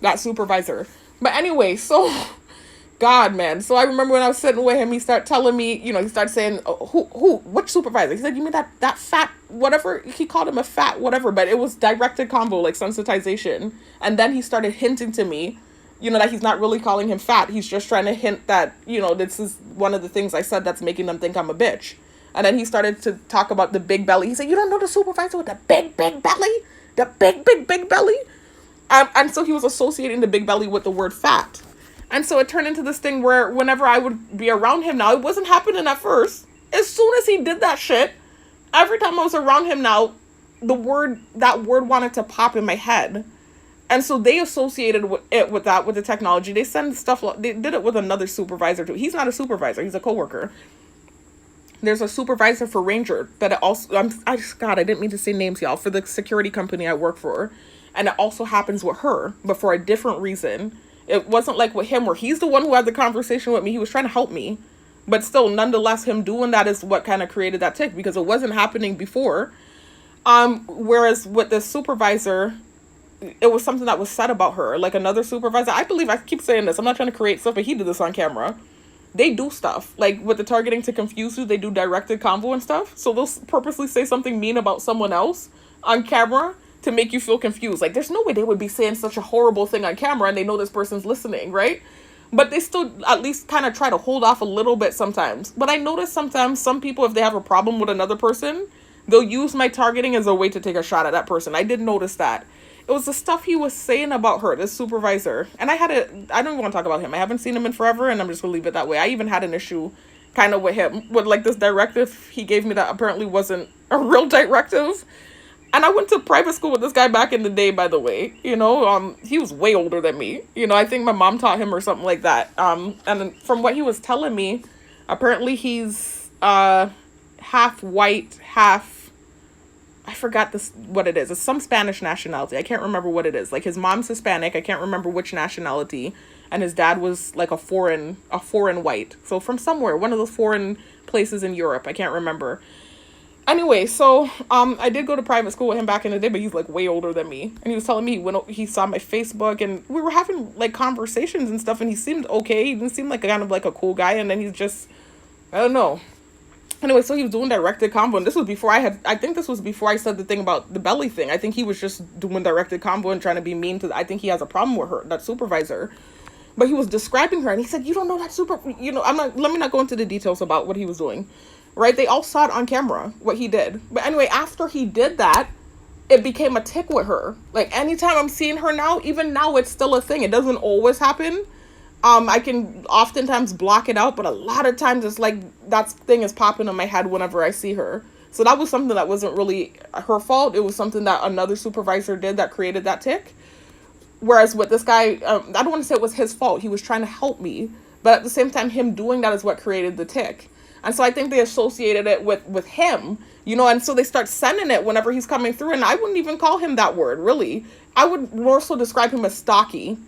that supervisor. But anyway, so, God, man. So I remember when I was sitting with him, he started telling me, you know, he started saying, which supervisor? He said, you mean that fat, whatever? He called him a fat, whatever, but it was directed convo, like sensitization. And then he started hinting to me, you know, that he's not really calling him fat. He's just trying to hint that, you know, this is one of the things I said that's making them think I'm a bitch. And then he started to talk about the big belly. He said, you don't know the supervisor with the big belly? The big belly? And so he was associating the big belly with the word fat. And so it turned into this thing where whenever I would be around him now, it wasn't happening at first. As soon as he did that shit, every time I was around him now, that word wanted to pop in my head. And so they associated with the technology. They send stuff, they did it with another supervisor too. He's not a supervisor, he's a coworker. There's a supervisor for Ranger that it also, God, I didn't mean to say names, y'all, for the security company I work for. And it also happens with her, but for a different reason. It wasn't like with him where he's the one who had the conversation with me. He was trying to help me. But still, nonetheless, him doing that is what kind of created that tick, because it wasn't happening before. Whereas with the supervisor, it was something that was said about her. Like another supervisor, I believe, I keep saying this, I'm not trying to create stuff, but he did this on camera. They do stuff. Like with the targeting to confuse you, they do directed convo and stuff. So they'll purposely say something mean about someone else on camera to make you feel confused. Like, there's no way they would be saying such a horrible thing on camera and they know this person's listening, right? But they still at least kind of try to hold off a little bit sometimes. But I notice sometimes some people, if they have a problem with another person, they'll use my targeting as a way to take a shot at that person. I did notice that. It was the stuff he was saying about her, this supervisor. And I don't even want to talk about him. I haven't seen him in forever, and I'm just going to leave it that way. I even had an issue kind of with him, with like this directive he gave me that apparently wasn't a real directive. And I went to private school with this guy back in the day, by the way. You know, he was way older than me. You know, I think my mom taught him or something like that. And from what he was telling me, apparently he's half white, half, I forgot what it is. It's some Spanish nationality. I can't remember what it is. Like, his mom's Hispanic. I can't remember which nationality. And his dad was like a foreign white. So from somewhere, one of those foreign places in Europe. I can't remember. Anyway, so I did go to private school with him back in the day, but he's like way older than me. And he was telling me he saw my Facebook, and we were having like conversations and stuff, and he seemed okay. He didn't seem like kind of like a cool guy, and then he's just, I don't know. Anyway, so he was doing directed combo, and this was before I think this was before I said the thing about the belly thing. I think he was just doing directed combo and trying to be mean I think he has a problem with her, that supervisor. But he was describing her, and he said, you don't know that let me not go into the details about what he was doing, right? They all saw it on camera, what he did. But anyway, after he did that, it became a tick with her. Like, anytime I'm seeing her now, even now, it's still a thing. It doesn't always happen. I can oftentimes block it out, but a lot of times it's like that thing is popping in my head whenever I see her. So that was something that wasn't really her fault. It was something that another supervisor did that created that tick. Whereas with this guy, I don't want to say it was his fault. He was trying to help me. But at the same time, him doing that is what created the tick. And so I think they associated it with him, you know, and so they start sending it whenever he's coming through. And I wouldn't even call him that word, really. I would more so describe him as stocky.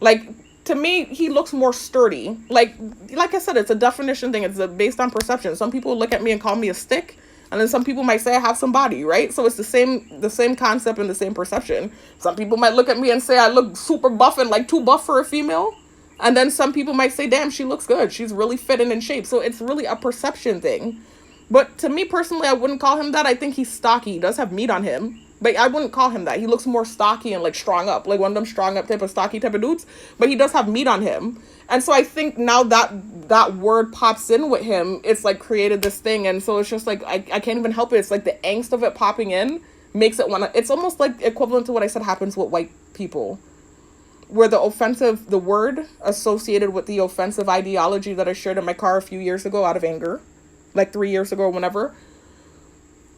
Like, to me, he looks more sturdy. Like I said, it's a definition thing. It's based on perception. Some people look at me and call me a stick, and then some people might say I have some body, right? So it's the same concept and the same perception. Some people might look at me and say I look super buff and like too buff for a female. And then some people might say, damn, she looks good. She's really fit and in shape. So it's really a perception thing. But to me personally, I wouldn't call him that. I think he's stocky. He does have meat on him. But I wouldn't call him that. He looks more stocky and like strong up. Like one of them strong up type of stocky type of dudes. But he does have meat on him. And so I think now that word pops in with him, it's like created this thing. And so it's just like, I can't even help it. It's like the angst of it popping in makes it want to, it's almost like equivalent to what I said happens with white people. Where the word associated with the offensive ideology that I shared in my car a few years ago out of anger, like 3 years ago or whenever,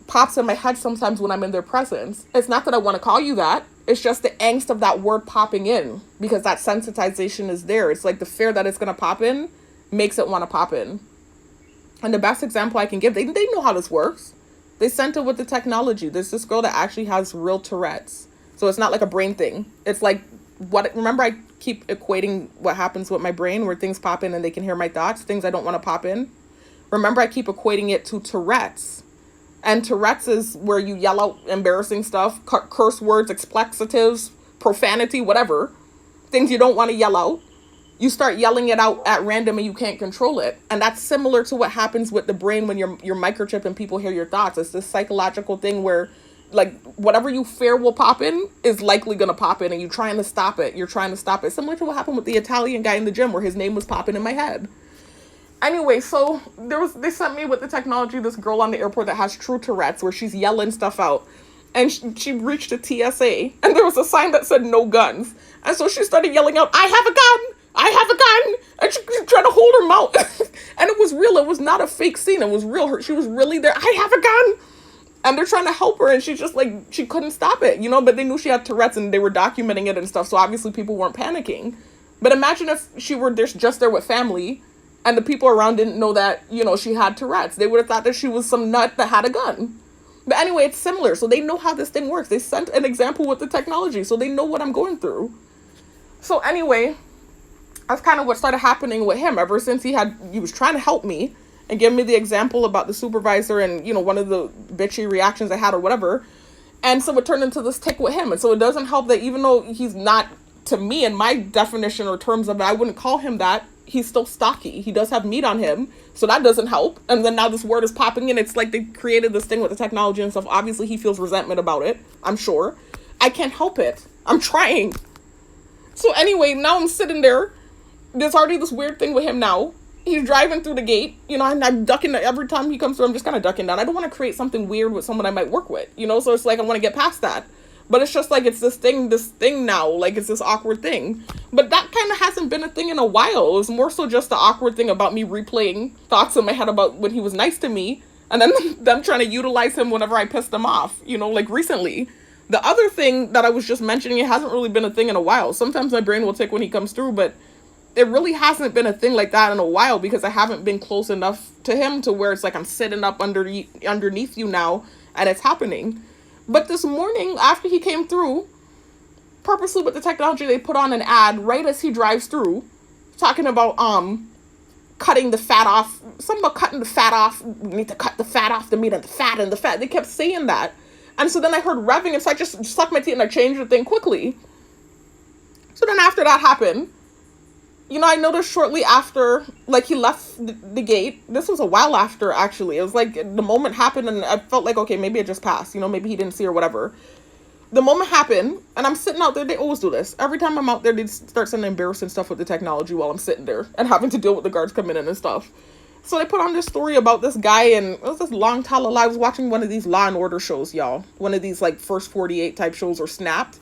pops in my head sometimes when I'm in their presence. It's not that I want to call you that. It's just the angst of that word popping in because that sensitization is there. It's like the fear that it's going to pop in makes it want to pop in. And the best example I can give, they know how this works. They sent it with the technology. There's this girl that actually has real Tourette's. So it's not like a brain thing. It's like, remember I keep equating what happens with my brain where things pop in and they can hear my thoughts, things I don't want to pop in. Remember I keep equating it to Tourette's. And Tourette's is where you yell out embarrassing stuff, curse words, expletives, profanity, whatever. Things you don't want to yell out. You start yelling it out at random and you can't control it. And that's similar to what happens with the brain when you're microchipped and people hear your thoughts. It's this psychological thing where like whatever you fear will pop in is likely going to pop in and you're trying to stop it. You're trying to stop it. Similar to what happened with the Italian guy in the gym where his name was popping in my head. Anyway, so they sent me with the technology, this girl on the airport that has true Tourette's where she's yelling stuff out. And she reached a TSA and there was a sign that said no guns. And so she started yelling out, I have a gun! I have a gun! And she tried to hold her mouth. And it was real. It was not a fake scene. It was real. She was really there. I have a gun! And they're trying to help her, and she's just like, she couldn't stop it, you know? But they knew she had Tourette's, and they were documenting it and stuff, so obviously people weren't panicking. But imagine if she were just there with family, and the people around didn't know that, you know, she had Tourette's. They would have thought that she was some nut that had a gun. But anyway, it's similar, so they know how this thing works. They sent an example with the technology, so they know what I'm going through. So anyway, that's kind of what started happening with him. Ever since he was trying to help me, and give me the example about the supervisor and, you know, one of the bitchy reactions I had or whatever. And so it turned into this tick with him. And so it doesn't help that even though he's not, to me, in my definition or terms of it, I wouldn't call him that. He's still stocky. He does have meat on him. So that doesn't help. And then now this word is popping in. It's like they created this thing with the technology and stuff. Obviously, he feels resentment about it. I'm sure. I can't help it. I'm trying. So anyway, now I'm sitting there. There's already this weird thing with him now. he's driving through the gate, and I'm ducking every time he comes through. I'm just kind of ducking down. I don't want to create something weird with someone I might work with, so it's like I want to get past that. But it's just like it's this thing now, like it's this awkward thing. But that kind of hasn't been a thing in a while. It was more so just the awkward thing about me replaying thoughts in my head about when he was nice to me, and then them trying to utilize him whenever I pissed them off, like recently. The other thing that I was just mentioning, it hasn't really been a thing in a while. Sometimes my brain will tick when he comes through, but it really hasn't been a thing like that in a while because I haven't been close enough to him to where it's like I'm sitting up underneath you now and it's happening. But this morning, after he came through, purposely with the technology, they put on an ad right as he drives through, talking about cutting the fat off. Something about cutting the fat off. We need to cut the fat off the meat and the fat and the fat. They kept saying that. And so then I heard revving, and so I just sucked my teeth and I changed the thing quickly. So then after that happened, I noticed shortly after, like, he left the gate. This was a while after, actually. It was like the moment happened and I felt like, okay, maybe it just passed. Maybe he didn't see or whatever. The moment happened and I'm sitting out there. They always do this. Every time I'm out there, they start sending embarrassing stuff with the technology while I'm sitting there and having to deal with the guards coming in and stuff. So they put on this story about this guy, and it was this long tale of lies. I was watching one of these Law and Order shows, y'all. One of these, like, First 48 type shows or Snapped.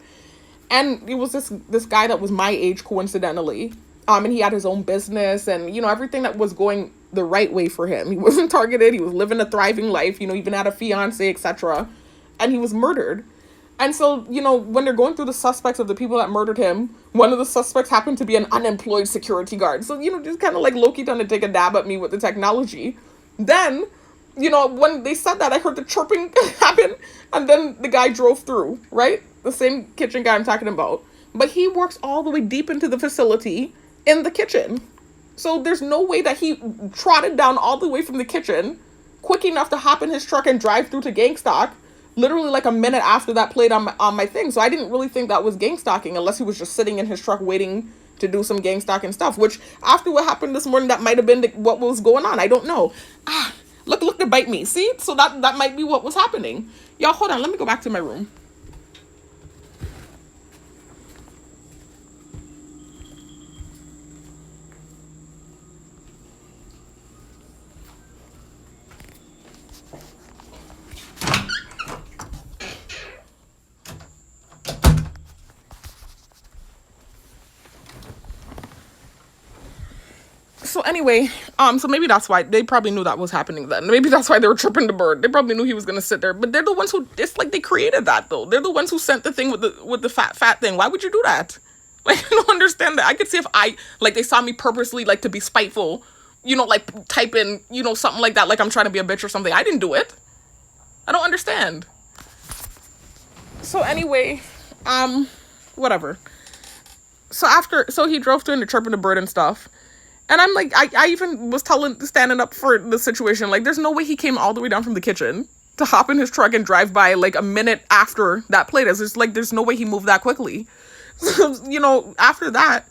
And it was this guy that was my age, coincidentally. And he had his own business and, everything that was going the right way for him. He wasn't targeted. He was living a thriving life, even had a fiance, etc. And he was murdered. And so, when they're going through the suspects of the people that murdered him, one of the suspects happened to be an unemployed security guard. So, just kind of like low-key trying to take a dab at me with the technology. Then, when they said that, I heard the chirping happen. And then the guy drove through, right? The same kitchen guy I'm talking about. But he works all the way deep into the facility in the kitchen. So there's no way that he trotted down all the way from the kitchen quick enough to hop in his truck and drive through to gang stalk literally like a minute after that played on my thing. So I didn't really think that was gang stalking unless he was just sitting in his truck waiting to do some gang stalking stuff, which after what happened this morning, that might have been what was going on. I don't know. Look to bite me. See? So that might be what was happening. Y'all, hold on. Let me go back to my room. So anyway, so maybe that's why they probably knew that was happening then. Maybe that's why they were tripping the bird. They probably knew he was gonna sit there. But they're the ones who, it's like they created that though. They're the ones who sent the thing with the fat thing. Why would you do that? Like, I don't understand that. I could see if they saw me purposely, like, to be spiteful, like type in, something like that, like I'm trying to be a bitch or something. I didn't do it. I don't understand. So anyway, whatever. So he drove through and chirping the bird and stuff. And I'm like, I even was standing up for the situation. Like, there's no way he came all the way down from the kitchen to hop in his truck and drive by like a minute after that played. There's no way he moved that quickly. So, after that,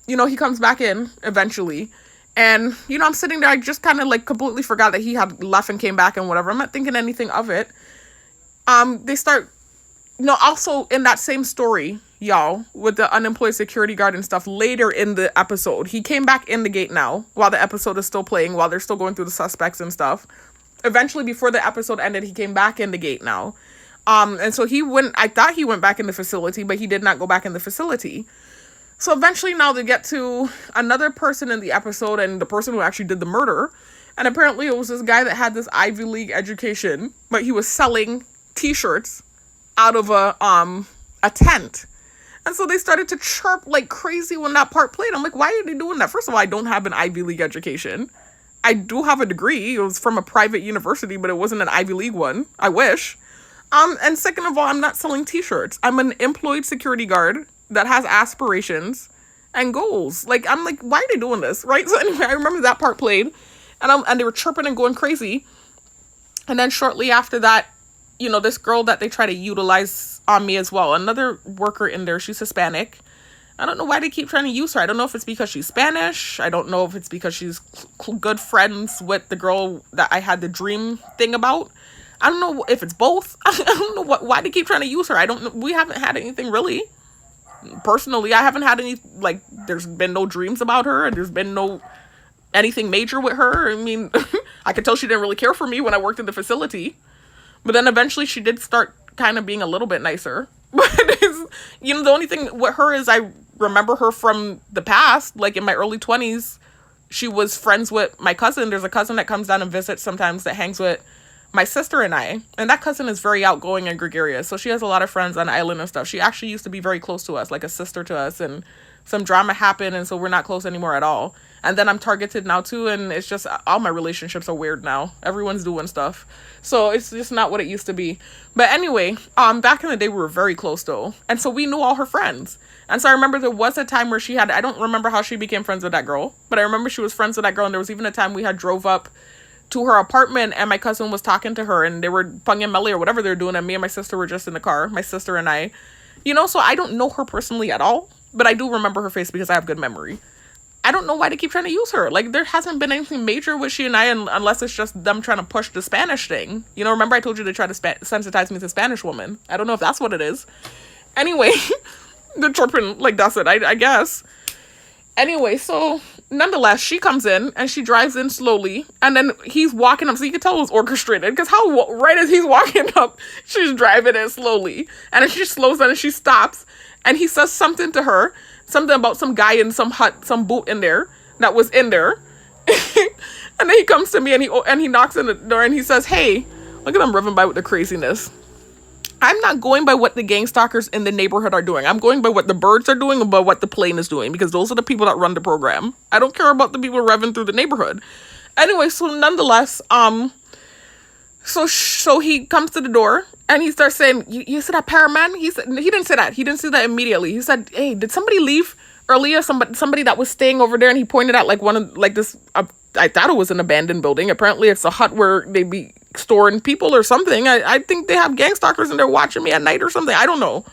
he comes back in eventually. And, I'm sitting there. I just kind of like completely forgot that he had left and came back and whatever. I'm not thinking anything of it. They start, also in that same story, y'all, with the unemployed security guard and stuff, later in the episode, he came back in the gate now while the episode is still playing, while they're still going through the suspects and stuff. Eventually, before the episode ended, he came back in the gate now. And so I thought he went back in the facility, but he did not go back in the facility. So eventually now they get to another person in the episode and the person who actually did the murder. And apparently it was this guy that had this Ivy League education, but he was selling t-shirts out of a tent. And so they started to chirp like crazy when that part played. I'm like, why are they doing that? First of all, I don't have an Ivy League education. I do have a degree. It was from a private university, but it wasn't an Ivy League one. I wish. And second of all, I'm not selling t-shirts. I'm an employed security guard that has aspirations and goals. Like, I'm like, why are they doing this? Right? So anyway, I remember that part played and they were chirping and going crazy. And then shortly after that, this girl that they try to utilize on me as well. Another worker in there. She's Hispanic. I don't know why they keep trying to use her. I don't know if it's because she's Spanish. I don't know if it's because she's good friends with the girl that I had the dream thing about. I don't know if it's both. I don't know why they keep trying to use her. I don't know. We haven't had anything really. Personally, I haven't had any, like, there's been no dreams about her. And there's been no anything major with her. I mean, I could tell she didn't really care for me when I worked in the facility. But then eventually she did start kind of being a little bit nicer. But the only thing with her is I remember her from the past, like in my early 20s. She was friends with my cousin. There's a cousin that comes down and visits sometimes that hangs with my sister and I. And that cousin is very outgoing and gregarious. So she has a lot of friends on the island and stuff. She actually used to be very close to us, like a sister to us. And some drama happened, and so we're not close anymore at all. And then I'm targeted now too, and it's just all my relationships are weird now. Everyone's doing stuff. So it's just not what it used to be. But anyway, back in the day we were very close though. And so we knew all her friends. And so I remember there was a time where I don't remember how she became friends with that girl, but I remember she was friends with that girl, and there was even a time we had drove up to her apartment and my cousin was talking to her and they were punging Melly or whatever they're doing, and me and my sister were just in the car, my sister and I. So I don't know her personally at all, but I do remember her face because I have good memory. I don't know why they keep trying to use her. Like, there hasn't been anything major with she and I, unless it's just them trying to push the Spanish thing. Remember I told you they tried to sensitize me to Spanish woman. I don't know if that's what it is. Anyway, they're chirping like that's it, I guess. Anyway, so nonetheless, she comes in and she drives in slowly, and then he's walking up, so you can tell it was orchestrated, because right as he's walking up, she's driving in slowly, and then she slows down and she stops, and he says something to her, something about some guy in some hut, some boot in there, that was in there, and then he comes to me and he knocks on the door and he says, hey, look at them revving by with the craziness. I'm not going by what the gang stalkers in the neighborhood are doing. I'm going by what the birds are doing and by what the plane is doing, because those are the people that run the program. I don't care about the people revving through the neighborhood. Anyway, so nonetheless, so he comes to the door and he starts saying, you see that paraman? He didn't say that. He didn't say that immediately. He said, hey, did somebody leave earlier? Somebody that was staying over there, and he pointed out like this. I thought it was an abandoned building. Apparently it's a hut where they be storing people or something. I think they have gang stalkers and they're watching me at night or something. I don't know.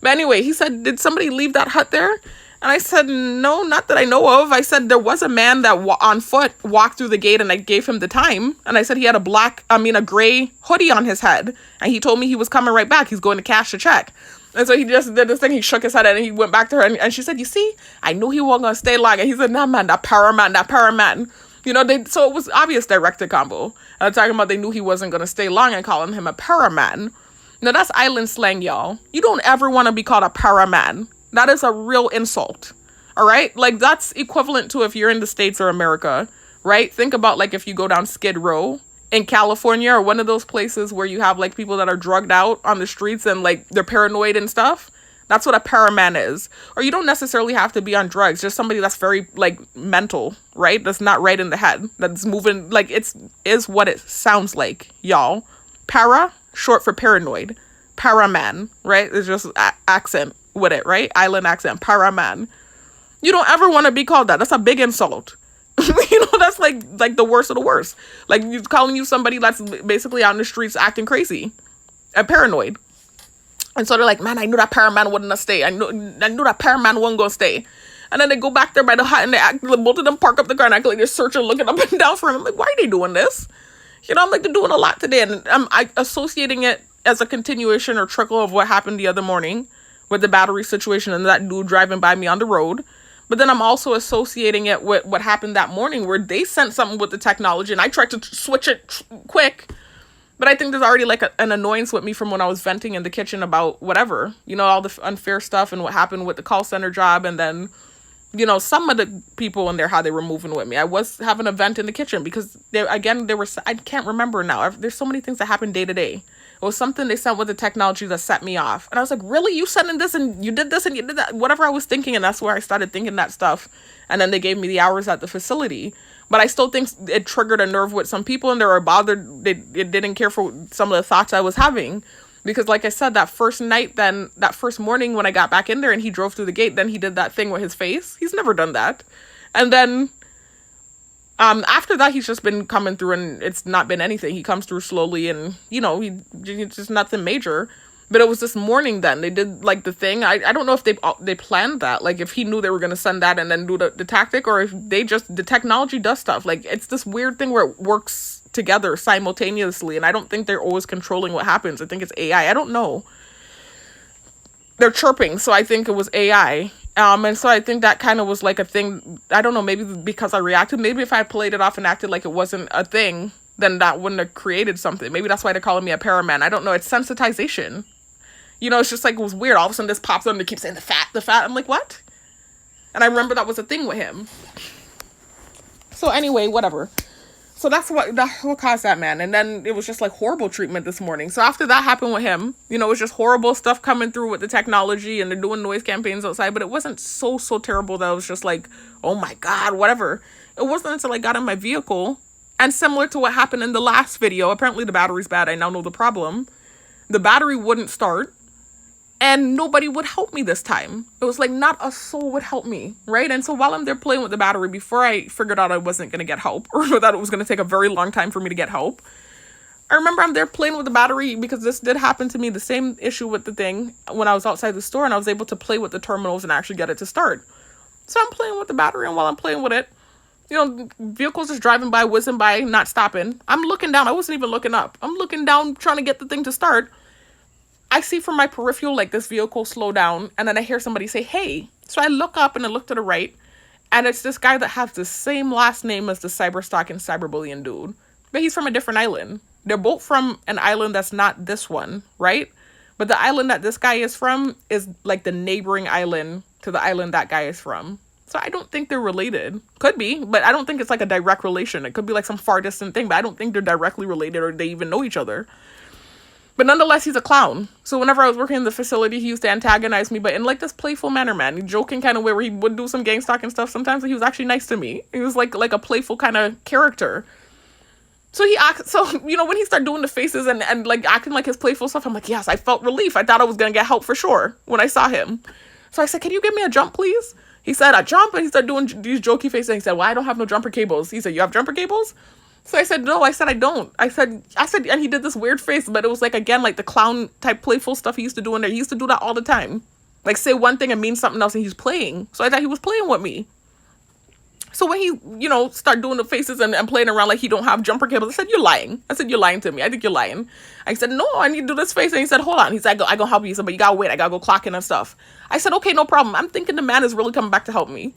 But anyway, he said, did somebody leave that hut there? And I said, no, not that I know of. I said, there was a man that on foot walked through the gate, and I gave him the time. And I said he had a gray hoodie on his head. And he told me he was coming right back. He's going to cash the check. And so he just did this thing. He shook his head and he went back to her. And she said, you see, I knew he wasn't going to stay long. And he said, nah, man, that paraman. So it was obvious directed combo. I'm talking about they knew he wasn't going to stay long and calling him a paraman. Now, that's island slang, y'all. You don't ever want to be called a paraman. That is a real insult. All right? Like, that's equivalent to if you're in the States or America, right? Think about, like, if you go down Skid Row in California or one of those places where you have, like, people that are drugged out on the streets and, like, they're paranoid and stuff. That's what a paraman is. Or you don't necessarily have to be on drugs. Just somebody that's very, like, mental, right? That's not right in the head. That's moving, like, is what it sounds like, y'all. Para, short for paranoid. Paraman, right? It's just accent with it, right? Island accent. Paraman. You don't ever want to be called that. That's a big insult. That's like the worst of the worst. Like, you calling you somebody that's basically out in the streets acting crazy and paranoid. And so they're like, man, I knew that paraman wouldn't stay. I knew that paraman wasn't going to stay. And then they go back there by the hut and both of them park up the car and act like they're searching, looking up and down for him. I'm like, why are they doing this? I'm like, they're doing a lot today. And I'm associating it as a continuation or trickle of what happened the other morning with the battery situation and that dude driving by me on the road. But then I'm also associating it with what happened that morning where they sent something with the technology and I tried to switch it quick. But I think there's already like an annoyance with me from when I was venting in the kitchen about whatever, all the unfair stuff and what happened with the call center job. And then, some of the people in there, how they were moving with me. I was having a vent in the kitchen because I can't remember now. There's so many things that happen day to day. It was something they sent with the technology that set me off. And I was like, really? You sending this and you did this and you did that? Whatever I was thinking. And that's where I started thinking that stuff. And then they gave me the hours at the facility. But I still think it triggered a nerve with some people and they were bothered. It didn't care for some of the thoughts I was having. Because like I said, that first morning when I got back in there and he drove through the gate, then he did that thing with his face. He's never done that. And then after that, he's just been coming through and it's not been anything. He comes through slowly and, it's just nothing major. But it was this morning then. They did, like, the thing. I don't know if they planned that. Like, if he knew they were going to send that and then do the tactic, or if the technology does stuff. Like, it's this weird thing where it works together simultaneously. And I don't think they're always controlling what happens. I think it's AI. I don't know. They're chirping, so I think it was AI. And so I think that kind of was like a thing. I don't know, maybe because I reacted. Maybe if I played it off and acted like it wasn't a thing, then that wouldn't have created something. Maybe that's why they're calling me a paraman. I don't know. It's sensitization. You know, it's just like, it was weird. All of a sudden this pops up and they keep saying the fat, the fat. I'm like, what? And I remember that was a thing with him. So anyway, whatever. So that's what caused that, man. And then it was just like horrible treatment this morning. So after that happened with him, you know, it was just horrible stuff coming through with the technology, and they're doing noise campaigns outside. But it wasn't so terrible that it was just like, oh my God, whatever. It wasn't until I got in my vehicle, and similar to what happened in the last video, apparently the battery's bad. I now know the problem. The battery wouldn't start. And nobody would help me this time. It was like not a soul would help me, right? And so while I'm there playing with the battery, before I figured out I wasn't going to get help, or that it was going to take a very long time for me to get help, I remember I'm there playing with the battery, because this did happen to me, the same issue with the thing, when I was outside the store, and I was able to play with the terminals and actually get it to start. So I'm playing with the battery, and while I'm playing with it, you know, vehicles just driving by, whizzing by, not stopping. I'm looking down. I wasn't even looking up. I'm looking down, trying to get the thing to start. I see from my peripheral, like, this vehicle slow down, and then I hear somebody say, hey. So I look up and I look to the right, and it's this guy that has the same last name as the cyberstalking, cyberbullying dude, but he's from a different island. They're both from an island that's not this one, right? But the island that this guy is from is like the neighboring island to the island that guy is from. So I don't think they're related. Could be, but I don't think it's like a direct relation. It could be like some far distant thing, but I don't think they're directly related or they even know each other. But nonetheless, he's a clown. So whenever I was working in the facility, he used to antagonize me, but in like this playful manner, man. Joking kind of way, where he would do some gang stalking stuff sometimes, but he was actually nice to me. He was like a playful kind of character. So you know, when he started doing the faces and like acting like his playful stuff, I'm like, yes, I felt relief. I thought I was going to get help for sure when I saw him. So I said, can you give me a jump, please? He said, a jump? And he started doing these jokey faces. And he said, well, I don't have no jumper cables. He said, you have jumper cables? So I said, no, I said, I don't. I said, and he did this weird face, but it was like, again, like the clown type playful stuff he used to do in there. He used to do that all the time. Like say one thing and mean something else and he's playing. So I thought he was playing with me. So when he, you know, started doing the faces and playing around like he don't have jumper cables, I said, you're lying. I said, you're lying to me. I think you're lying. I said, no, I need to do this face. And he said, hold on. He said, I go help you. He said, but you gotta wait. I gotta go clock in and stuff. I said, okay, no problem. I'm thinking the man is really coming back to help me.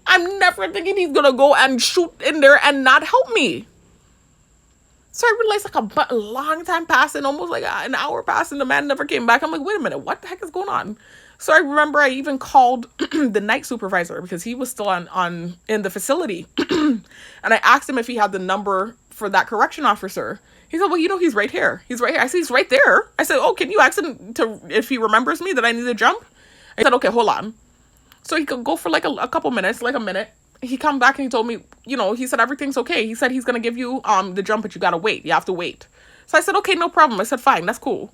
I'm never thinking he's gonna go and shoot in there and not help me. So I realized like a long time passing, almost like an hour passed, and the man never came back. I'm like, wait a minute, what the heck is going on? So I remember I even called the night supervisor because he was still in the facility. And I asked him if he had the number for that correction officer. He said, well, you know, he's right here. He's right here. I said, he's right there. I said, oh, can you ask him if he remembers me that I need to jump? I said, okay, hold on. So he could go for like a couple minutes, like a minute. He come back and he told me, you know, he said, everything's okay. He said he's going to give you the jump, but you got to wait. You have to wait. So I said, okay, no problem. I said, fine, that's cool.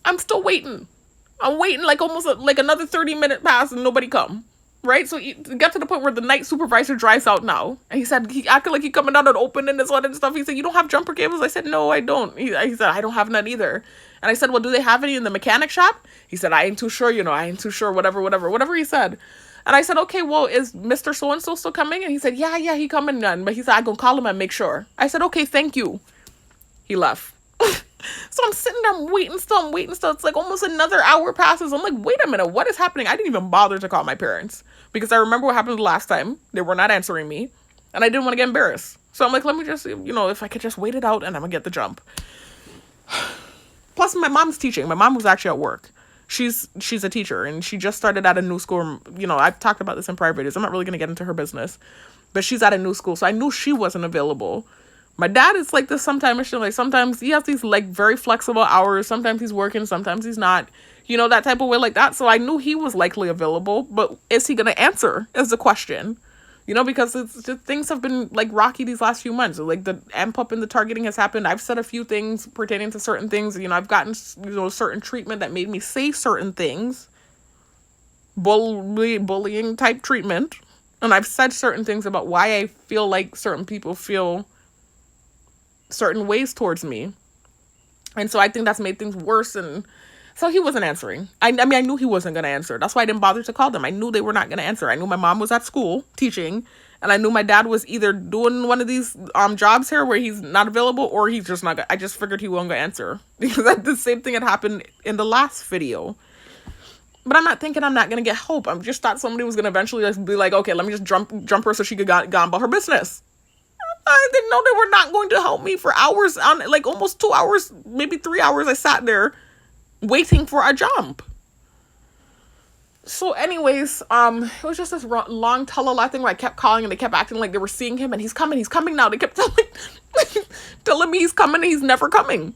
I'm still waiting. I'm waiting like almost like another 30-minute pass and nobody come. Right? So it got to the point where the night supervisor drives out now. And he said, he acted like he coming out and open and this and stuff. He said, you don't have jumper cables? I said, no, I don't. He said, I don't have none either. And I said, well, do they have any in the mechanic shop? He said, I ain't too sure, you know, I ain't too sure, whatever he said. And I said, okay, well, is Mr. So-and-so still coming? And he said, yeah, he coming then. But he said, I'm going to call him and make sure. I said, okay, thank you. He left. So I'm sitting there, I'm waiting still. It's like almost another hour passes. I'm like, wait a minute, what is happening? I didn't even bother to call my parents because I remember what happened the last time. They were not answering me and I didn't want to get embarrassed. So I'm like, let me just, you know, if I could just wait it out and I'm going to get the jump. Plus, my mom's teaching. My mom was actually at work. She's a teacher and she just started at a new school. You know, I've talked about this in prior videos. I'm not really going to get into her business, but she's at a new school. So I knew she wasn't available. My dad is like this sometimes. Like sometimes he has these like very flexible hours. Sometimes he's working, sometimes he's not. You know, that type of way like that. So I knew he was likely available, but is he going to answer is the question. You know, because it's just, things have been like rocky these last few months. Like the amp up in the targeting has happened. I've said a few things pertaining to certain things. You know, I've gotten, you know, certain treatment that made me say certain things. Bullying type treatment. And I've said certain things about why I feel like certain people feel certain ways towards me. And so I think that's made things worse. And so he wasn't answering. I mean, I knew he wasn't going to answer. That's why I didn't bother to call them. I knew they were not going to answer. I knew my mom was at school teaching. And I knew my dad was either doing one of these jobs here where he's not available or he's just not. I just figured he wasn't going to answer. Because the same thing had happened in the last video. But I'm not thinking I'm not going to get help. I just thought somebody was going to eventually just be like, okay, let me just jump her so she could go about her business. I didn't know they were not going to help me for hours, on like almost 2 hours, maybe 3 hours. I sat there waiting for a jump. So anyways, it was just this long tell-a-lie thing where I kept calling and they kept acting like they were seeing him and he's coming now. They kept telling me he's coming and he's never coming.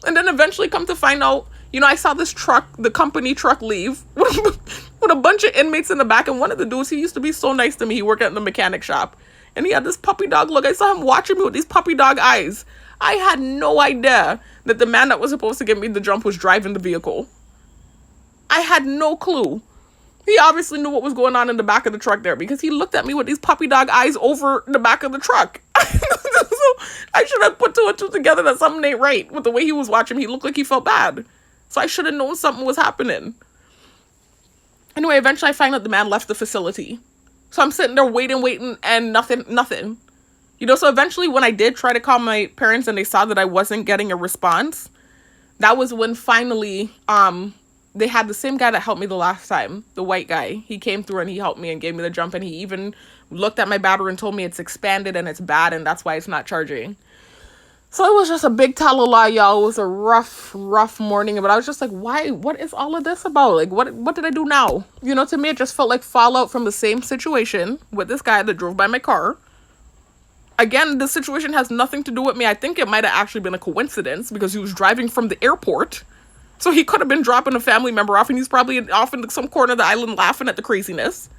And then eventually come to find out, I saw this truck, the company truck, leave with a bunch of inmates in the back. And one of the dudes, he used to be so nice to me. He worked at the mechanic shop. And he had this puppy dog look. I saw him watching me with these puppy dog eyes. I had no idea that the man that was supposed to give me the jump was driving the vehicle. I had no clue. He obviously knew what was going on in the back of the truck there because he looked at me with these puppy dog eyes over the back of the truck. So I should have put two and two together that something ain't right with the way he was watching me. He looked like he felt bad. So I should have known something was happening. Anyway, eventually I find out the man left the facility. So I'm sitting there waiting, and nothing. So eventually when I did try to call my parents and they saw that I wasn't getting a response, that was when finally, they had the same guy that helped me the last time, the white guy. He came through and he helped me and gave me the jump, and he even looked at my battery and told me it's expanded and it's bad and that's why it's not charging. So it was just a big tell-a-lie, y'all. It was a rough morning, but I was just like, why? What is all of this about? Like, what did I do now? To me, it just felt like fallout from the same situation with this guy that drove by my car. Again, the situation has nothing to do with me. I think it might have actually been a coincidence because he was driving from the airport. So he could have been dropping a family member off and he's probably off in some corner of the island laughing at the craziness.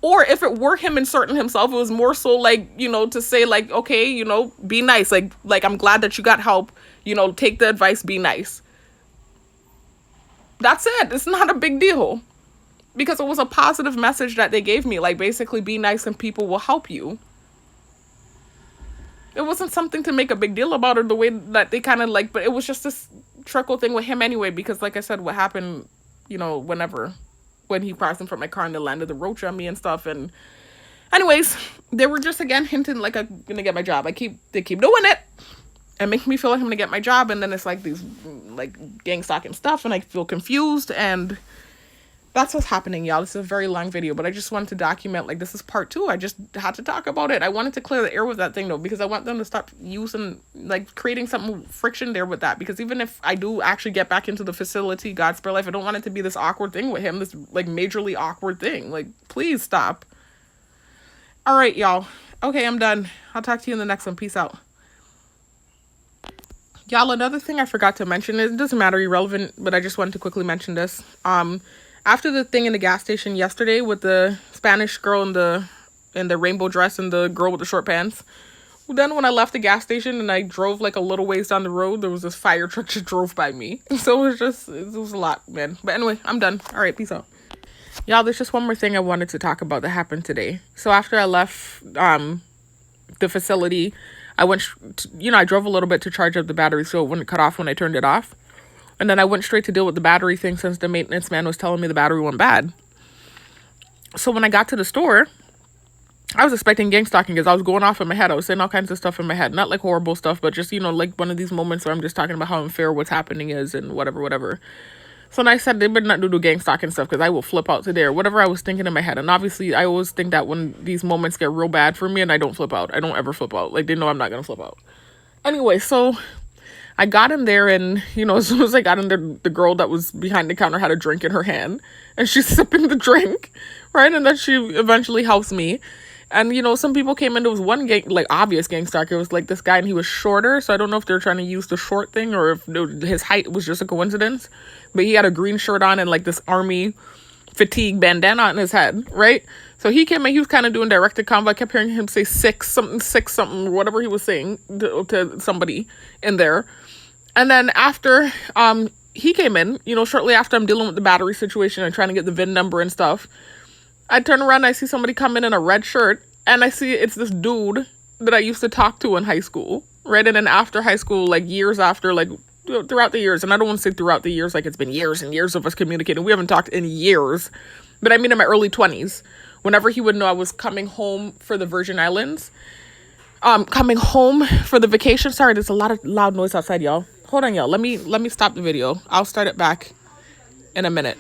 Or if it were him inserting himself, it was more so like, to say like, okay, be nice. Like I'm glad that you got help, take the advice, be nice. That's it. It's not a big deal. Because it was a positive message that they gave me. Like basically be nice and people will help you. It wasn't something to make a big deal about or the way that they kind of but it was just this trickle thing with him anyway, because like I said, what happened, when he crossed in front of my car and they landed the roach on me and stuff. And anyways, they were just again hinting like I'm gonna get my job. They keep doing it and make me feel like I'm gonna get my job, and then it's like these gang stalking stuff and I feel confused, and that's what's happening, y'all. This is a very long video, but I just wanted to document, this is part 2. I just had to talk about it. I wanted to clear the air with that thing, though, because I want them to stop using, creating some friction there with that. Because even if I do actually get back into the facility, God spare life, I don't want it to be this awkward thing with him, this, majorly awkward thing. Please stop. All right, y'all. Okay, I'm done. I'll talk to you in the next one. Peace out. Y'all, another thing I forgot to mention, it doesn't matter, irrelevant, but I just wanted to quickly mention this. After the thing in the gas station yesterday with the Spanish girl in the rainbow dress and the girl with the short pants, then when I left the gas station and I drove a little ways down the road, there was this fire truck just drove by me. So it was a lot, man. But anyway, I'm done. All right, peace out. Y'all, there's just one more thing I wanted to talk about that happened today. So after I left the facility, I went, I drove a little bit to charge up the battery so it wouldn't cut off when I turned it off. And then I went straight to deal with the battery thing since the maintenance man was telling me the battery went bad. So when I got to the store, I was expecting gang stalking because I was going off in my head. I was saying all kinds of stuff in my head. Not horrible stuff, but just, one of these moments where I'm just talking about how unfair what's happening is and whatever. So then I said they better not do gang stalking stuff because I will flip out today or whatever I was thinking in my head. And obviously, I always think that when these moments get real bad for me and I don't flip out. I don't ever flip out. They know I'm not going to flip out. Anyway, so I got in there and, as soon as I got in there, the girl that was behind the counter had a drink in her hand and she's sipping the drink, right? And then she eventually helps me. And, some people came in, there was one gang, obvious gang stalker. It was this guy and he was shorter. So I don't know if they're trying to use the short thing or if his height was just a coincidence. But he had a green shirt on and this army fatigue bandana on his head, right? So he came in, he was kind of doing directed convo. I kept hearing him say six something, whatever he was saying to somebody in there. And then after he came in, shortly after I'm dealing with the battery situation and trying to get the VIN number and stuff, I turn around and I see somebody come in a red shirt and I see it's this dude that I used to talk to in high school, right? And then after high school, years after, throughout the years, and I don't want to say throughout the years, it's been years and years of us communicating. We haven't talked in years, but I mean in my early 20s, whenever he would know I was coming home for the Virgin Islands, coming home for the vacation. Sorry, there's a lot of loud noise outside, y'all. Hold on, y'all. Let me stop the video. I'll start it back in a minute.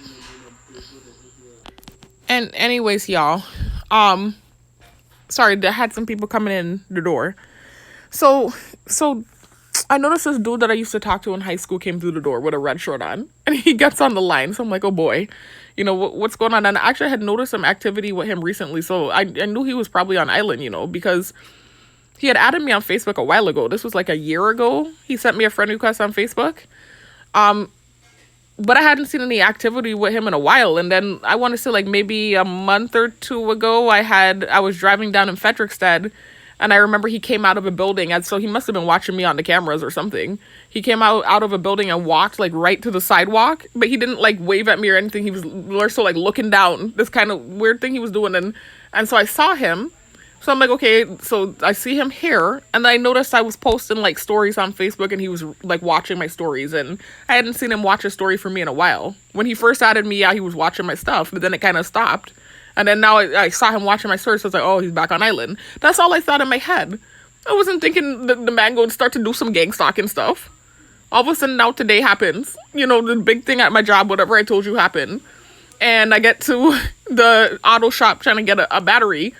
And anyways, y'all, um, sorry, I had some people coming in the door. So I noticed this dude that I used to talk to in high school came through the door with a red shirt on, and he gets on the line. So I'm like, oh boy, what's going on? And I actually had noticed some activity with him recently, so I knew he was probably on island, because he had added me on Facebook a while ago. This was like a year ago. He sent me a friend request on Facebook. But I hadn't seen any activity with him in a while. And then I want to say like maybe a month or two ago, I was driving down in Frederickstead, and I remember he came out of a building, and so he must have been watching me on the cameras or something. He came out of a building and walked like right to the sidewalk, but he didn't like wave at me or anything. He was more so like looking down, this kind of weird thing he was doing. And so I saw him. So I'm like, okay, so I see him here, and I noticed I was posting like stories on Facebook, and he was like watching my stories, and I hadn't seen him watch a story for me in a while. When he first added me, yeah, he was watching my stuff, but then it kind of stopped. And then now I saw him watching my stories, so I was like, oh, he's back on island. That's all I thought in my head. I wasn't thinking the man going to start to do some gang stalking stuff. All of a sudden now today happens. The big thing at my job, whatever I told you happened. And I get to the auto shop trying to get a battery.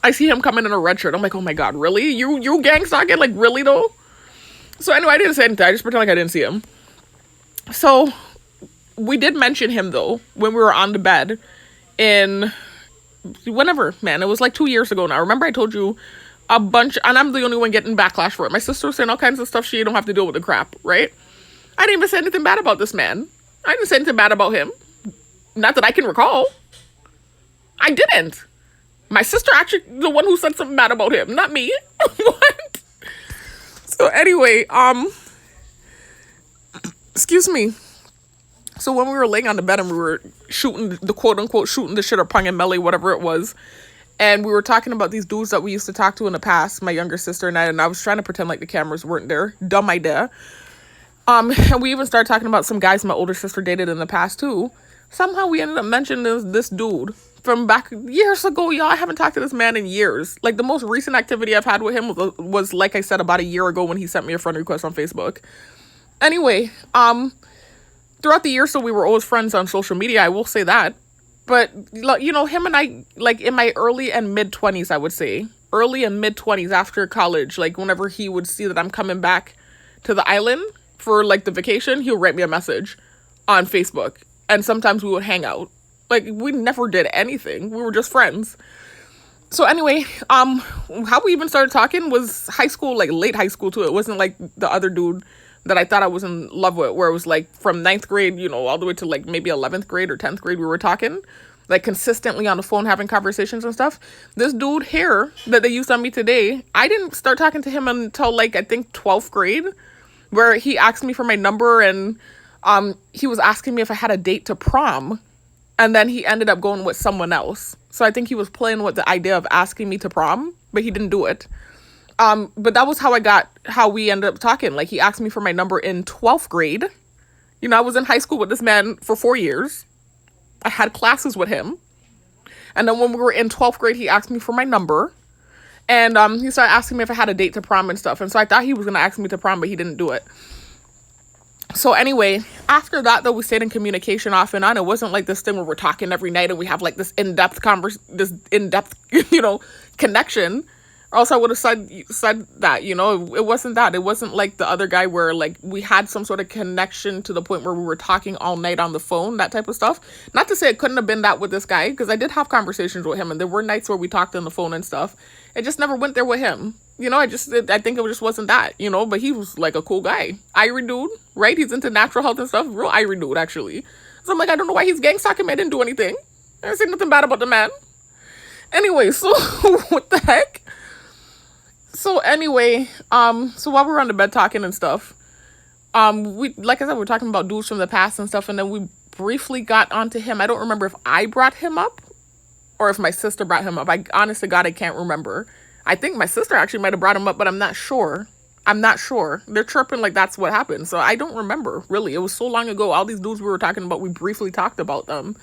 I see him coming in a red shirt. I'm like, oh my God, really? You gang stalking? Like, really though? So anyway, I didn't say anything. I just pretend like I didn't see him. So we did mention him though, when we were on the bed in whenever, man, it was like 2 years ago now. Remember I told you a bunch, and I'm the only one getting backlash for it. My sister was saying all kinds of stuff. She don't have to deal with the crap, right? I didn't even say anything bad about this man. I didn't say anything bad about him. Not that I can recall. I didn't. My sister actually the one who said something bad about him, not me. What? So anyway, excuse me. So when we were laying on the bed and we were shooting the quote unquote shooting the shit or pong and melee, whatever it was, and we were talking about these dudes that we used to talk to in the past, my younger sister and I was trying to pretend like the cameras weren't there. Dumb idea. And we even started talking about some guys my older sister dated in the past too. Somehow we ended up mentioning this dude from back years ago, y'all. I haven't talked to this man in years. Like, the most recent activity I've had with him was like I said, about a year ago when he sent me a friend request on Facebook. Anyway, throughout the year, so we were always friends on social media, I will say that. But, him and I, like, in my early and mid-20s, I would say. Early and mid-20s after college, like, whenever he would see that I'm coming back to the island for, like, the vacation, he'll write me a message on Facebook. And sometimes we would hang out. Like, we never did anything. We were just friends. So anyway, how we even started talking was high school, like late high school too. It wasn't like the other dude that I thought I was in love with, where it was like from 9th grade, all the way to like maybe 11th grade or 10th grade, we were talking, like consistently on the phone, having conversations and stuff. This dude here that they used on me today, I didn't start talking to him until like, I think 12th grade, where he asked me for my number, and he was asking me if I had a date to prom. And then he ended up going with someone else. So I think he was playing with the idea of asking me to prom, but he didn't do it. But that was how we ended up talking. Like, he asked me for my number in 12th grade. I was in high school with this man for 4 years. I had classes with him. And then when we were in 12th grade, he asked me for my number. And he started asking me if I had a date to prom and stuff. And so I thought he was going to ask me to prom, but he didn't do it. So anyway, after that, though, we stayed in communication off and on. It wasn't like this thing where we're talking every night and we have like this in-depth connection. Or else I would have said that, it wasn't that. It wasn't like the other guy where like we had some sort of connection to the point where we were talking all night on the phone, that type of stuff. Not to say it couldn't have been that with this guy, because I did have conversations with him and there were nights where we talked on the phone and stuff. It just never went there with him. I think it just wasn't that, but he was like a cool guy. Irie dude, right? He's into natural health and stuff. Real Irie dude, actually. So I'm like, I don't know why he's gang stalking me. I didn't do anything. I didn't say nothing bad about the man. Anyway, so what the heck? So anyway, so while we were on the bed talking and stuff, we, like I said, we were talking about dudes from the past and stuff, and then we briefly got onto him. I don't remember if I brought him up or if my sister brought him up. I honest to God, I can't remember. I think my sister actually might have brought him up, but I'm not sure. They're chirping like that's what happened. So I don't remember, really. It was so long ago. All these dudes we were talking about, we briefly talked about them.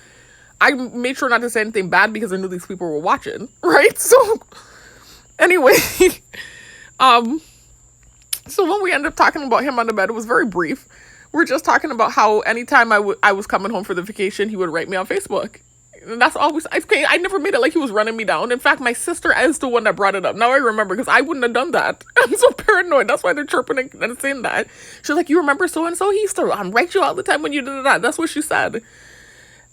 I made sure not to say anything bad because I knew these people were watching, right? So anyway, so when we ended up talking about him on the bed, it was very brief. We were just talking about how anytime I was coming home for the vacation, he would write me on Facebook. And that's always, okay, I never made it like he was running me down. In fact, my sister is the one that brought it up. Now I remember, because I wouldn't have done that. I'm so paranoid. That's why they're chirping and saying that. She's like, you remember so-and-so? He used to write you all the time when you did that. That's what she said.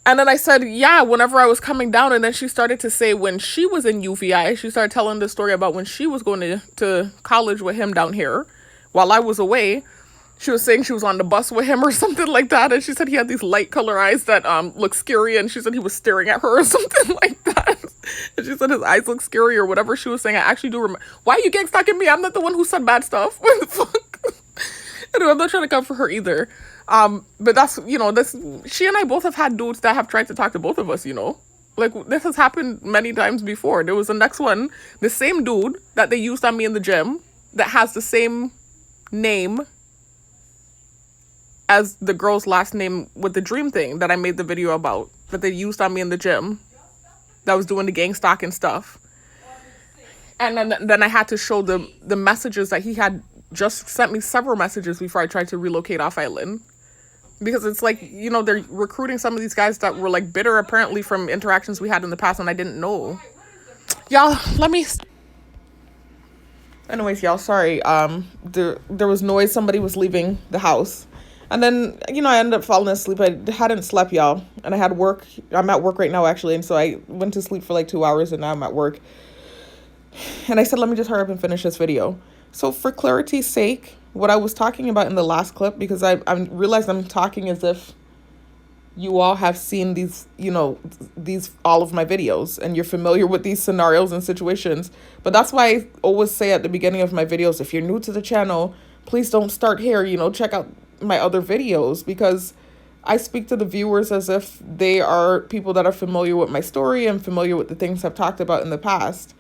And then I said, yeah, whenever I was coming down. And then she started to say when she was in UVI, she started telling the story about when she was going to college with him down here while I was away. She was saying she was on the bus with him or something like that. And she said he had these light color eyes that looked scary. And she said he was staring at her or something like that. And she said his eyes look scary or whatever she was saying. I actually do remember. Why are you gang stalking me? I'm not the one who said bad stuff. What the fuck? Anyway, I'm not trying to come for her either. But that's, she and I both have had dudes that have tried to talk to both of us, Like, this has happened many times before. There was the next one, the same dude that they used on me in the gym that has the same name as the girl's last name with the dream thing that I made the video about, that they used on me in the gym, that was doing the gang stalking stuff. And then I had to show the messages that he had just sent me, several messages before I tried to relocate off island. Because it's like, they're recruiting some of these guys that were like bitter apparently from interactions we had in the past and I didn't know. Y'all, anyways, y'all, sorry. There was noise. Somebody was leaving the house. And then, I ended up falling asleep. I hadn't slept, y'all. And I had work. I'm at work right now, actually. And so I went to sleep for like 2 hours and now I'm at work. And I said, let me just hurry up and finish this video. So for clarity's sake, what I was talking about in the last clip, because I realized I'm talking as if you all have seen these, all of my videos and you're familiar with these scenarios and situations. But that's why I always say at the beginning of my videos, if you're new to the channel, please don't start here, check out my other videos, because I speak to the viewers as if they are people that are familiar with my story and familiar with the things I've talked about in the past.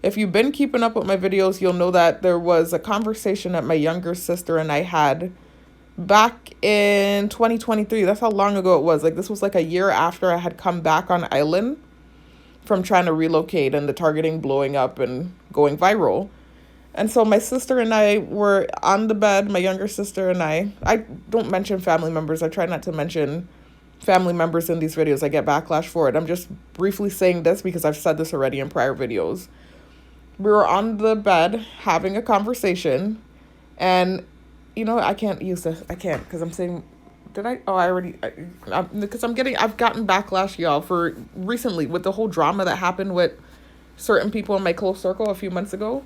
If you've been keeping up with my videos, you'll know that there was a conversation that my younger sister and I had back in 2023. That's how long ago it was. Like, this was like a year after I had come back on island from trying to relocate and the targeting blowing up and going viral. And so my sister and I were on the bed, my younger sister and I don't mention family members. I try not to mention family members in these videos. I get backlash for it. I'm just briefly saying this because I've said this already in prior videos. We were on the bed having a conversation and, I can't use this. I can't because I'm saying, because I've gotten backlash, y'all, for recently with the whole drama that happened with certain people in my close circle a few months ago.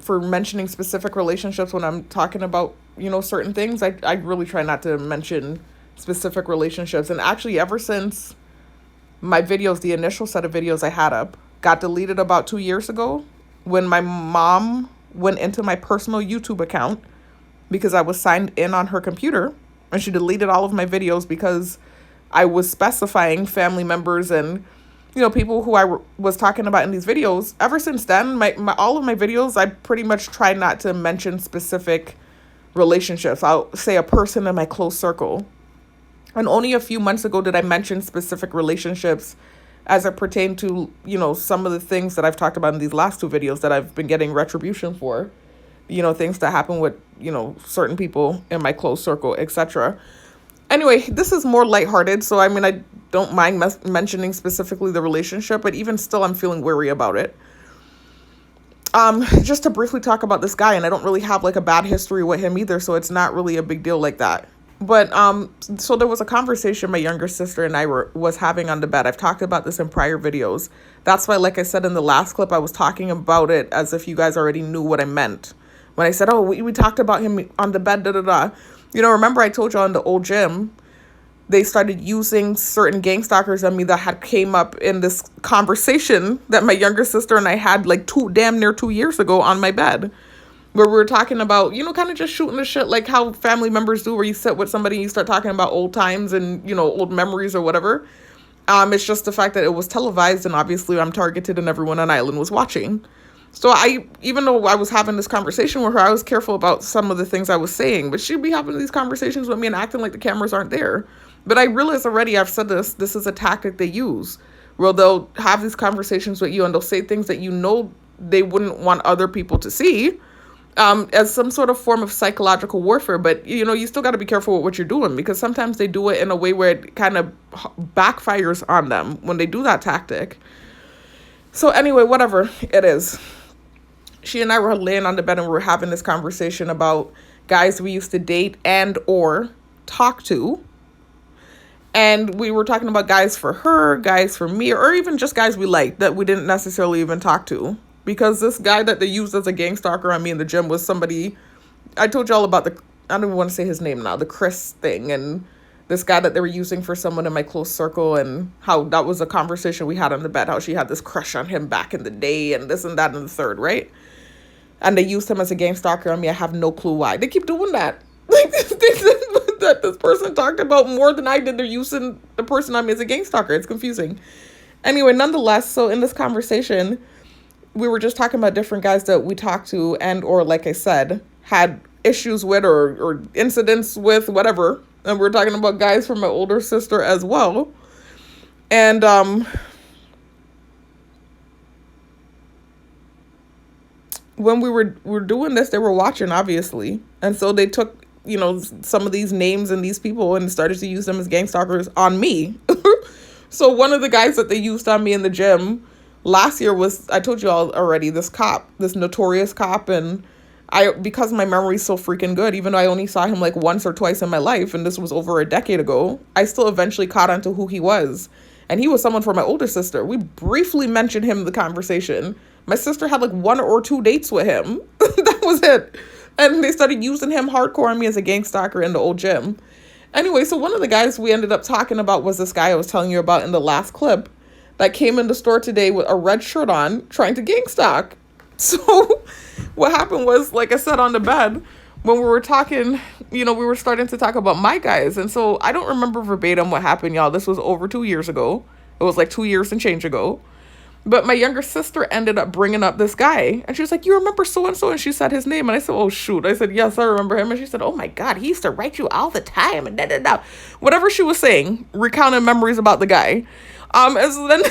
For mentioning specific relationships when I'm talking about, certain things. I really try not to mention specific relationships. And actually, ever since my videos, the initial set of videos I had up, got deleted about 2 years ago, when my mom went into my personal YouTube account because I was signed in on her computer, and she deleted all of my videos because I was specifying family members and people who I was talking about in these videos. Ever since then, my all of my videos, I pretty much try not to mention specific relationships. I'll say a person in my close circle. And only a few months ago did I mention specific relationships as it pertained to, some of the things that I've talked about in these last two videos that I've been getting retribution for. Things that happen with, certain people in my close circle, etc. Anyway, this is more lighthearted, so I don't mind mentioning specifically the relationship, but even still, I'm feeling wary about it. Just to briefly talk about this guy, and I don't really have like a bad history with him either, so it's not really a big deal like that. But so there was a conversation my younger sister and I was having on the bed. I've talked about this in prior videos. That's why, like I said in the last clip, I was talking about it as if you guys already knew what I meant when I said, oh, we talked about him on the bed, remember I told y'all in the old gym, they started using certain gang stalkers on me that had came up in this conversation that my younger sister and I had like damn near 2 years ago on my bed, where we were talking about, kind of just shooting the shit like how family members do, where you sit with somebody and you start talking about old times and, old memories or whatever. It's just the fact that it was televised and obviously I'm targeted and everyone on island was watching. So even though I was having this conversation with her, I was careful about some of the things I was saying, but she'd be having these conversations with me and acting like the cameras aren't there. But I realize already, I've said this is a tactic they use, where they'll have these conversations with you and they'll say things that they wouldn't want other people to see. as some sort of form of psychological warfare. But, you still got to be careful with what you're doing, because sometimes they do it in a way where it kind of backfires on them when they do that tactic. So anyway, whatever it is, she and I were laying on the bed and we were having this conversation about guys we used to date and or talk to. And we were talking about guys for her, guys for me, or even just guys we liked that we didn't necessarily even talk to. Because this guy that they used as a gang stalker on me in the gym was somebody, I told you all about I don't even want to say his name now, the Chris thing. And this guy that they were using for someone in my close circle, and how that was a conversation we had on the bed, how she had this crush on him back in the day and this and that and the third, right? And they used him as a gang stalker on me. I have no clue why. They keep doing that. Like, that this person talked about more than I did. They're using the person on me as a gang stalker. It's confusing. Anyway, nonetheless, so in this conversation, we were just talking about different guys that we talked to and or, like I said, had issues with or incidents with, whatever. And we're talking about guys from my older sister as well. And when we were doing this, they were watching, obviously. And so they took, some of these names and these people and started to use them as gang stalkers on me. So one of the guys that they used on me in the gym last year was, I told you all already, this cop, this notorious cop. And because my memory's so freaking good, even though I only saw him like once or twice in my life, and this was over a decade ago, I still eventually caught on to who he was. And he was someone for my older sister. We briefly mentioned him in the conversation. My sister had like 1 or 2 dates with him. That was it. And they started using him hardcore on me as a gang stalker in the old gym. Anyway, so one of the guys we ended up talking about was this guy I was telling you about in the last clip that came in the store today with a red shirt on trying to gang stalk. So what happened was, like I said on the bed, when we were talking, we were starting to talk about my guys. And so I don't remember verbatim what happened, y'all. This was over 2 years ago. It was like 2 years and change ago. But my younger sister ended up bringing up this guy. And she was like, you remember so-and-so? And she said his name. And I said, oh, shoot. I said, yes, I remember him. And she said, oh, my God, he used to write you all the time. And da-da-da. Whatever she was saying, recounting memories about the guy. And so then,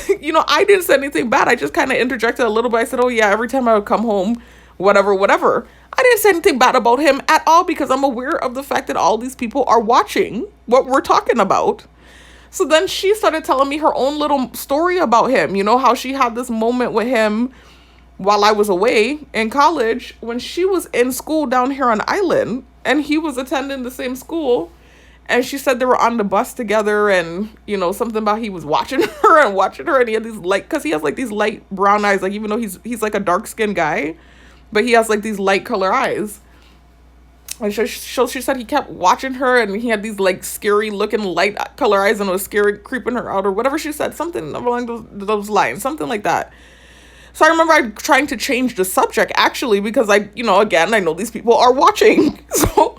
I didn't say anything bad. I just kind of interjected a little bit. I said, oh, yeah, every time I would come home, whatever. I didn't say anything bad about him at all because I'm aware of the fact that all these people are watching what we're talking about. So then she started telling me her own little story about him. How she had this moment with him while I was away in college when she was in school down here on Island and he was attending the same school. And she said they were on the bus together and, something about he was watching her and he had these because he has like these light brown eyes, like even though he's like a dark skinned guy, but he has like these light color eyes. And she said he kept watching her and he had these like scary looking light color eyes and it was scary creeping her out or whatever she said, something along those lines, something like that. So I remember trying to change the subject actually because again, I know these people are watching. So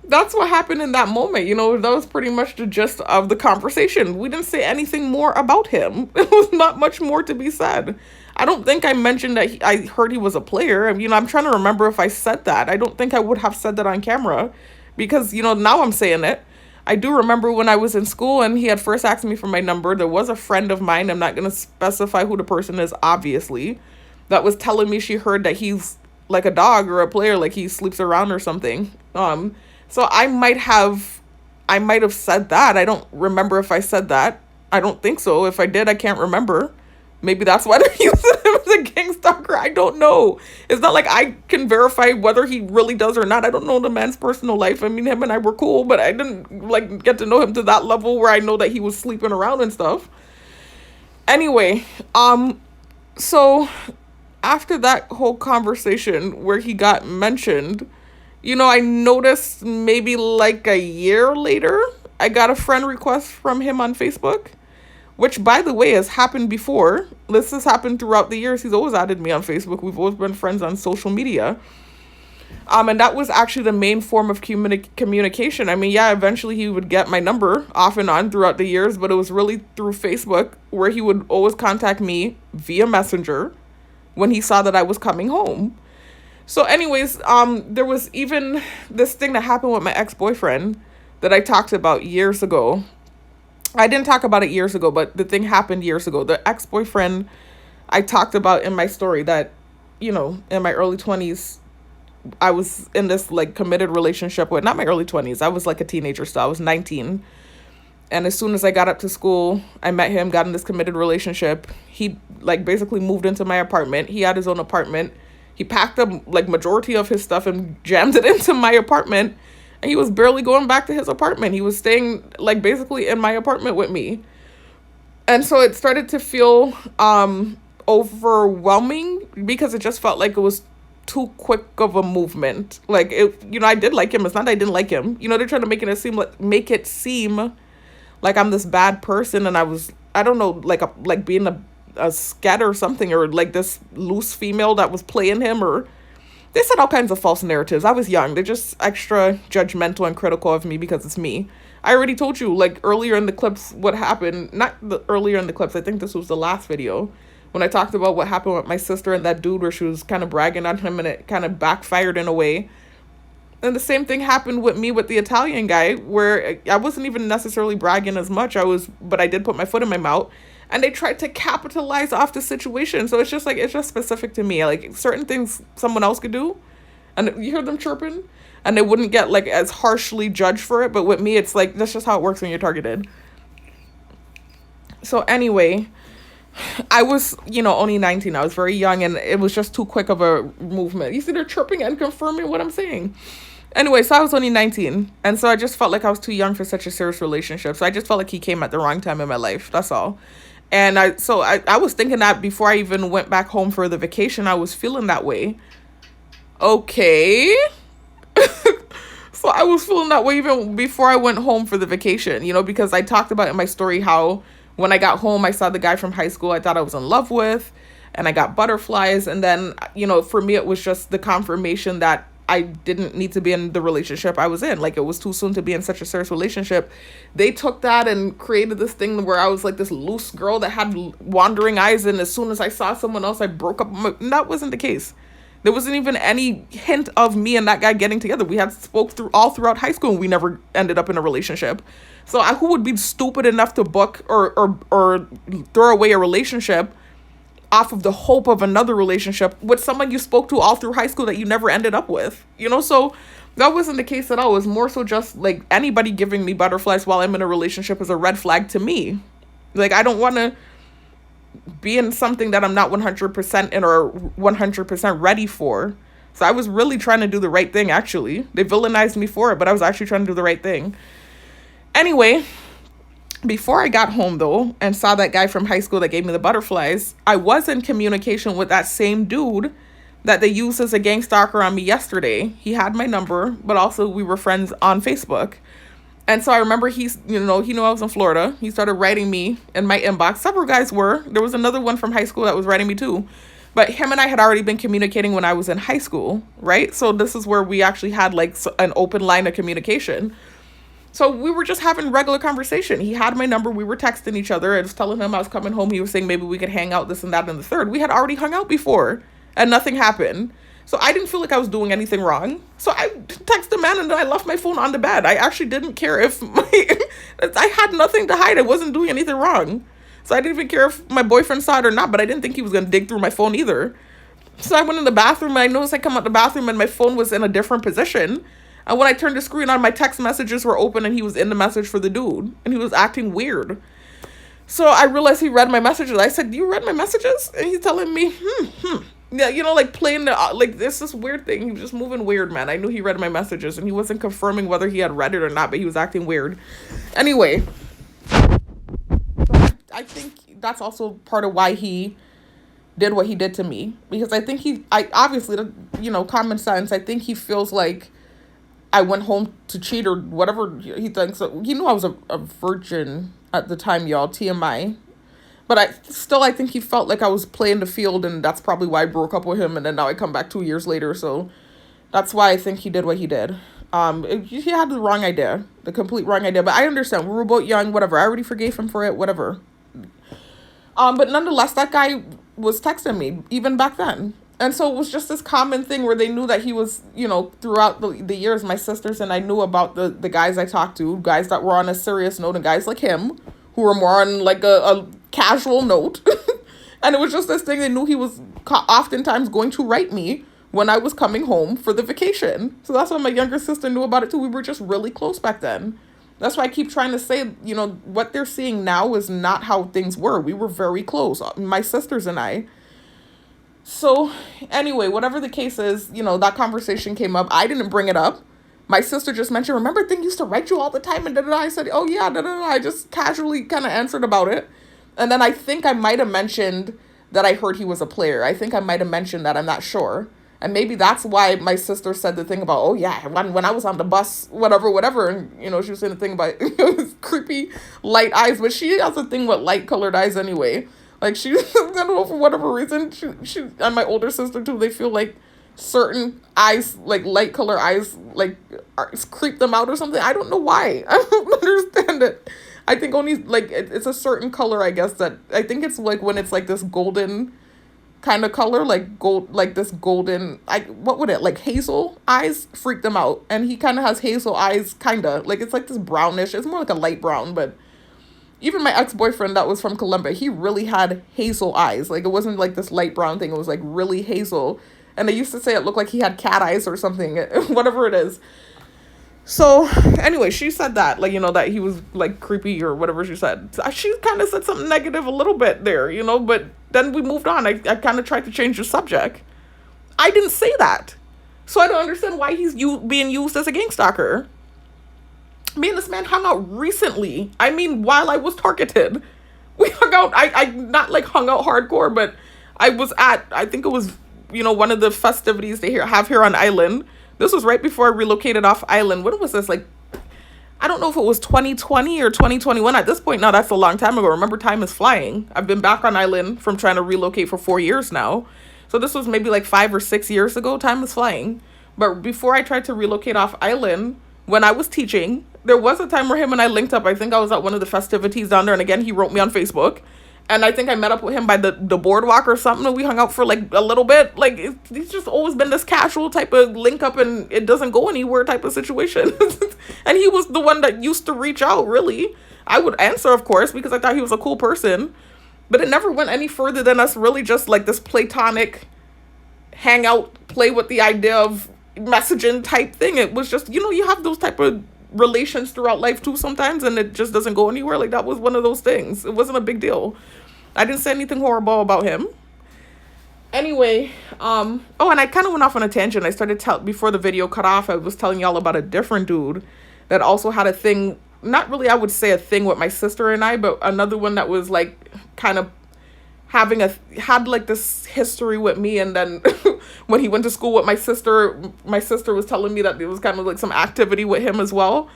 that's what happened in that moment. That was pretty much the gist of the conversation. We didn't say anything more about him. It was not much more to be said. I don't think I mentioned that I heard he was a player. I'm trying to remember if I said that. I don't think I would have said that on camera because, now I'm saying it. I do remember when I was in school and he had first asked me for my number. There was a friend of mine, I'm not going to specify who the person is, obviously, that was telling me she heard that he's like a dog or a player, like he sleeps around or something. So I might have said that. I don't remember if I said that. I don't think so. If I did, I can't remember. Maybe that's why they're using him as a gang stalker. I don't know. It's not like I can verify whether he really does or not. I don't know the man's personal life. I mean, him and I were cool, but I didn't get to know him to that level where I know that he was sleeping around and stuff. Anyway, so after that whole conversation where he got mentioned, I noticed maybe like a year later, I got a friend request from him on Facebook. Which, by the way, has happened before. This has happened throughout the years. He's always added me on Facebook. We've always been friends on social media. And that was actually the main form of communication. Eventually he would get my number off and on throughout the years, but it was really through Facebook where he would always contact me via Messenger when he saw that I was coming home. So anyways, there was even this thing that happened with my ex-boyfriend that I talked about years ago. I didn't talk about it years ago, but the thing happened years ago. The ex-boyfriend I talked about in my story that, in my early 20s, I was in this like committed relationship with, not my early 20s. I was like a teenager still. I was 19. And as soon as I got up to school, I met him, got in this committed relationship. He like basically moved into my apartment. He had his own apartment. He packed up like majority of his stuff and jammed it into my apartment. And he was barely going back to his apartment. He was staying like basically in my apartment with me. And so it started to feel overwhelming because it just felt like it was too quick of a movement. Like it, I did like him. It's not that I didn't like him. They're trying to make it seem like I'm this bad person, and I don't know, like being a scat or something, or like this loose female that was playing him, or they said all kinds of false narratives. I was young. They're just extra judgmental and critical of me because it's me. I already told you, like, earlier in the clips what happened. Not the earlier in the clips. I think this was the last video when I talked about what happened with my sister and that dude where she was kind of bragging on him and it kind of backfired in a way. And the same thing happened with me with the Italian guy, where I wasn't even necessarily bragging as much. But I did put my foot in my mouth. And they tried to capitalize off the situation. So it's just specific to me. Like certain things someone else could do, and you hear them chirping, and they wouldn't get like as harshly judged for it. But with me, it's like, that's just how it works when you're targeted. So anyway, I was, only 19. I was very young, and it was just too quick of a movement. You see, they're chirping and confirming what I'm saying. Anyway, so I was only 19, and so I just felt like I was too young for such a serious relationship. So I just felt like he came at the wrong time in my life. That's all. And I was thinking that before I even went back home for the vacation, I was feeling that way. Okay. So I was feeling that way even before I went home for the vacation, because I talked about in my story how when I got home, I saw the guy from high school I thought I was in love with, and I got butterflies. And then, for me, it was just the confirmation that I didn't need to be in the relationship I was in. Like, it was too soon to be in such a serious relationship. They took that and created this thing where I was like this loose girl that had wandering eyes, and as soon as I saw someone else, I broke up. And that wasn't the case. There wasn't even any hint of me and that guy getting together. We had spoke throughout high school, and we never ended up in a relationship. So who would be stupid enough to book or throw away a relationship off of the hope of another relationship with someone you spoke to all through high school that you never ended up with, So that wasn't the case at all. It was more so just like anybody giving me butterflies while I'm in a relationship is a red flag to me. Like, I don't want to be in something that I'm not 100% in or 100% ready for. So I was really trying to do the right thing, actually. They villainized me for it, but I was actually trying to do the right thing. Anyway, before I got home, though, and saw that guy from high school that gave me the butterflies, I was in communication with that same dude that they used as a gang stalker on me yesterday. He had my number, but also we were friends on Facebook. And so I remember he knew I was in Florida. He started writing me in my inbox. Several guys were. There was another one from high school that was writing me too. But him and I had already been communicating when I was in high school, right? So this is where we actually had like an open line of communication. So we were just having regular conversation. He had my number. We were texting each other. I was telling him I was coming home. He was saying maybe we could hang out, this and that and the third. We had already hung out before and nothing happened. So I didn't feel like I was doing anything wrong. So I texted the man and then I left my phone on the bed. I actually didn't care if I had nothing to hide. I wasn't doing anything wrong. So I didn't even care if my boyfriend saw it or not, but I didn't think he was going to dig through my phone either. So I went in the bathroom and I noticed I come out the bathroom and my phone was in a different position. And when I turned the screen on, my text messages were open and he was in the message for the dude. And he was acting weird. So I realized he read my messages. I said, you read my messages? And he's telling me, Yeah, like playing like this weird thing. He was just moving weird, man. I knew he read my messages and he wasn't confirming whether he had read it or not, but he was acting weird. Anyway, I think that's also part of why he did what he did to me. Because I think obviously, common sense, I think he feels like I went home to cheat or whatever he thinks. He knew I was a virgin at the time, y'all. TMI. But I think he felt like I was playing the field, and that's probably why I broke up with him. And then now I come back 2 years later. So that's why I think he did what he did. He had the wrong idea, the complete wrong idea. But I understand. We were both young, whatever. I already forgave him for it, whatever. But nonetheless, that guy was texting me even back then. And so it was just this common thing where they knew that he was, throughout the years, my sisters and I knew about the guys I talked to, guys that were on a serious note and guys like him who were more on like a casual note. And it was just this thing. They knew he was oftentimes going to write me when I was coming home for the vacation. So that's why my younger sister knew about it too. We were just really close back then. That's why I keep trying to say, you know, what they're seeing now is not how things were. We were very close, my sisters and I. So anyway, whatever the case is, you know, that conversation came up. I didn't bring it up. My sister just mentioned, remember thing used to write you all the time and da da da. I said, oh yeah, da da da. I just casually kind of answered about it. And then I think I might have mentioned that I heard he was a player. I think I might have mentioned that. I'm not sure. And maybe that's why my sister said the thing about, oh yeah, when I was on the bus, whatever. And, you know, she was saying the thing about his creepy light eyes. But she has a thing with light colored eyes anyway. Like she, I don't know, for whatever reason, she and my older sister too, they feel like certain eyes, like light color eyes, like creep them out or something. I don't know why. I don't understand it. I think only like it's a certain color, I guess, that I think it's like when it's like this golden kind of color, like gold, like this golden, what would it, like hazel eyes freak them out. And he kind of has hazel eyes, kind of like it's like this brownish, it's more like a light brown. But even my ex-boyfriend that was from Colombia, he really had hazel eyes. Like it wasn't like this light brown thing, it was like really hazel. And they used to say it looked like he had cat eyes or something, whatever it is. So anyway, she said that, like, you know, that he was like creepy or whatever she said. She kind of said something negative a little bit there, you know, but then we moved on. I kind of tried to change the subject. I didn't say that. So I don't understand why he's being used as a gang stalker. Me and this man hung out recently. I mean, while I was targeted. We hung out, I not like hung out hardcore, but I was at, I think it was, you know, one of the festivities they have here on island. This was right before I relocated off island. When was this? Like, I don't know if it was 2020 or 2021. At this point now, that's a long time ago. Remember, time is flying. I've been back on island from trying to relocate for 4 years now. So this was maybe like 5 or 6 years ago. Time is flying. But before I tried to relocate off island, when I was teaching, there was a time where him and I linked up. I think I was at one of the festivities down there. And again, he wrote me on Facebook. And I think I met up with him by the boardwalk or something. And we hung out for like a little bit. Like, it's just always been this casual type of link up and it doesn't go anywhere type of situation. And he was the one that used to reach out, really. I would answer, of course, because I thought he was a cool person. But it never went any further than us really just like this platonic hangout, play with the idea of messaging type thing. It was just, you know, you have those type of relations throughout life too sometimes, and it just doesn't go anywhere. Like, that was one of those things. It wasn't a big deal. I didn't say anything horrible about him. Anyway, oh, and I kind of went off on a tangent. I started before the video cut off, I was telling y'all about a different dude that also had a thing, not really, I would say a thing with my sister and I, but another one that was like kind of had like this history with me. And then when he went to school with my sister was telling me that there was kind of like some activity with him as well.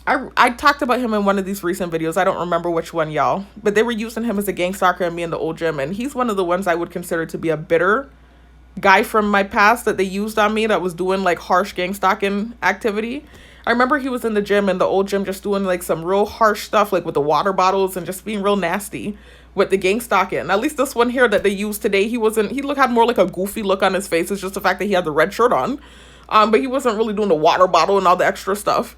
I talked about him in one of these recent videos. I don't remember which one, y'all. But they were using him as a gang stalker and me in the old gym. And he's one of the ones I would consider to be a bitter guy from my past that they used on me that was doing like harsh gang stalking activity. I remember he was in the gym, in the old gym, just doing like some real harsh stuff, like with the water bottles and just being real nasty with the gang stalking. At least this one here that they used today, he had more like a goofy look on his face. It's just the fact that he had the red shirt on. But he wasn't really doing the water bottle and all the extra stuff.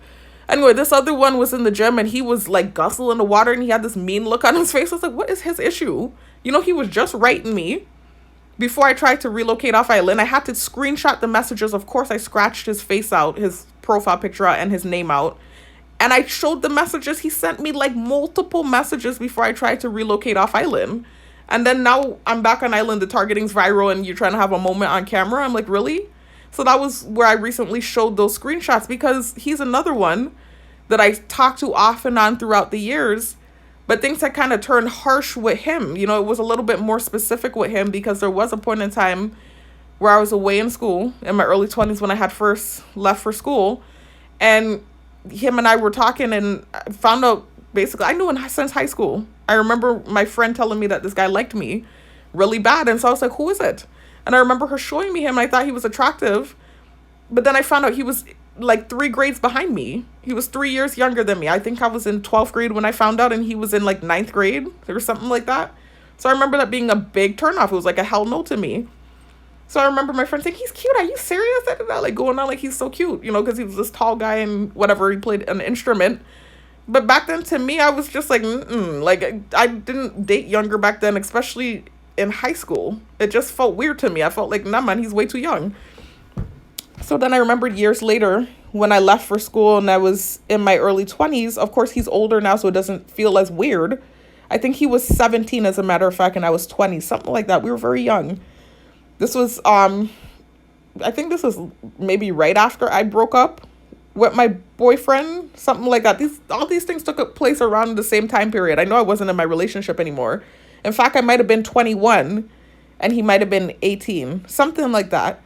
Anyway, this other one was in the gym and he was like guzzling the water and he had this mean look on his face. I was like, what is his issue? You know, he was just writing me before I tried to relocate off island. I had to screenshot the messages. Of course, I scratched his face out, his profile picture out, and his name out. And I showed the messages. He sent me like multiple messages before I tried to relocate off island. And then now I'm back on island. The targeting's viral and you're trying to have a moment on camera. I'm like, really? So that was where I recently showed those screenshots, because he's another one that I talked to off and on throughout the years. But things had kind of turned harsh with him. You know, it was a little bit more specific with him because there was a point in time where I was away in school in my early 20s when I had first left for school. And him and I were talking and I found out, basically, I knew him since high school. I remember my friend telling me that this guy liked me really bad. And so I was like, who is it? And I remember her showing me him and I thought he was attractive. But then I found out he was like 3 grades behind me. He was 3 years younger than me. I think I was in 12th grade when I found out and he was in like 9th grade or something like that. So I remember that being a big turnoff. It was like a hell no to me. So I remember my friend saying, he's cute. Are you serious? Like going on like he's so cute, you know, because he was this tall guy and whatever, he played an instrument. But back then to me, I was just like, like I didn't date younger back then, especially in high school. It just felt weird to me. I felt like, nah, man, he's way too young. So then I remembered years later when I left for school and I was in my early 20s. Of course, he's older now, so it doesn't feel as weird. I think he was 17, as a matter of fact, and I was 20, something like that. We were very young. This was, I think this was maybe right after I broke up with my boyfriend, something like that. All these things took place around the same time period. I know I wasn't in my relationship anymore. In fact, I might have been 21 and he might have been 18, something like that.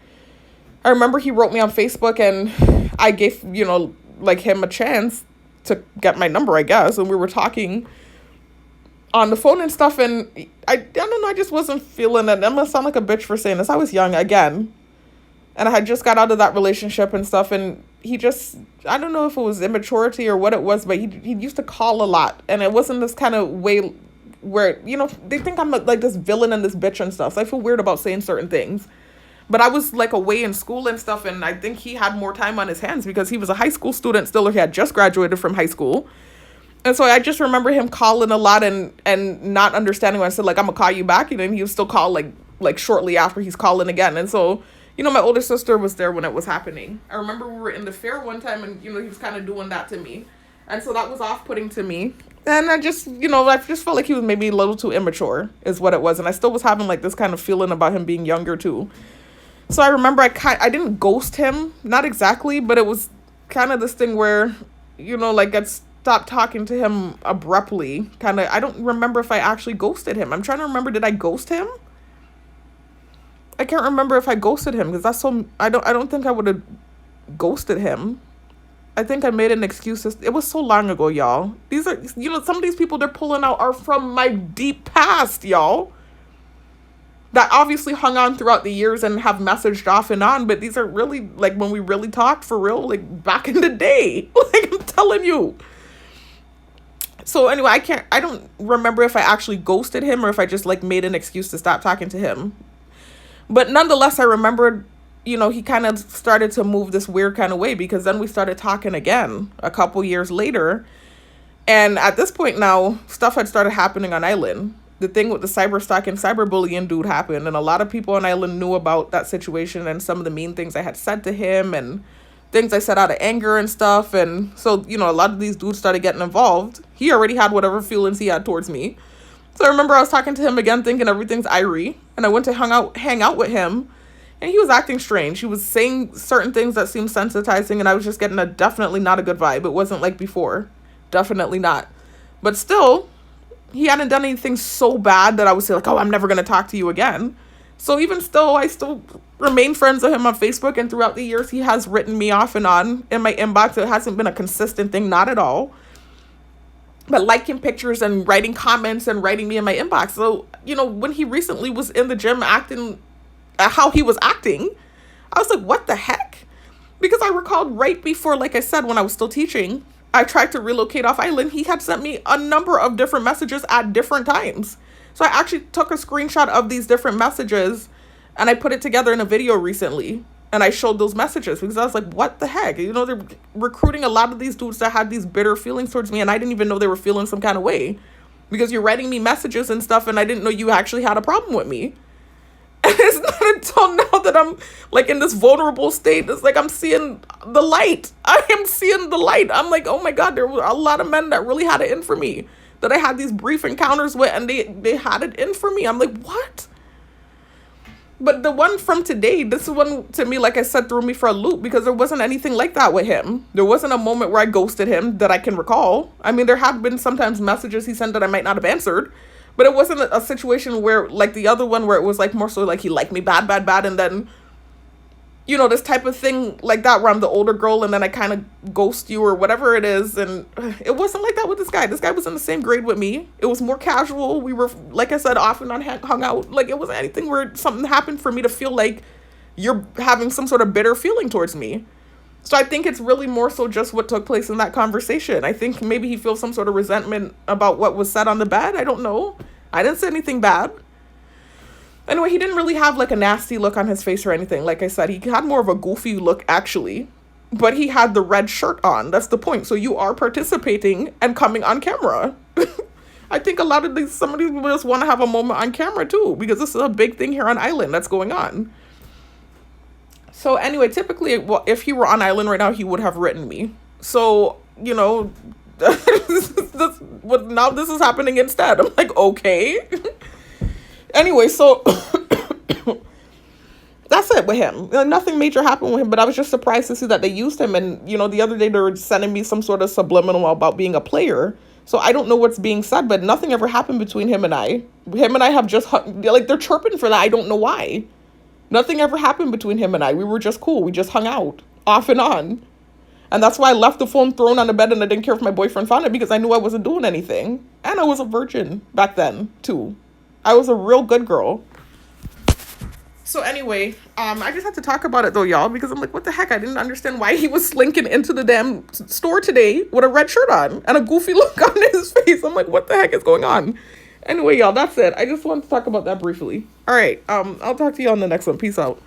I remember he wrote me on Facebook and I gave, like him a chance to get my number, I guess. And we were talking on the phone and stuff. And I don't know, I just wasn't feeling it. I'm going to sound like a bitch for saying this. I was young again. And I had just got out of that relationship and stuff. And he just, I don't know if it was immaturity or what it was, but he used to call a lot. And it wasn't this kind of way where, they think I'm like this villain and this bitch and stuff. So I feel weird about saying certain things. But I was like away in school and stuff, and I think he had more time on his hands because he was a high school student still, or he had just graduated from high school. And so I just remember him calling a lot and not understanding when I said, like, I'm going to call you back. And he would still call like shortly after he's calling again. And so, my older sister was there when it was happening. I remember we were in the fair one time and, he was kind of doing that to me. And so that was off-putting to me. And I just, I just felt like he was maybe a little too immature is what it was. And I still was having like this kind of feeling about him being younger too. So I remember I didn't ghost him, not exactly, but it was kind of this thing where, like I stopped talking to him abruptly. Kind of, I don't remember if I actually ghosted him. I'm trying to remember, did I ghost him? I can't remember if I ghosted him because that's so, I don't think I would have ghosted him. I think I made an excuse. It was so long ago, y'all. These are, some of these people they're pulling out are from my deep past, y'all. That obviously hung on throughout the years and have messaged off and on, but these are really, like, when we really talked for real, like, back in the day. Like, I'm telling you. So, anyway, I don't remember if I actually ghosted him or if I just, like, made an excuse to stop talking to him. But nonetheless, I remembered, he kind of started to move this weird kind of way because then we started talking again a couple years later. And at this point now, stuff had started happening on Island. The thing with the cyberstalking, cyberbullying dude happened, and a lot of people on Island knew about that situation and some of the mean things I had said to him and things I said out of anger and stuff. And so, a lot of these dudes started getting involved. He already had whatever feelings he had towards me. So I remember I was talking to him again thinking everything's Irie, and I went to hang out with him, and he was acting strange. He was saying certain things that seemed sensitizing, and I was just getting a definitely not a good vibe. It wasn't like before. Definitely not. But still, he hadn't done anything so bad that I would say, like, oh, I'm never going to talk to you again. So even still, I still remain friends with him on Facebook. And throughout the years, he has written me off and on in my inbox. It hasn't been a consistent thing, not at all. But liking pictures and writing comments and writing me in my inbox. So, when he recently was in the gym acting how he was acting, I was like, what the heck? Because I recalled right before, like I said, when I was still teaching, I tried to relocate off Island. He had sent me a number of different messages at different times. So I actually took a screenshot of these different messages and I put it together in a video recently. And I showed those messages because I was like, what the heck? They're recruiting a lot of these dudes that had these bitter feelings towards me. And I didn't even know they were feeling some kind of way because you're writing me messages and stuff. And I didn't know you actually had a problem with me. And it's not until now that I'm like in this vulnerable state. It's like I'm seeing the light. I am seeing the light. I'm like, oh my God, there were a lot of men that really had it in for me. That I had these brief encounters with and they had it in for me. I'm like, what? But the one from today, this one to me, like I said, threw me for a loop because there wasn't anything like that with him. There wasn't a moment where I ghosted him that I can recall. I mean, there have been sometimes messages he sent that I might not have answered. But it wasn't a situation where, like the other one, where it was like more so like he liked me bad. And then, this type of thing like that where I'm the older girl and then I kind of ghost you or whatever it is. And it wasn't like that with this guy. This guy was in the same grade with me. It was more casual. We were, like I said, off and on hung out. Like it wasn't anything where something happened for me to feel like you're having some sort of bitter feeling towards me. So I think it's really more so just what took place in that conversation. I think maybe he feels some sort of resentment about what was said on the bed. I don't know. I didn't say anything bad. Anyway, he didn't really have like a nasty look on his face or anything. Like I said, he had more of a goofy look actually. But he had the red shirt on. That's the point. So you are participating and coming on camera. I think a lot of these, some of these people just want to have a moment on camera too, because this is a big thing here on Island that's going on. So anyway, typically, well, if he were on Island right now, he would have written me. So, you know, now this is happening instead. I'm like, okay. Anyway, so that's it with him. Nothing major happened with him, but I was just surprised to see that they used him. And, you know, the other day they were sending me some sort of subliminal about being a player. So I don't know what's being said, but nothing ever happened between him and I. Him and I have just, like, they're chirping for that. I don't know why. Nothing ever happened between him and I. We were just cool. We just hung out off and on. And that's why I left the phone thrown on the bed and I didn't care if my boyfriend found it, because I knew I wasn't doing anything. And I was a virgin back then, too. I was a real good girl. So anyway, I just had to talk about it though, y'all, because I'm like, what the heck? I didn't understand why he was slinking into the damn store today with a red shirt on and a goofy look on his face. I'm like, what the heck is going on? Anyway, y'all, that's it. I just wanted to talk about that briefly. All right, I'll talk to you on the next one. Peace out.